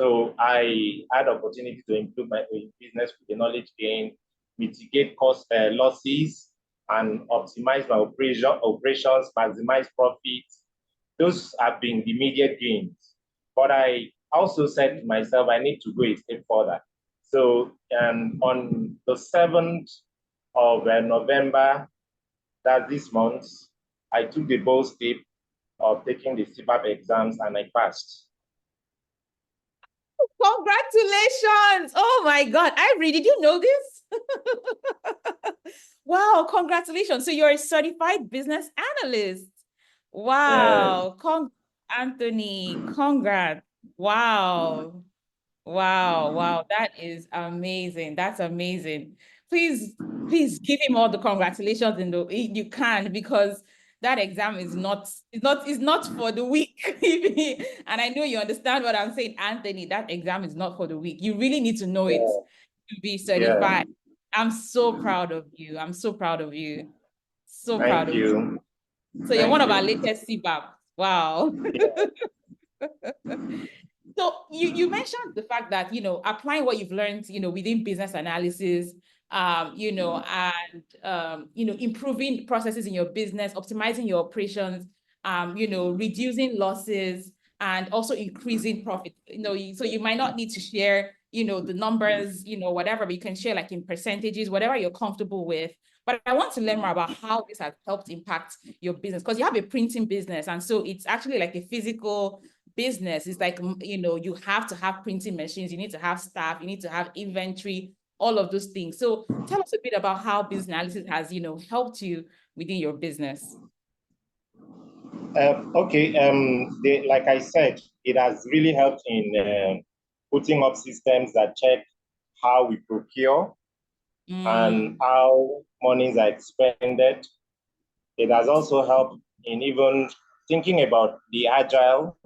So I had opportunity to improve my business with the knowledge gain, mitigate cost losses, and optimize my operations, maximize profits. Those have been the immediate gains. But I also said to myself, I need to go a step further. So on the 7th of November, that's this month, I took the bold step of taking the CPAP exams, and I passed. Congratulations. Oh my God. Ivory, did you know this? Wow, congratulations. So you're a certified business analyst. Wow. Anthony, congrats. Wow. Wow. Wow. That is amazing. That's amazing. Please give him all the congratulations you can, because that exam is not for the weak. And I know you understand what I'm saying, Anthony. That exam is not for the weak. You really need to know it to be certified. I'm so proud of you. I'm so proud of you. So proud of you. So you're one of our latest CBAP. Wow. So you mentioned the fact that, applying what you've learned, within business analysis, improving processes in your business, optimizing your operations, reducing losses, and also increasing profit. So you might not need to share, the numbers, whatever, but you can share like in percentages, whatever you're comfortable with. But I want to learn more about how this has helped impact your business, because you have a printing business. And so it's actually like a physical business. It's like, you have to have printing machines, you need to have staff, you need to have inventory, all of those things. So tell us a bit about how business analysis has, helped you within your business. Okay, like I said, it has really helped in putting up systems that check how we procure and how monies are expended. It has also helped in even thinking about the agile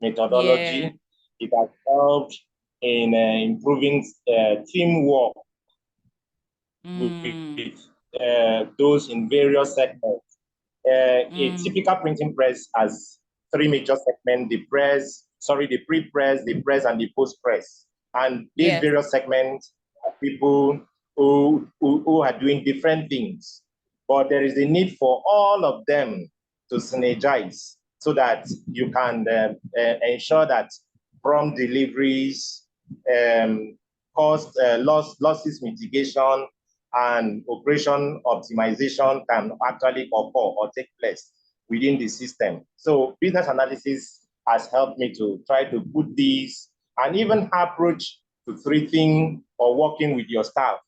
methodology. Yeah. It has helped in improving teamwork with those in various segments. A typical printing press has three major segments: the pre-press, the press, and the post-press. And these Yes. various segments are people who are doing different things. But there is a need for all of them to synergize so that you can ensure that prompt deliveries, losses mitigation, and operation optimization can actually occur or take place within the system. So business analysis has helped me to try to put these and even approach to treating or working with your staff.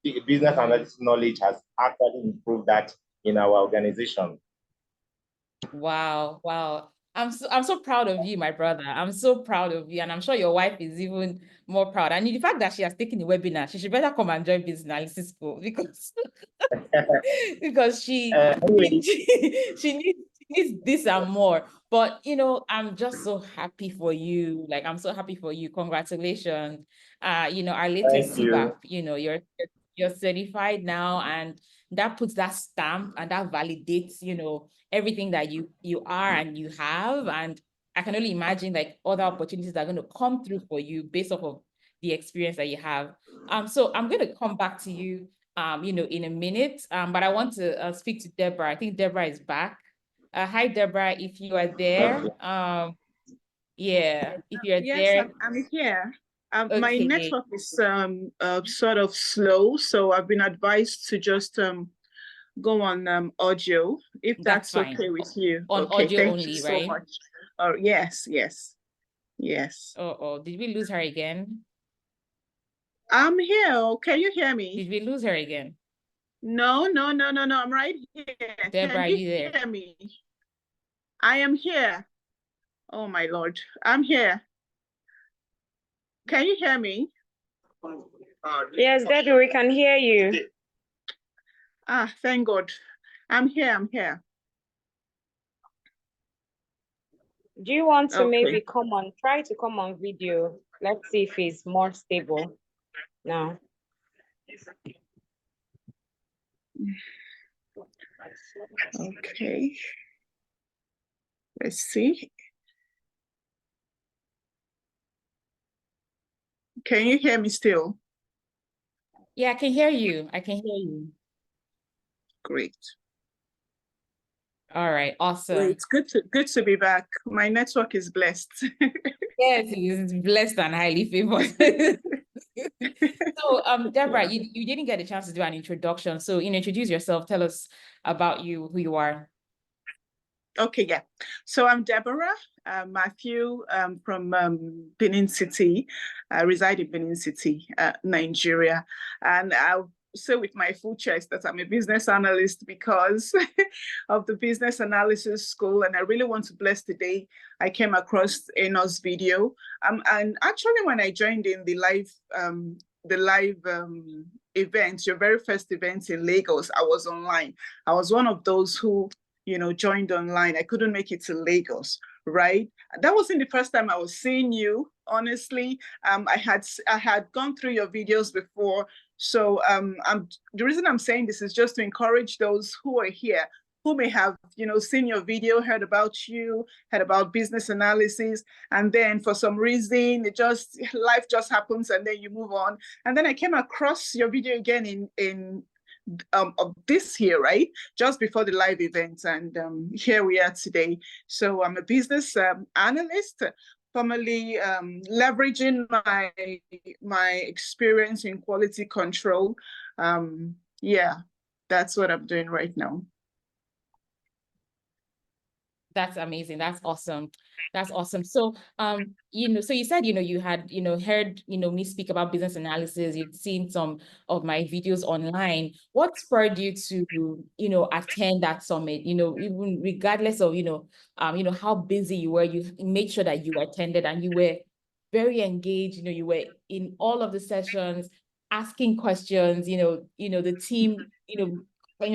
The business analysis knowledge has actually improved that in our organization. Wow, wow. I'm so proud of you, my brother. I'm so proud of you. And I'm sure your wife is even more proud. And the fact that she has taken the webinar, she should better come and join business analysis school because because Anyway, she needs this and more. But I'm just so happy for you. Like, I'm so happy for you. Congratulations. Our latest thank you. CBAF, you're certified now, and that puts that stamp and that validates, everything that you are and you have. And I can only imagine like other opportunities that are going to come through for you based off of the experience that you have. So I'm going to come back to you in a minute. But I want to speak to Deborah. I think Deborah is back. Hi, Deborah, if you are there. Yeah, if you're Yes, there. I'm here. My Okay. network is sort of slow, so I've been advised to just go on audio, if That's that's fine. okay with you. On Okay, audio thank only, you so right? much. Oh, yes. Oh, did we lose her again? I'm here. Can you hear me? Did we lose her again? No. I'm right here. Deborah, Can are you there? hear me? I am here. Oh my Lord, I'm here. Can you hear me? Yes, Debbie, we can hear you. Thank God. I'm here. Do you want to Okay. maybe try to come on video? Let's see if it's more stable now. Okay. Let's see. Can you hear me still? Yeah, I can hear you. Great. All right, awesome. Great. Good to be back. My network is blessed. Yes, it's blessed and highly favored. So, Deborah, you didn't get a chance to do an introduction. So, introduce yourself. Tell us about you, who you are. Okay, yeah. So I'm Deborah Matthew from Benin City. I reside in Benin City, Nigeria. And I'll say with my full chest that I'm a business analyst because of the business analysis school. And I really want to bless the day I came across Enos video. And actually, when I joined in the live event, your very first event in Lagos, I was online. I was one of those who joined online. I couldn't make it to Lagos, right? That wasn't the first time I was seeing you, honestly. I had gone through your videos before. So the reason I'm saying this is just to encourage those who are here, who may have, seen your video, heard about you, heard about business analysis, and then for some reason, life just happens and then you move on. And then I came across your video again in of this year, right? Just before the live event. And here we are today. So I'm a business analyst, formerly leveraging my experience in quality control. Yeah, that's what I'm doing right now. That's amazing. That's awesome. That's awesome. So, you know, so you said, you know, you had, you know, heard, you know, me speak about business analysis. You'd seen some of my videos online. What spurred you to, you know, attend that summit? You know, even regardless of, you know, how busy you were, you made sure that you attended and you were very engaged. You know, you were in all of the sessions, asking questions. You know, the team,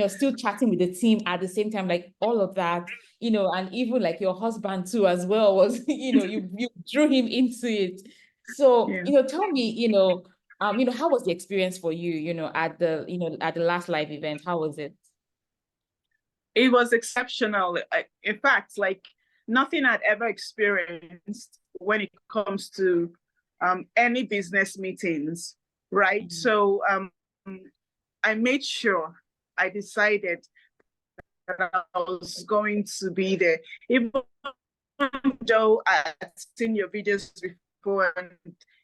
still chatting with the team at the same time, like all of that, you know, and even like your husband too as well was, you know, you drew him into it. So, Yeah. you know, tell me, you know, how was the experience for you, you know, at the last live event? How was it? It was exceptional. In fact, like nothing I'd ever experienced when it comes to any business meetings, right? So I made sure, I decided that I was going to be there, even though I'd seen your videos before, and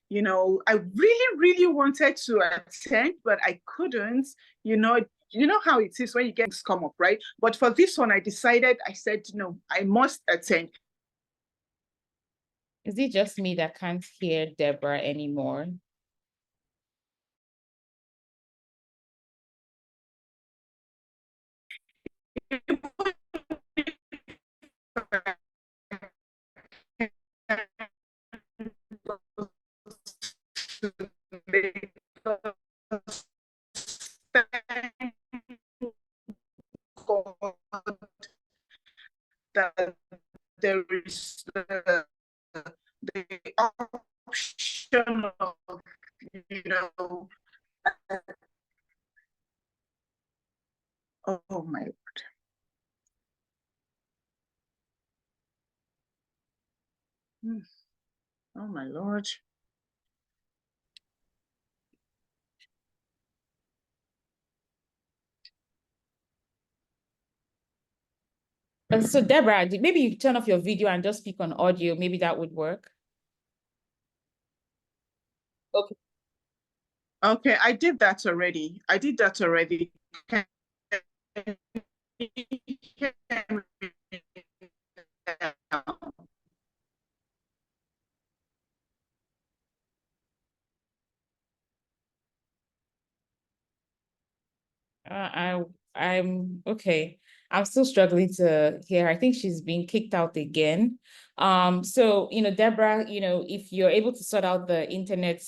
you know, I really wanted to attend, but I couldn't. You know how it is when you get things come up, right? But for this one, I said, no, I must attend. Is it just me that can't hear Deborah anymore? That there is the option of, you know, oh my Lord. Oh my Lord. So Deborah, maybe you turn off your video and just speak on audio. Maybe that would work. Okay. Okay, I did that already. I'm okay. I'm still struggling to hear her. I think she's been kicked out again. So, you know, Deborah, you know, if you're able to sort out the internet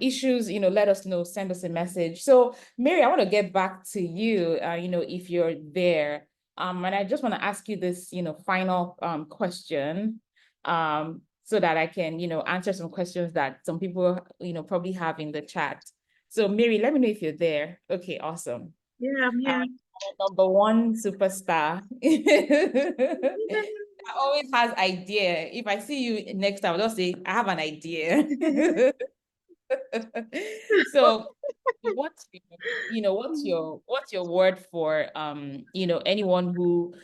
issues, you know, let us know, send us a message. So, Mary, I want to get back to you, you know, if you're there. And I just want to ask you this, you know, final question, so that I can, you know, answer some questions that some people, you know, probably have in the chat. So, Mary, let me know if you're there. Okay, awesome. Yeah, I'm here. Number one superstar. I always has idea. If I see you next time, I'll just say, I have an idea. So what's your word for you know, anyone who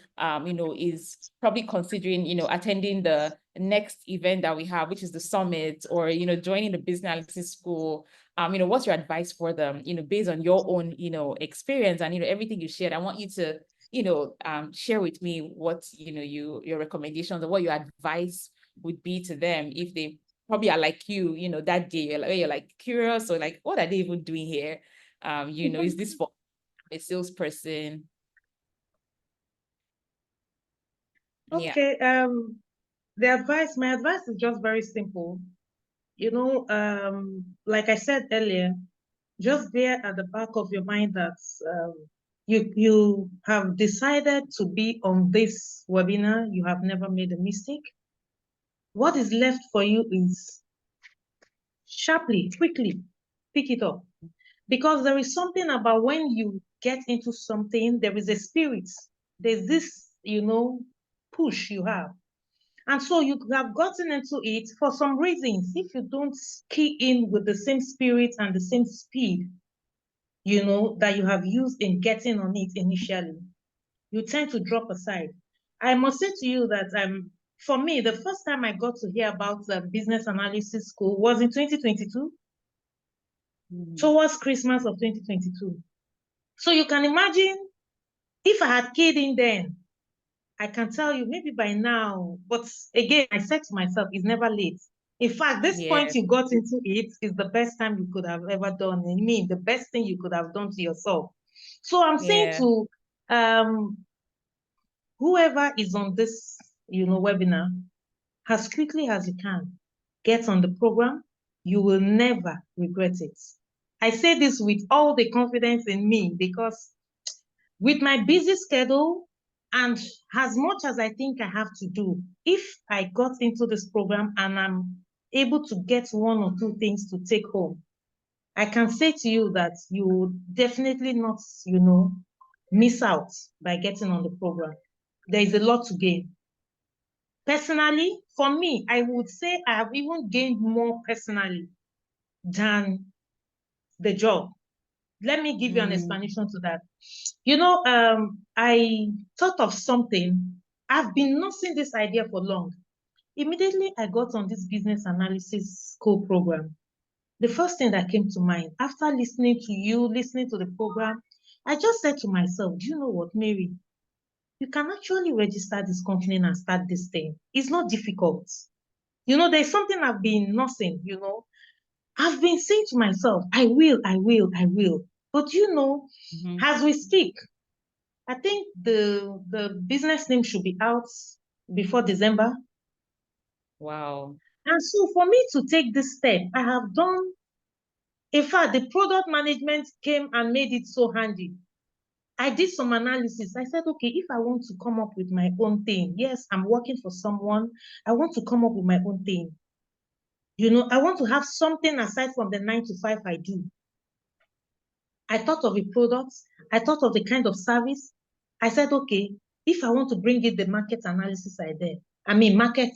you know, is probably considering, you know, attending the next event that we have, which is the summit, or you know, joining the business analysis school? You know, what's your advice for them, you know, based on your own, you know, experience and, you know, everything you shared? I want you to, you know, share with me what, you know, your recommendations or what your advice would be to them if they probably are like you know, that day you're like curious, or like, what are they even doing here? You know, is this for a salesperson? Okay, my advice is just very simple. You know, like I said earlier, just bear at the back of your mind that you have decided to be on this webinar. You have never made a mistake. What is left for you is sharply, quickly pick it up. Because there is something about when you get into something, there is a spirit. There's this, you know, push you have. And so you have gotten into it for some reasons. If you don't key in with the same spirit and the same speed, you know, that you have used in getting on it initially, you tend to drop aside. I must say to you that for me, the first time I got to hear about the business analysis school was in 2022, towards Christmas of 2022. So you can imagine if I had keyed in then, I can tell you maybe by now, but again, I said to myself, it's never late. In fact, this point you got into it is the best time you could have ever done. I mean, the best thing you could have done to yourself. So I'm saying to whoever is on this, webinar, as quickly as you can, get on the program. You will never regret it. I say this with all the confidence in me because with my busy schedule and as much as I think I have to do, if I got into this program and I'm able to get one or two things to take home, I can say to you that you would definitely not, miss out by getting on the program. There is a lot to gain. Personally, for me, I would say I have even gained more personally than the job. Let me give you an explanation to that. I thought of something. I've been nursing this idea for long. Immediately, I got on this business analysis school program. The first thing that came to mind after listening to you, listening to the program, I just said to myself, do you know what, Mary? You can actually register this company and start this thing. It's not difficult. There's something I've been nursing, I've been saying to myself, I will. But as we speak, I think the business name should be out before December. Wow. And so for me to take this step, I have done, in fact, the product management came and made it so handy. I did some analysis. I said, okay, if I want to come up with my own thing, yes, I'm working for someone. I want to come up with my own thing. I want to have something aside from the 9 to 5 I do. I thought of a product. I thought of the kind of service. I said, okay, if I want to bring in the market analysis market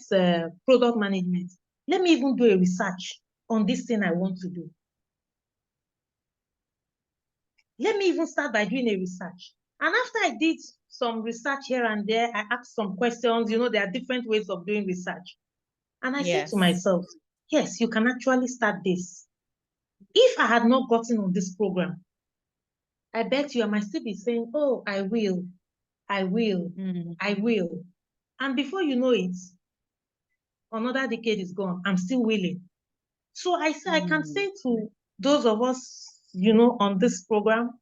product management, let me even do a research on this thing I want to do. Let me even start by doing a research. And after I did some research here and there, I asked some questions. There are different ways of doing research. And I said to myself, yes, you can actually start this. If I had not gotten on this program, I bet you I might still be saying, oh, I will. And before you know it, another decade is gone. I'm still willing. So I can say to those of us, on this program,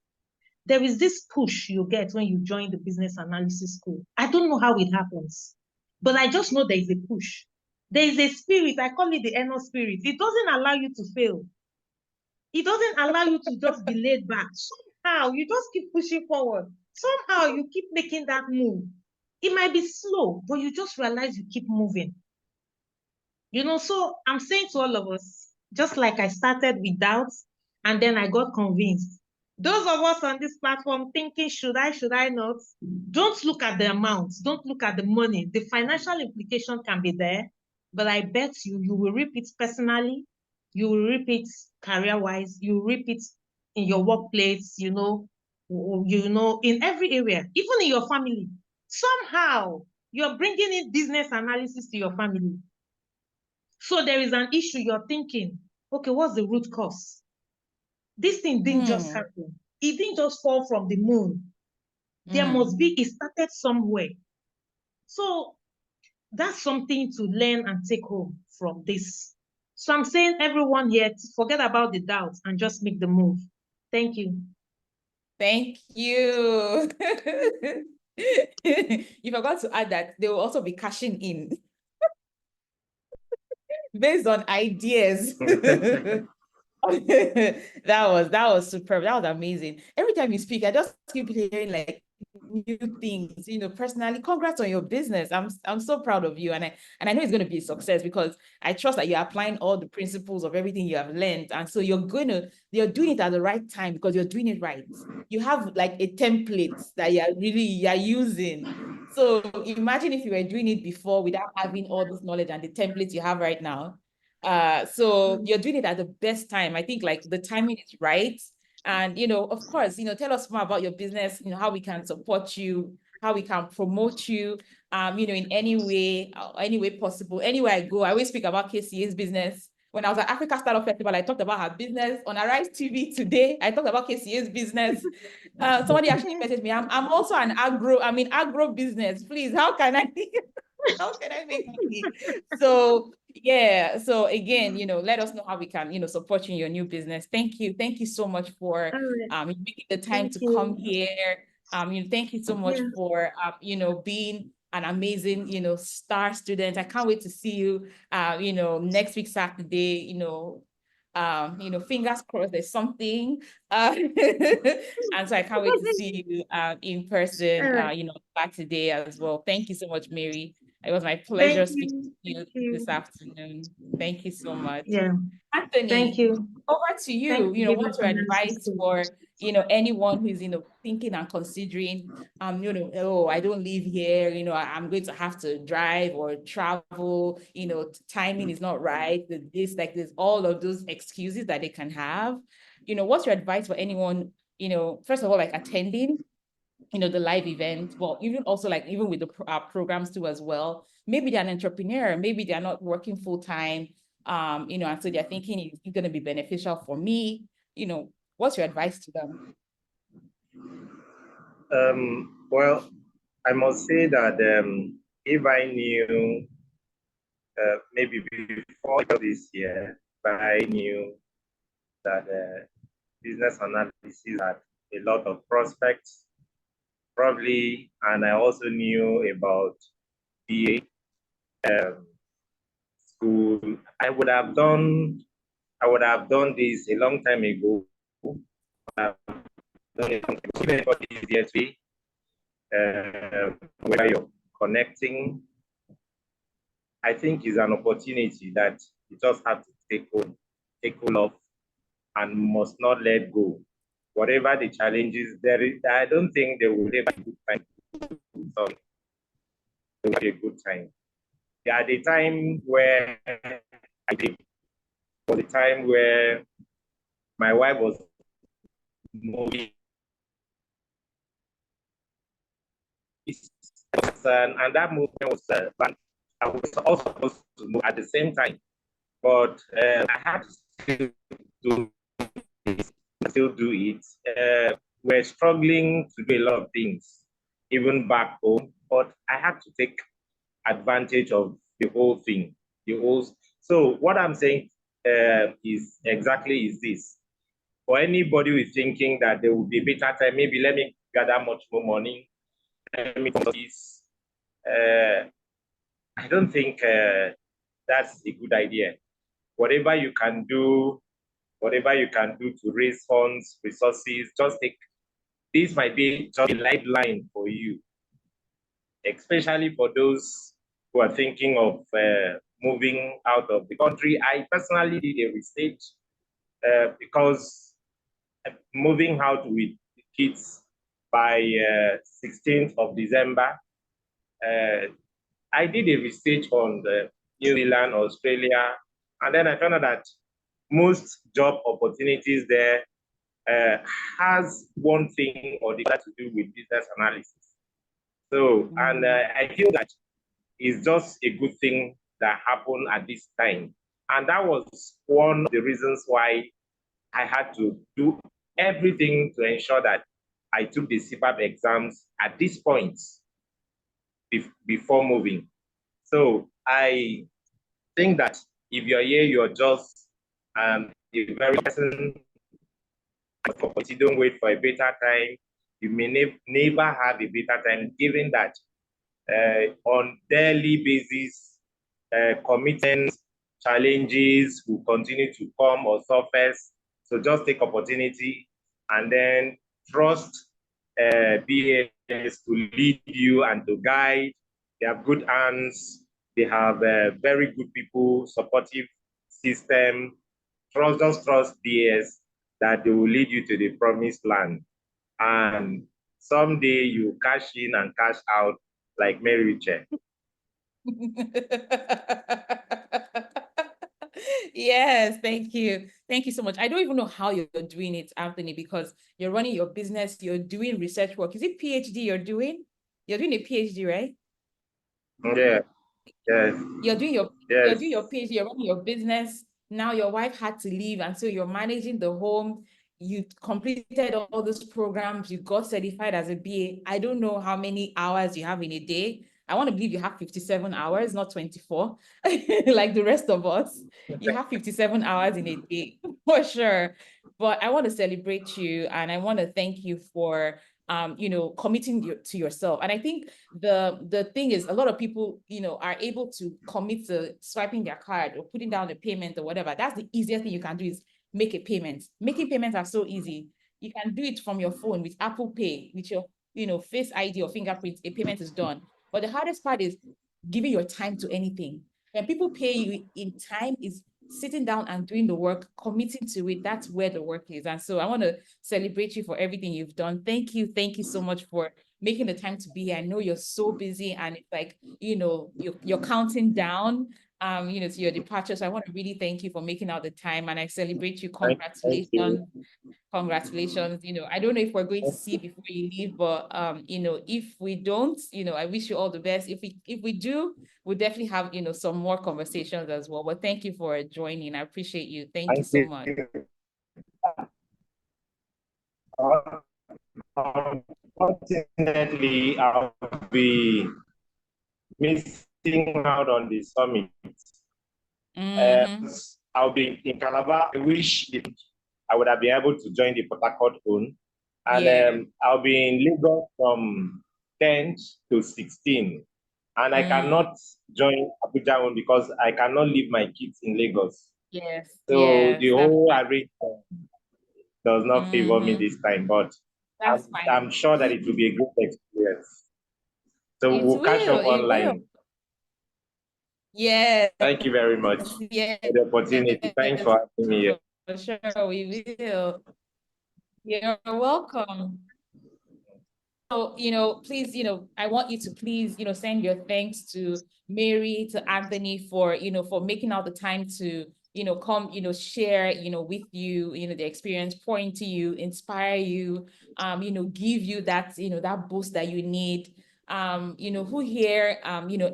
there is this push you get when you join the business analysis school. I don't know how it happens, but I just know there is a push. There is a spirit. I call it the Eno spirit. It doesn't allow you to fail. It doesn't allow you to just be laid back. Somehow you just keep pushing forward. Somehow you keep making that move. It might be slow, but you just realize you keep moving. So I'm saying to all of us, just like I started with doubts and then I got convinced. Those of us on this platform thinking, should I not? Don't look at the amounts. Don't look at the money. The financial implication can be there, but I bet you will reap it personally. You will reap it career-wise. You will reap it in your workplace, in every area, even in your family. Somehow, you're bringing in business analysis to your family. So there is an issue, you're thinking, okay, what's the root cause? This thing didn't just happen. It didn't just fall from the moon. There must be, it started somewhere. So that's something to learn and take home from this. So I'm saying everyone here, forget about the doubts and just make the move. Thank you. Thank you. You forgot to add that they will also be cashing in based on ideas. That was superb. That was amazing. Every time you speak, I just keep hearing like new things, personally. Congrats on your business. I'm so proud of you, and I know it's going to be a success because I trust that you're applying all the principles of everything you have learned, and so you're doing it at the right time because you're doing it right. You have like a template that you're using. So imagine if you were doing it before without having all this knowledge and the templates you have right now. So you're doing it at the best time. I think like the timing is right. And, of course, tell us more about your business, how we can support you, how we can promote you, in any way possible. Anywhere I go, I always speak about KCA's business. When I was at Africa Startup Festival, I talked about her business. On Arise TV today, I talked about KCA's business. Somebody actually messaged me, I'm also an agro business. Please, how can I make money? So yeah, so again, let us know how we can, support you in your new business. Thank you so much for making the time to come here. Thank you so much for being an amazing, star student. I can't wait to see you, next week, Saturday, fingers crossed there's something. And so I can't wait to see you in person, back today as well. Thank you so much, Mary. It was my pleasure speaking to you this afternoon. Thank you so much. Yeah. Anthony, Thank you. over to you. Thank you. What's your advice for anyone who's thinking and considering oh, I don't live here, I'm going to have to drive or travel, timing is not right, there's all of those excuses that they can have. What's your advice for anyone, first of all, like attending the live event, well, even also even with the programs too as well. Maybe they're an entrepreneur, maybe they're not working full time, and so they're thinking it's going to be beneficial for me. What's your advice to them? Well, I must say that if I knew maybe before this year, but I knew that business analysis had a lot of prospects, probably, and I also knew about BA school. I would have done this a long time ago. Where you're connecting, I think is an opportunity that you just have to take hold of and must not let go. Whatever the challenges there is, I don't think there will ever be a good time. So it will be a good time. Yeah, the time where I did was the time where my wife was moving, and that movement was I was also supposed to move at the same time, but I had to still do it. We're struggling to do a lot of things, even back home, but I had to take advantage of the whole thing. So what I'm saying is this. For anybody who is thinking that there will be a better time, maybe let me gather much more money, let me do this. I don't think that's a good idea. Whatever you can do to raise funds, resources, just take. This might be just a lifeline for you, especially for those who are thinking of moving out of the country. I personally did a research because moving out with kids by 16th of December, I did a research on New Zealand, Australia, and then I found out that most job opportunities there has one thing or the other to do with business analysis. So, and I feel that it's just a good thing that happened at this time. And that was one of the reasons why I had to do everything to ensure that I took the CPAP exams at this point before moving. So I think that if you're here, you're just a very person, but you don't wait for a better time. You may never have a better time, given that on daily basis, commitments, challenges will continue to come or surface. So just take opportunity and then trust BAS to lead you and to guide. They have good hands. They have very good people, supportive system. Just trust BAS that they will lead you to the promised land. And someday you cash in and cash out like Mary Che. Yes, thank you. Thank you so much. I don't even know how you're doing it, Anthony, because you're running your business, you're doing research work. Is it PhD you're doing? You're doing a PhD, right? Yeah. Yes. You're doing your PhD, you're running your business, Now your wife had to leave, and so you're managing the home. You completed all those programs, you got certified as a BA. I don't know how many hours you have in a day. I want to believe you have 57 hours, not 24, like the rest of us. You have 57 hours in a day, for sure. But I want to celebrate you, and I want to thank you for committing to yourself. And I think the thing is, a lot of people, are able to commit to swiping their card or putting down a payment or whatever. That's the easiest thing you can do, is make a payment. Making payments are so easy. You can do it from your phone with Apple Pay, with your, Face ID or fingerprint. A payment is done. But the hardest part is giving your time to anything. When people pay you in time, is sitting down and doing the work, committing to it. That's where the work is. And so I want to celebrate you for everything you've done. Thank you so much for making the time to be here. I know you're so busy, and it's like, you're counting down to your departure. So I want to really thank you for making out the time, and I celebrate you. Congratulations. Thank you. Congratulations. I don't know if we're going to see before you leave, but if we don't, I wish you all the best. If we do, we'll definitely have some more conversations as well. But thank you for joining. I appreciate you. Thank you so much. Unfortunately, I'll be missing out on the summit. I'll be in Calabar. I wish I would have been able to join the Port Harcourt one. And I'll be in Lagos from 10th to 16. And I cannot join Abuja one because I cannot leave my kids in Lagos. Yes. So the whole arrangement does not favor me this time, but I'm sure that it will be a good experience. So we'll catch up online. Yeah. Thank you very much for the opportunity. Thanks for having me here. For sure, we will. You're welcome. So, please, I want you to please, send your thanks to Mary, to Anthony for, for making out the time to, come, share, with you, the experience, pour into you, inspire you, give you that, that boost that you need. Who here,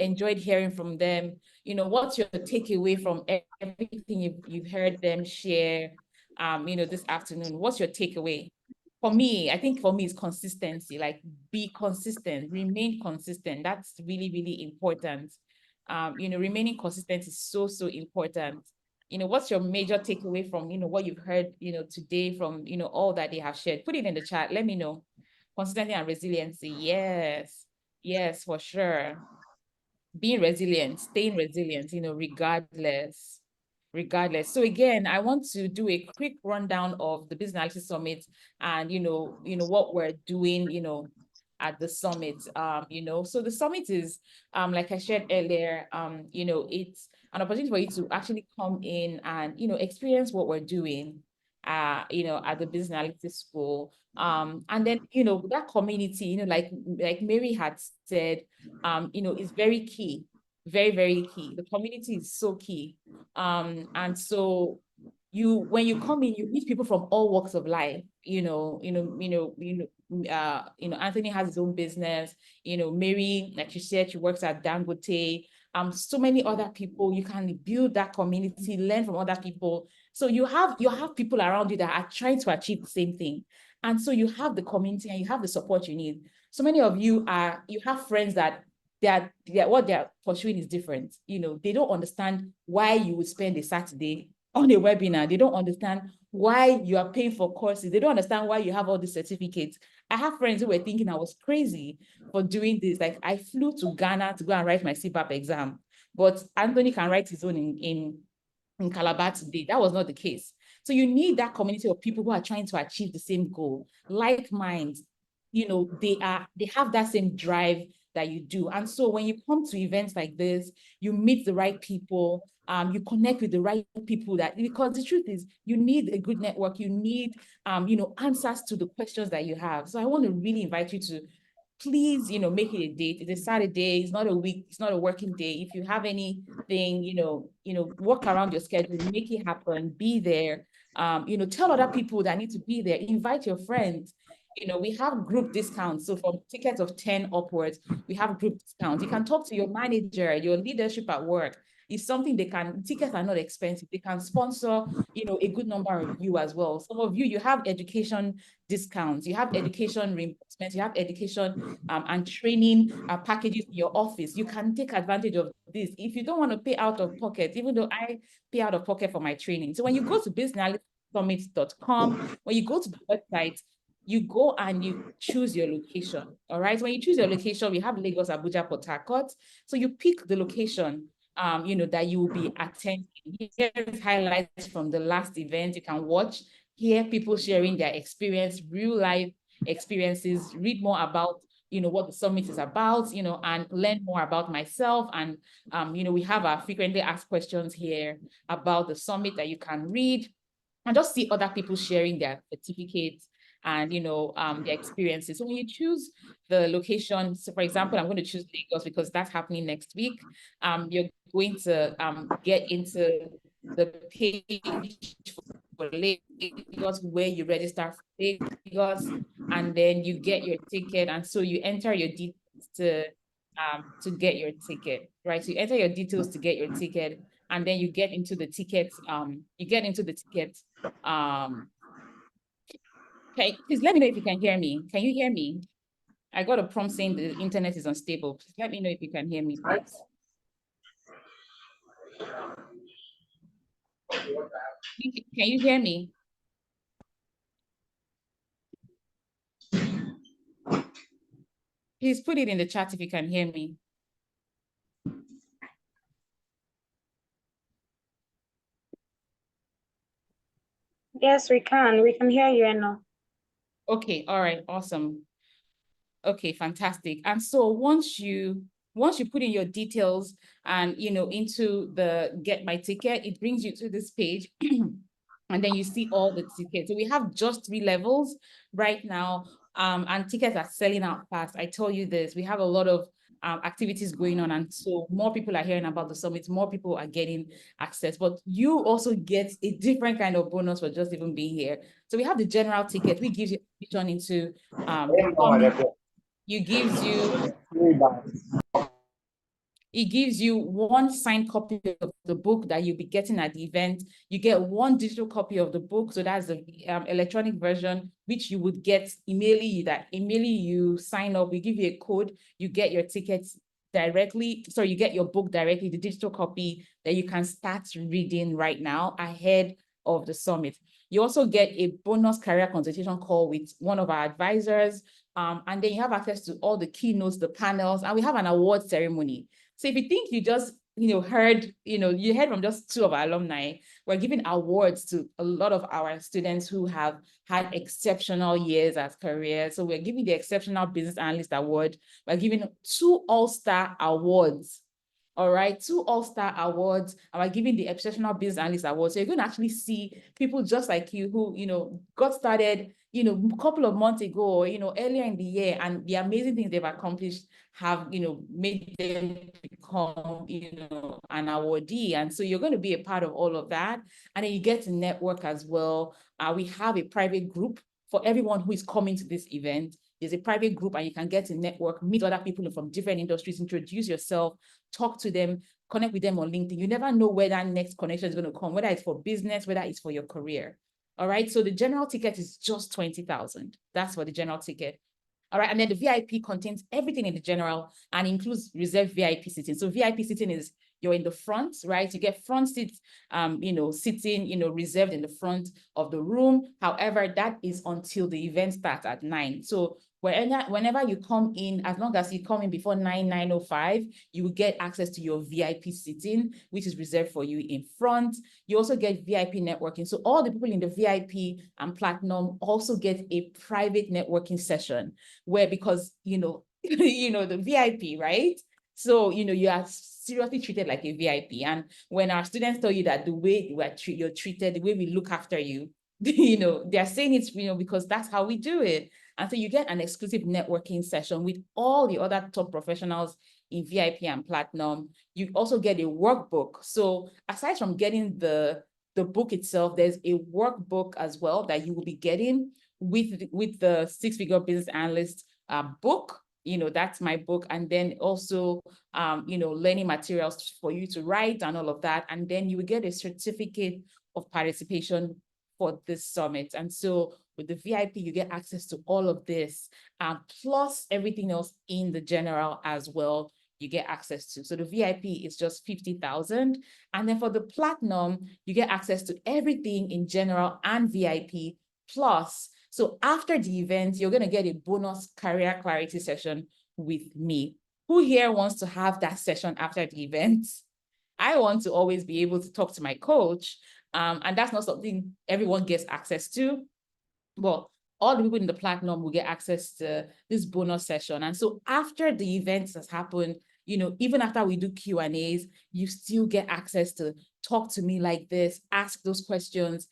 enjoyed hearing from them. What's your takeaway from everything you've heard them share, this afternoon? What's your takeaway? For me, I think for me, it's consistency. Like, be consistent, remain consistent. That's really, really important. Remaining consistent is so, so important. What's your major takeaway from, what you've heard, today from, all that they have shared? Put it in the chat. Let me know. Consistency and resiliency. Yes. Yes, for sure. Being resilient, staying resilient, regardless. So again, I want to do a quick rundown of the Business Analysis Summit and, what we're doing, at the summit. So the summit is, like I shared earlier, it's an opportunity for you to actually come in and, experience what we're doing, at the Business Analysis School. And then, that community, like Mary had said, is very key. Very, very key. The community is so key. And so when you come in, you meet people from all walks of life. Anthony has his own business. Mary, like she said, she works at Dangote. So many other people. You can build that community, learn from other people. So you have people around you that are trying to achieve the same thing. And so you have the community and you have the support you need. So many of you have friends that what they're pursuing is different. They don't understand why you would spend a Saturday on a webinar. They don't understand why you are paying for courses. They don't understand why you have all these certificates. I have friends who were thinking I was crazy for doing this. Like, I flew to Ghana to go and write my CPAP exam, but Anthony can write his own in Calabar today. That was not the case. So you need that community of people who are trying to achieve the same goal, like minds. They have that same drive that you do. And so when you come to events like this, you meet the right people, you connect with the right people, because the truth is, you need a good network. You need, answers to the questions that you have. So I want to really invite you to please, make it a date. It's a Saturday. It's not a week. It's not a working day. If you have anything, work around your schedule, make it happen, be there. Tell other people that need to be there. Invite your friends. We have group discounts. So from tickets of 10 upwards, we have group discounts. You can talk to your manager, your leadership at work, is something tickets are not expensive. They can sponsor, a good number of you as well. Some of you have education discounts, you have education reimbursements, you have education and training packages in your office. You can take advantage of this if you don't want to pay out of pocket, even though I pay out of pocket for my training. So when you go to businesssummit.com, when you go to the website, you go and you choose your location. All right. When you choose your location, we have Lagos, Abuja, Port Harcourt. So you pick the location, that you will be attending. Here is highlights from the last event. You can watch, hear people sharing their experience, real life experiences, read more about, what the summit is about, and learn more about myself. And, we have our frequently asked questions here about the summit that you can read and just see other people sharing their certificates and their experiences. So when you choose the location, so for example, I'm going to choose Lagos because that's happening next week. You're going to get into the page for Lagos where you register for Lagos, and then you get your ticket, and so you enter your details to get your ticket, right? So you enter your details to get your ticket, and then you get into the ticket. Okay, please let me know if you can hear me. Can you hear me? I got a prompt saying the internet is unstable. Please let me know if you can hear me, please. Can you hear me? Please put it in the chat if you can hear me. Yes, we can. We can hear you, Eno. Okay, all right, awesome. Okay, fantastic. And so once you put in your details and into the Get My Ticket, it brings you to this page. And then you see all the tickets. So we have just 3 levels right now, and tickets are selling out fast. I tell you this, we have a lot of activities going on, and so more people are hearing about the summit, more people are getting access, but you also get a different kind of bonus for just even being here. So we have the general ticket, which gives you admission into the summit. It gives you 1 signed copy of the book that you'll be getting at the event. You get 1 digital copy of the book. So that's the electronic version, which you would get immediately. You sign up, we give you a code, you get your tickets directly. So you get your book directly, the digital copy that you can start reading right now ahead of the summit. You also get a bonus career consultation call with one of our advisors. And then you have access to all the keynotes, the panels, and we have an award ceremony. So if you think you just, heard from just 2 of our alumni, we're giving awards to a lot of our students who have had exceptional years as careers. So we're giving the Exceptional Business Analyst Award. We're giving 2 All-Star Awards. All right, 2 All-Star Awards, and we're giving the Exceptional Business Analyst Award. So you're going to actually see people just like you who, got started, a couple of months ago, or, earlier in the year, and the amazing things they've accomplished have, made them become, an awardee. And so you're going to be a part of all of that. And then you get to network as well. We have a private group for everyone who is coming to this event. There's a private group and you can get to network, meet other people from different industries, introduce yourself, talk to them, connect with them on LinkedIn. You never know where that next connection is going to come, whether it's for business, whether it's for your career. All right. So the general ticket is just 20,000. That's for the general ticket. All right. And then the VIP contains everything in the general and includes reserved VIP sitting. So VIP sitting is you're in the front, right? You get front seats, sitting, reserved in the front of the room. However, that is until the event starts at 9. So whenever you come in, as long as you come in before 9:05, you will get access to your VIP sitting, which is reserved for you in front. You also get VIP networking. So all the people in the VIP and Platinum also get a private networking session where, because, the VIP, right? So, you are seriously treated like a VIP. And when our students tell you that the way you're treated, the way we look after you, they're saying it's, because that's how we do it. And so you get an exclusive networking session with all the other top professionals in VIP and Platinum. You also get a workbook. So aside from getting the book itself, there's a workbook as well that you will be getting with the 6-Figure Business Analyst book. that's my book. And then also, learning materials for you to write and all of that. And then you will get a certificate of participation for this summit. And so with the VIP, you get access to all of this, plus everything else in the general as well, you get access to. So the VIP is just 50,000. And then for the platinum, you get access to everything in general and VIP plus. So after the event, you're going to get a bonus career clarity session with me. Who here wants to have that session after the event? I want to always be able to talk to my coach. And that's not something everyone gets access to. Well, all the people in the platinum will get access to this bonus session. And so after the event has happened, even after we do Q&As, you still get access to talk to me like this, ask those questions,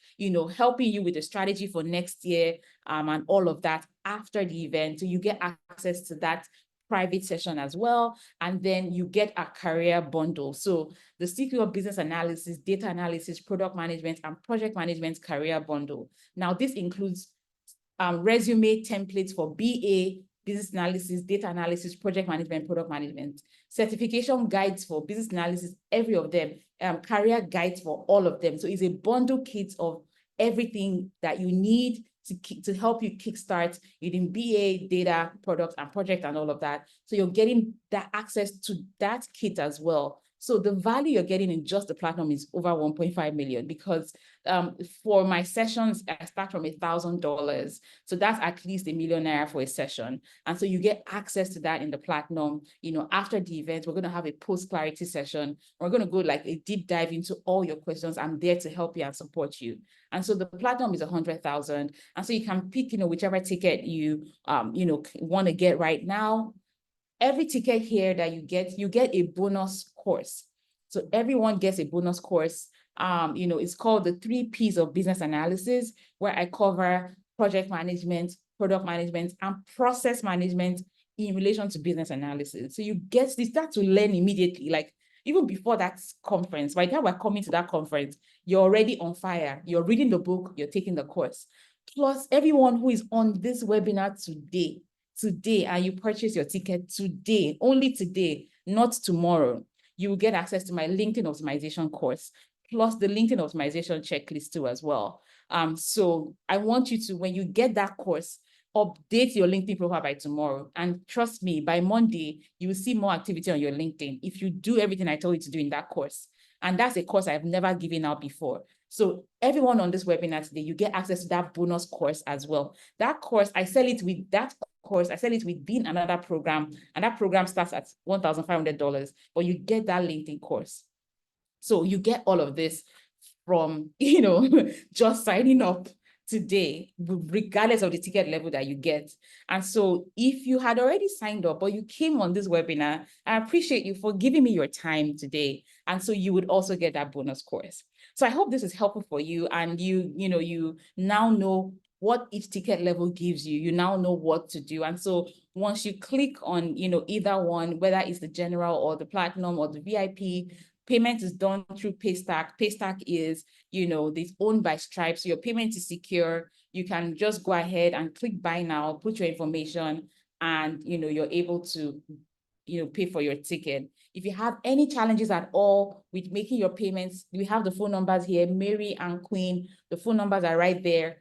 helping you with the strategy for next year, and all of that after the event. So you get access to that private session as well. And then you get a career bundle. So the CPO business analysis, data analysis, product management, and project management career bundle. Now, this includes resume templates for BA, business analysis, data analysis, project management, product management, certification guides for business analysis, every of them, career guides for all of them. So it's a bundle kit of everything that you need to help you kickstart using BA, data, product, and project, and all of that. So you're getting that access to that kit as well. So the value you're getting in just the platinum is over 1.5 million, because for my sessions, I start from $1,000. So that's at least $1 million for a session. And so you get access to that in the platinum. After the event, we're going to have a post-clarity session. We're going to go like a deep dive into all your questions. I'm there to help you and support you. And so the platinum is 100,000. And so you can pick, whichever ticket you, want to get right now. Every ticket here that you get a bonus course. So everyone gets a bonus course. It's called the 3 Ps of business analysis, where I cover project management, product management, and process management in relation to business analysis. So you start to learn immediately, like even before that conference. By the time we're coming to that conference, you're already on fire. You're reading the book, you're taking the course. Plus everyone who is on this webinar today, and you purchase your ticket today, only today, not tomorrow, you will get access to my LinkedIn optimization course, plus the LinkedIn optimization checklist too as well. So I want you to, when you get that course, update your LinkedIn profile by tomorrow. And trust me, by Monday, you will see more activity on your LinkedIn if you do everything I told you to do in that course. And that's a course I've never given out before. So everyone on this webinar today, you get access to that bonus course as well. That course, I sell it within another program, and that program starts at $1,500, but you get that LinkedIn course. So you get all of this from, just signing up today, regardless of the ticket level that you get. And so if you had already signed up or you came on this webinar, I appreciate you for giving me your time today. And so you would also get that bonus course. So I hope this is helpful for you, and you now know what each ticket level gives you. You now know what to do. And so once you click on, either one, whether it's the general or the platinum or the VIP, payment is done through Paystack. Paystack is, it's owned by Stripe. So your payment is secure. You can just go ahead and click buy now, put your information, and, you're able to, pay for your ticket. If you have any challenges at all with making your payments, we have the phone numbers here, Mary and Queen. The phone numbers are right there.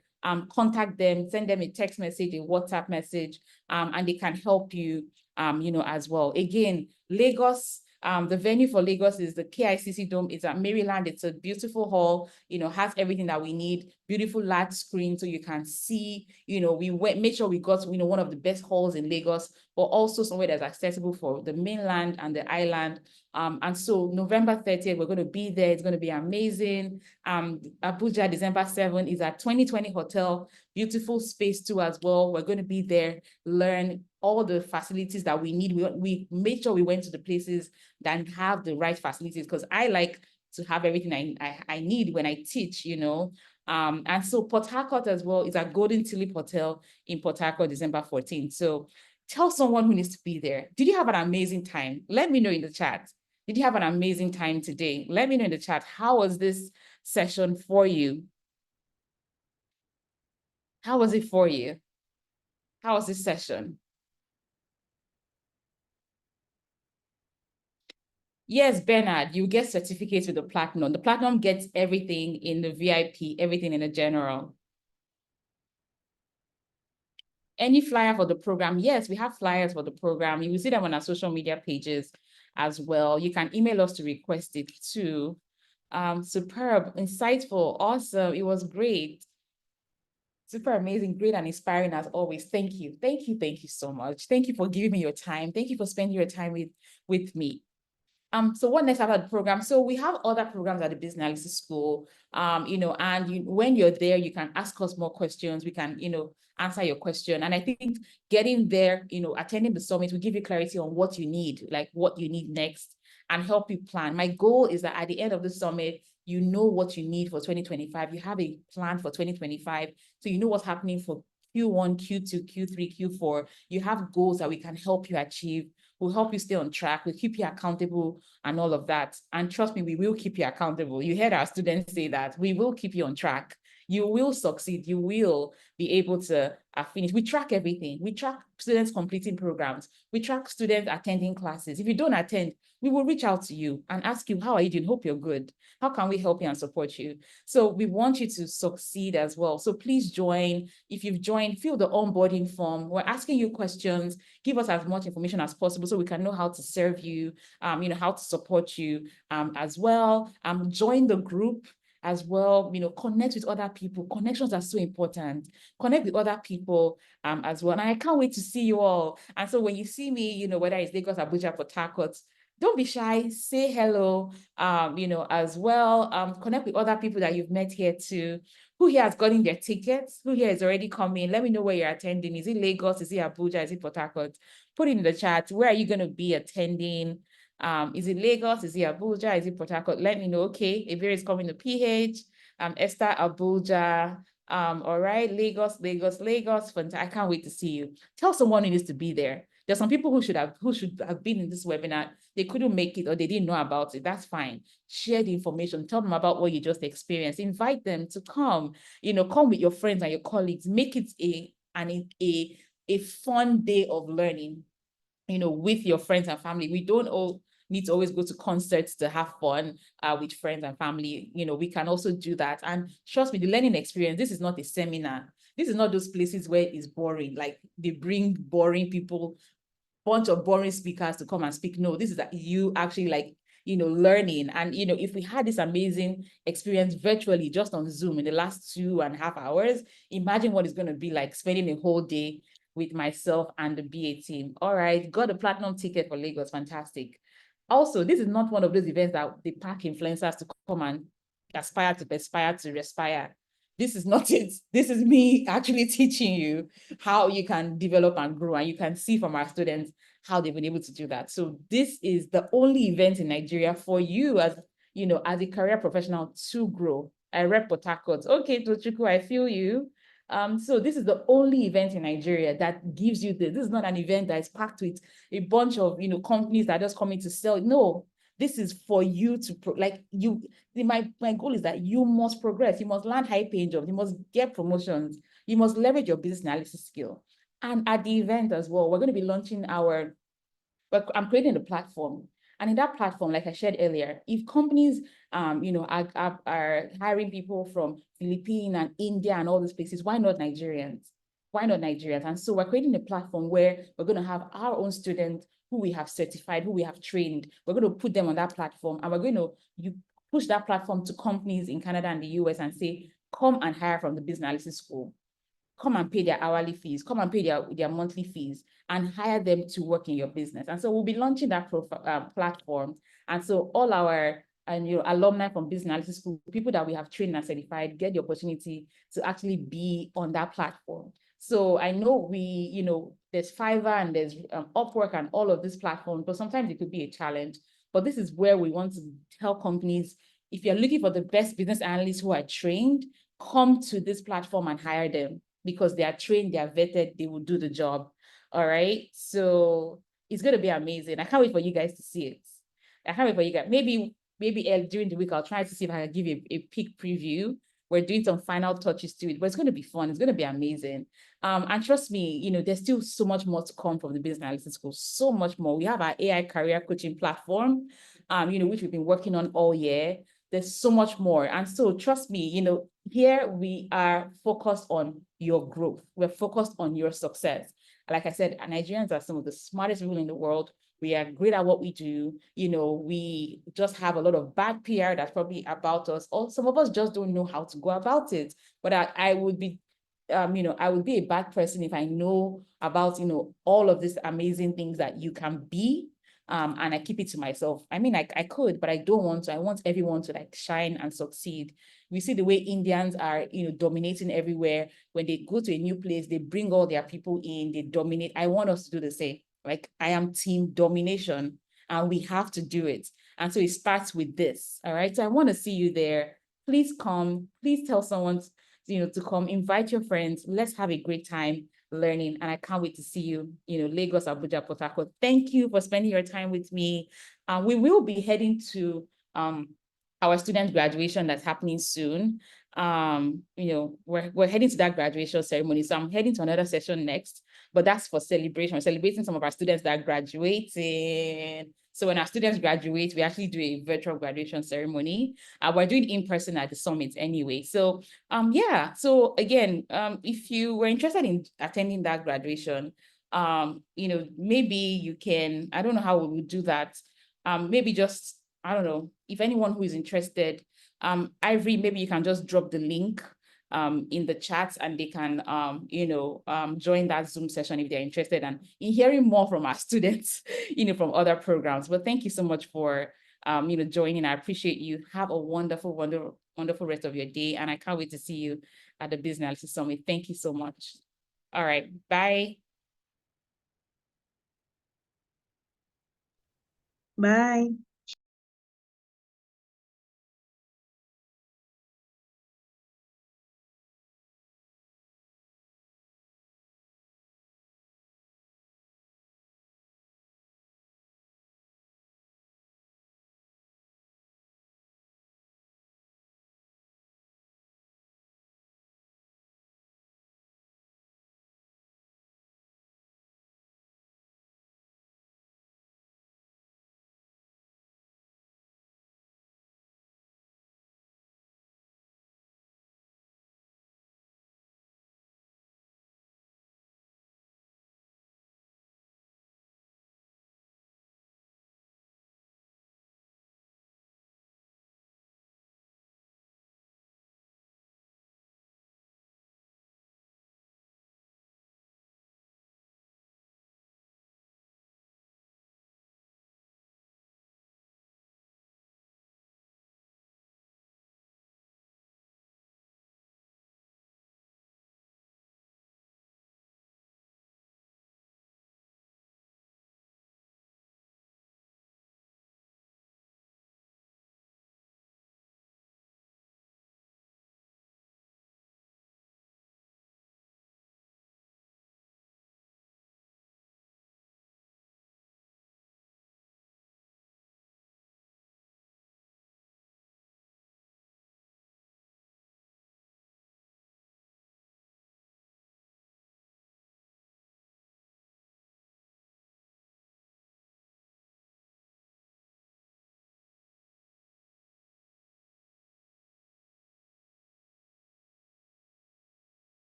Contact them, send them a text message, a WhatsApp message, and they can help you, as well. Again, Lagos, the venue for Lagos is the KICC Dome. It's at Maryland. It's a beautiful hall, has everything that we need, beautiful large screen so you can see, we made sure we got, one of the best halls in Lagos, but also somewhere that's accessible for the mainland and the island. And so November 30th, we're going to be there. It's going to be amazing. Abuja, December 7th is at 2020 Hotel, beautiful space too as well. We're going to be there, learn all the facilities that we need. We made sure we went to the places that have the right facilities, because I like to have everything I need when I teach, And so Port Harcourt as well is at Golden Tulip Hotel in Port Harcourt, December 14th. So tell someone who needs to be there. Did you have an amazing time? Let me know in the chat. Did you have an amazing time today? Let me know in the chat. How was this session for you? How was it for you? How was this session? Yes, Bernard, you get certificates with the Platinum. The Platinum gets everything in the VIP, everything in the general. Any flyer for the program? Yes, we have flyers for the program. You will see them on our social media pages as well. You can email us to request it too. Superb, insightful, awesome. It was great. Super amazing, great and inspiring as always. Thank you. Thank you. Thank you so much. Thank you for giving me your time. Thank you for spending your time with me. So what next after the program? So we have other programs at the Business Analysis School, and when you're there, you can ask us more questions. We can, answer your question. And I think getting there, attending the summit will give you clarity on what you need, like what you need next, and help you plan. My goal is that at the end of the summit, you know what you need for 2025. You have a plan for 2025. So you know what's happening for Q1, Q2, Q3, Q4. You have goals that we can help you achieve. We'll help you stay on track. We'll keep you accountable and all of that. And trust me, we will keep you accountable. You heard our students say that. We will keep you on track. You will succeed. You will be able to finish. We track everything. We track students completing programs. We track students attending classes. If you don't attend, we will reach out to you and ask you, how are you doing? Hope you're good. How can we help you and support you? So we want you to succeed as well. So please join. If you've joined, fill the onboarding form. We're asking you questions. Give us as much information as possible so we can know how to serve you, how to support you as well. Join the group as well, connect with other people. Connections are so important. Connect with other people as well. And I can't wait to see you all. And so when you see me, whether it's Lagos, Abuja, Port Harcourt, don't be shy, say hello, as well. Connect with other people that you've met here too. Who here has gotten their tickets? Who here is already coming? Let me know where you're attending. Is it Lagos? Is it Abuja? Is it Port Harcourt? Put it in the chat. Where are you going to be attending? Is it Lagos? Is it Abuja? Is it Port Harcourt? Let me know. Okay, Iberi is coming to PH. Esther, Abuja. All right, Lagos. I can't wait to see you. Tell someone who needs to be there. There's some people who should have been in this webinar. They couldn't make it or they didn't know about it. That's fine. Share the information. Tell them about what you just experienced. Invite them to come. Come with your friends and your colleagues. Make it a fun day of learning. With your friends and family. We don't all need to always go to concerts to have fun with friends and family. We can also do that. And trust me, the learning experience, this is not a seminar. This is not those places where it's boring. Like they bring boring people, bunch of boring speakers to come and speak. No, this is you actually learning. And, if we had this amazing experience virtually just on Zoom in the last 2.5 hours, imagine what it's going to be like spending a whole day with myself and the BA team. All right, got a platinum ticket for Lagos, fantastic. Also, this is not one of those events that they pack influencers to come and aspire to respire. This is not it. This is me actually teaching you how you can develop and grow. And you can see from our students how they've been able to do that. So this is the only event in Nigeria for you as a career professional to grow. I rep Port Harcourt. Okay, Tochukwu, I feel you. So this is the only event in Nigeria that gives you this. This is not an event that is packed with a bunch of companies that are just coming to sell. No, this is for you to my goal is that you must progress. You must land high-paying jobs. You must get promotions. You must leverage your business analysis skill. And at the event as well, we're going to be launching I'm creating a platform. And in that platform, like I shared earlier, if companies, are hiring people from Philippines and India and all these places, why not Nigerians? Why not Nigerians? And so we're creating a platform where we're going to have our own students who we have certified, who we have trained. We're going to put them on that platform, and we're going to push that platform to companies in Canada and the US and say, come and hire from the Business Analysis School. Come and pay their hourly fees, come and pay their monthly fees, and hire them to work in your business. And so we'll be launching that platform. And so all our alumni from Business Analysis School, people that we have trained and certified, get the opportunity to actually be on that platform. So I know there's Fiverr and there's Upwork and all of these platforms, but sometimes it could be a challenge. But this is where we want to tell companies, if you're looking for the best business analysts who are trained, come to this platform and hire them, because they are trained, they are vetted, they will do the job. All right. So it's going to be amazing. I can't wait for you guys to see it. I can't wait for you guys. Maybe during the week, I'll try to see if I can give you a peek preview. We're doing some final touches to it, but it's going to be fun. It's going to be amazing. And trust me, there's still so much more to come from the Business Analysis School, so much more. We have our AI career coaching platform. which we've been working on all year. There's so much more. And so trust me, here we are focused on your growth. We're focused on your success. Like I said, Nigerians are some of the smartest people in the world. We are great at what we do. We just have a lot of bad PR that's probably about us, or some of us just don't know how to go about it. But I would be, I would be a bad person if I know about, all of these amazing things that you can be, and I keep it to myself. I mean, I could, but I don't want to. I want everyone to like shine and succeed. We see the way Indians are, dominating everywhere. When they go to a new place, they bring all their people in, they dominate. I want us to do the same. Like, I am team domination, and we have to do it. And so it starts with this. All right. So I want to see you there. Please come. Please tell someone, to come. Invite your friends. Let's have a great time learning. And I can't wait to see you, Lagos, Abuja, Port Harcourt. Thank you for spending your time with me. We will be heading to our student graduation that's happening soon. We're heading to that graduation ceremony. So I'm heading to another session next, but that's for celebration. We're celebrating some of our students that are graduating. So when our students graduate, we actually do a virtual graduation ceremony. We're doing in person at the summit anyway. So yeah. So again, if you were interested in attending that graduation, maybe you can, I don't know how we would do that. Maybe just, I don't know, if anyone who is interested, Ivory, maybe you can just drop the link in the chat, and they can, join that Zoom session if they're interested and in hearing more from our students, from other programs. But thank you so much for, joining. I appreciate you. Have a wonderful, wonderful, wonderful rest of your day. And I can't wait to see you at the Business Analysis Summit. Thank you so much. All right, bye. Bye.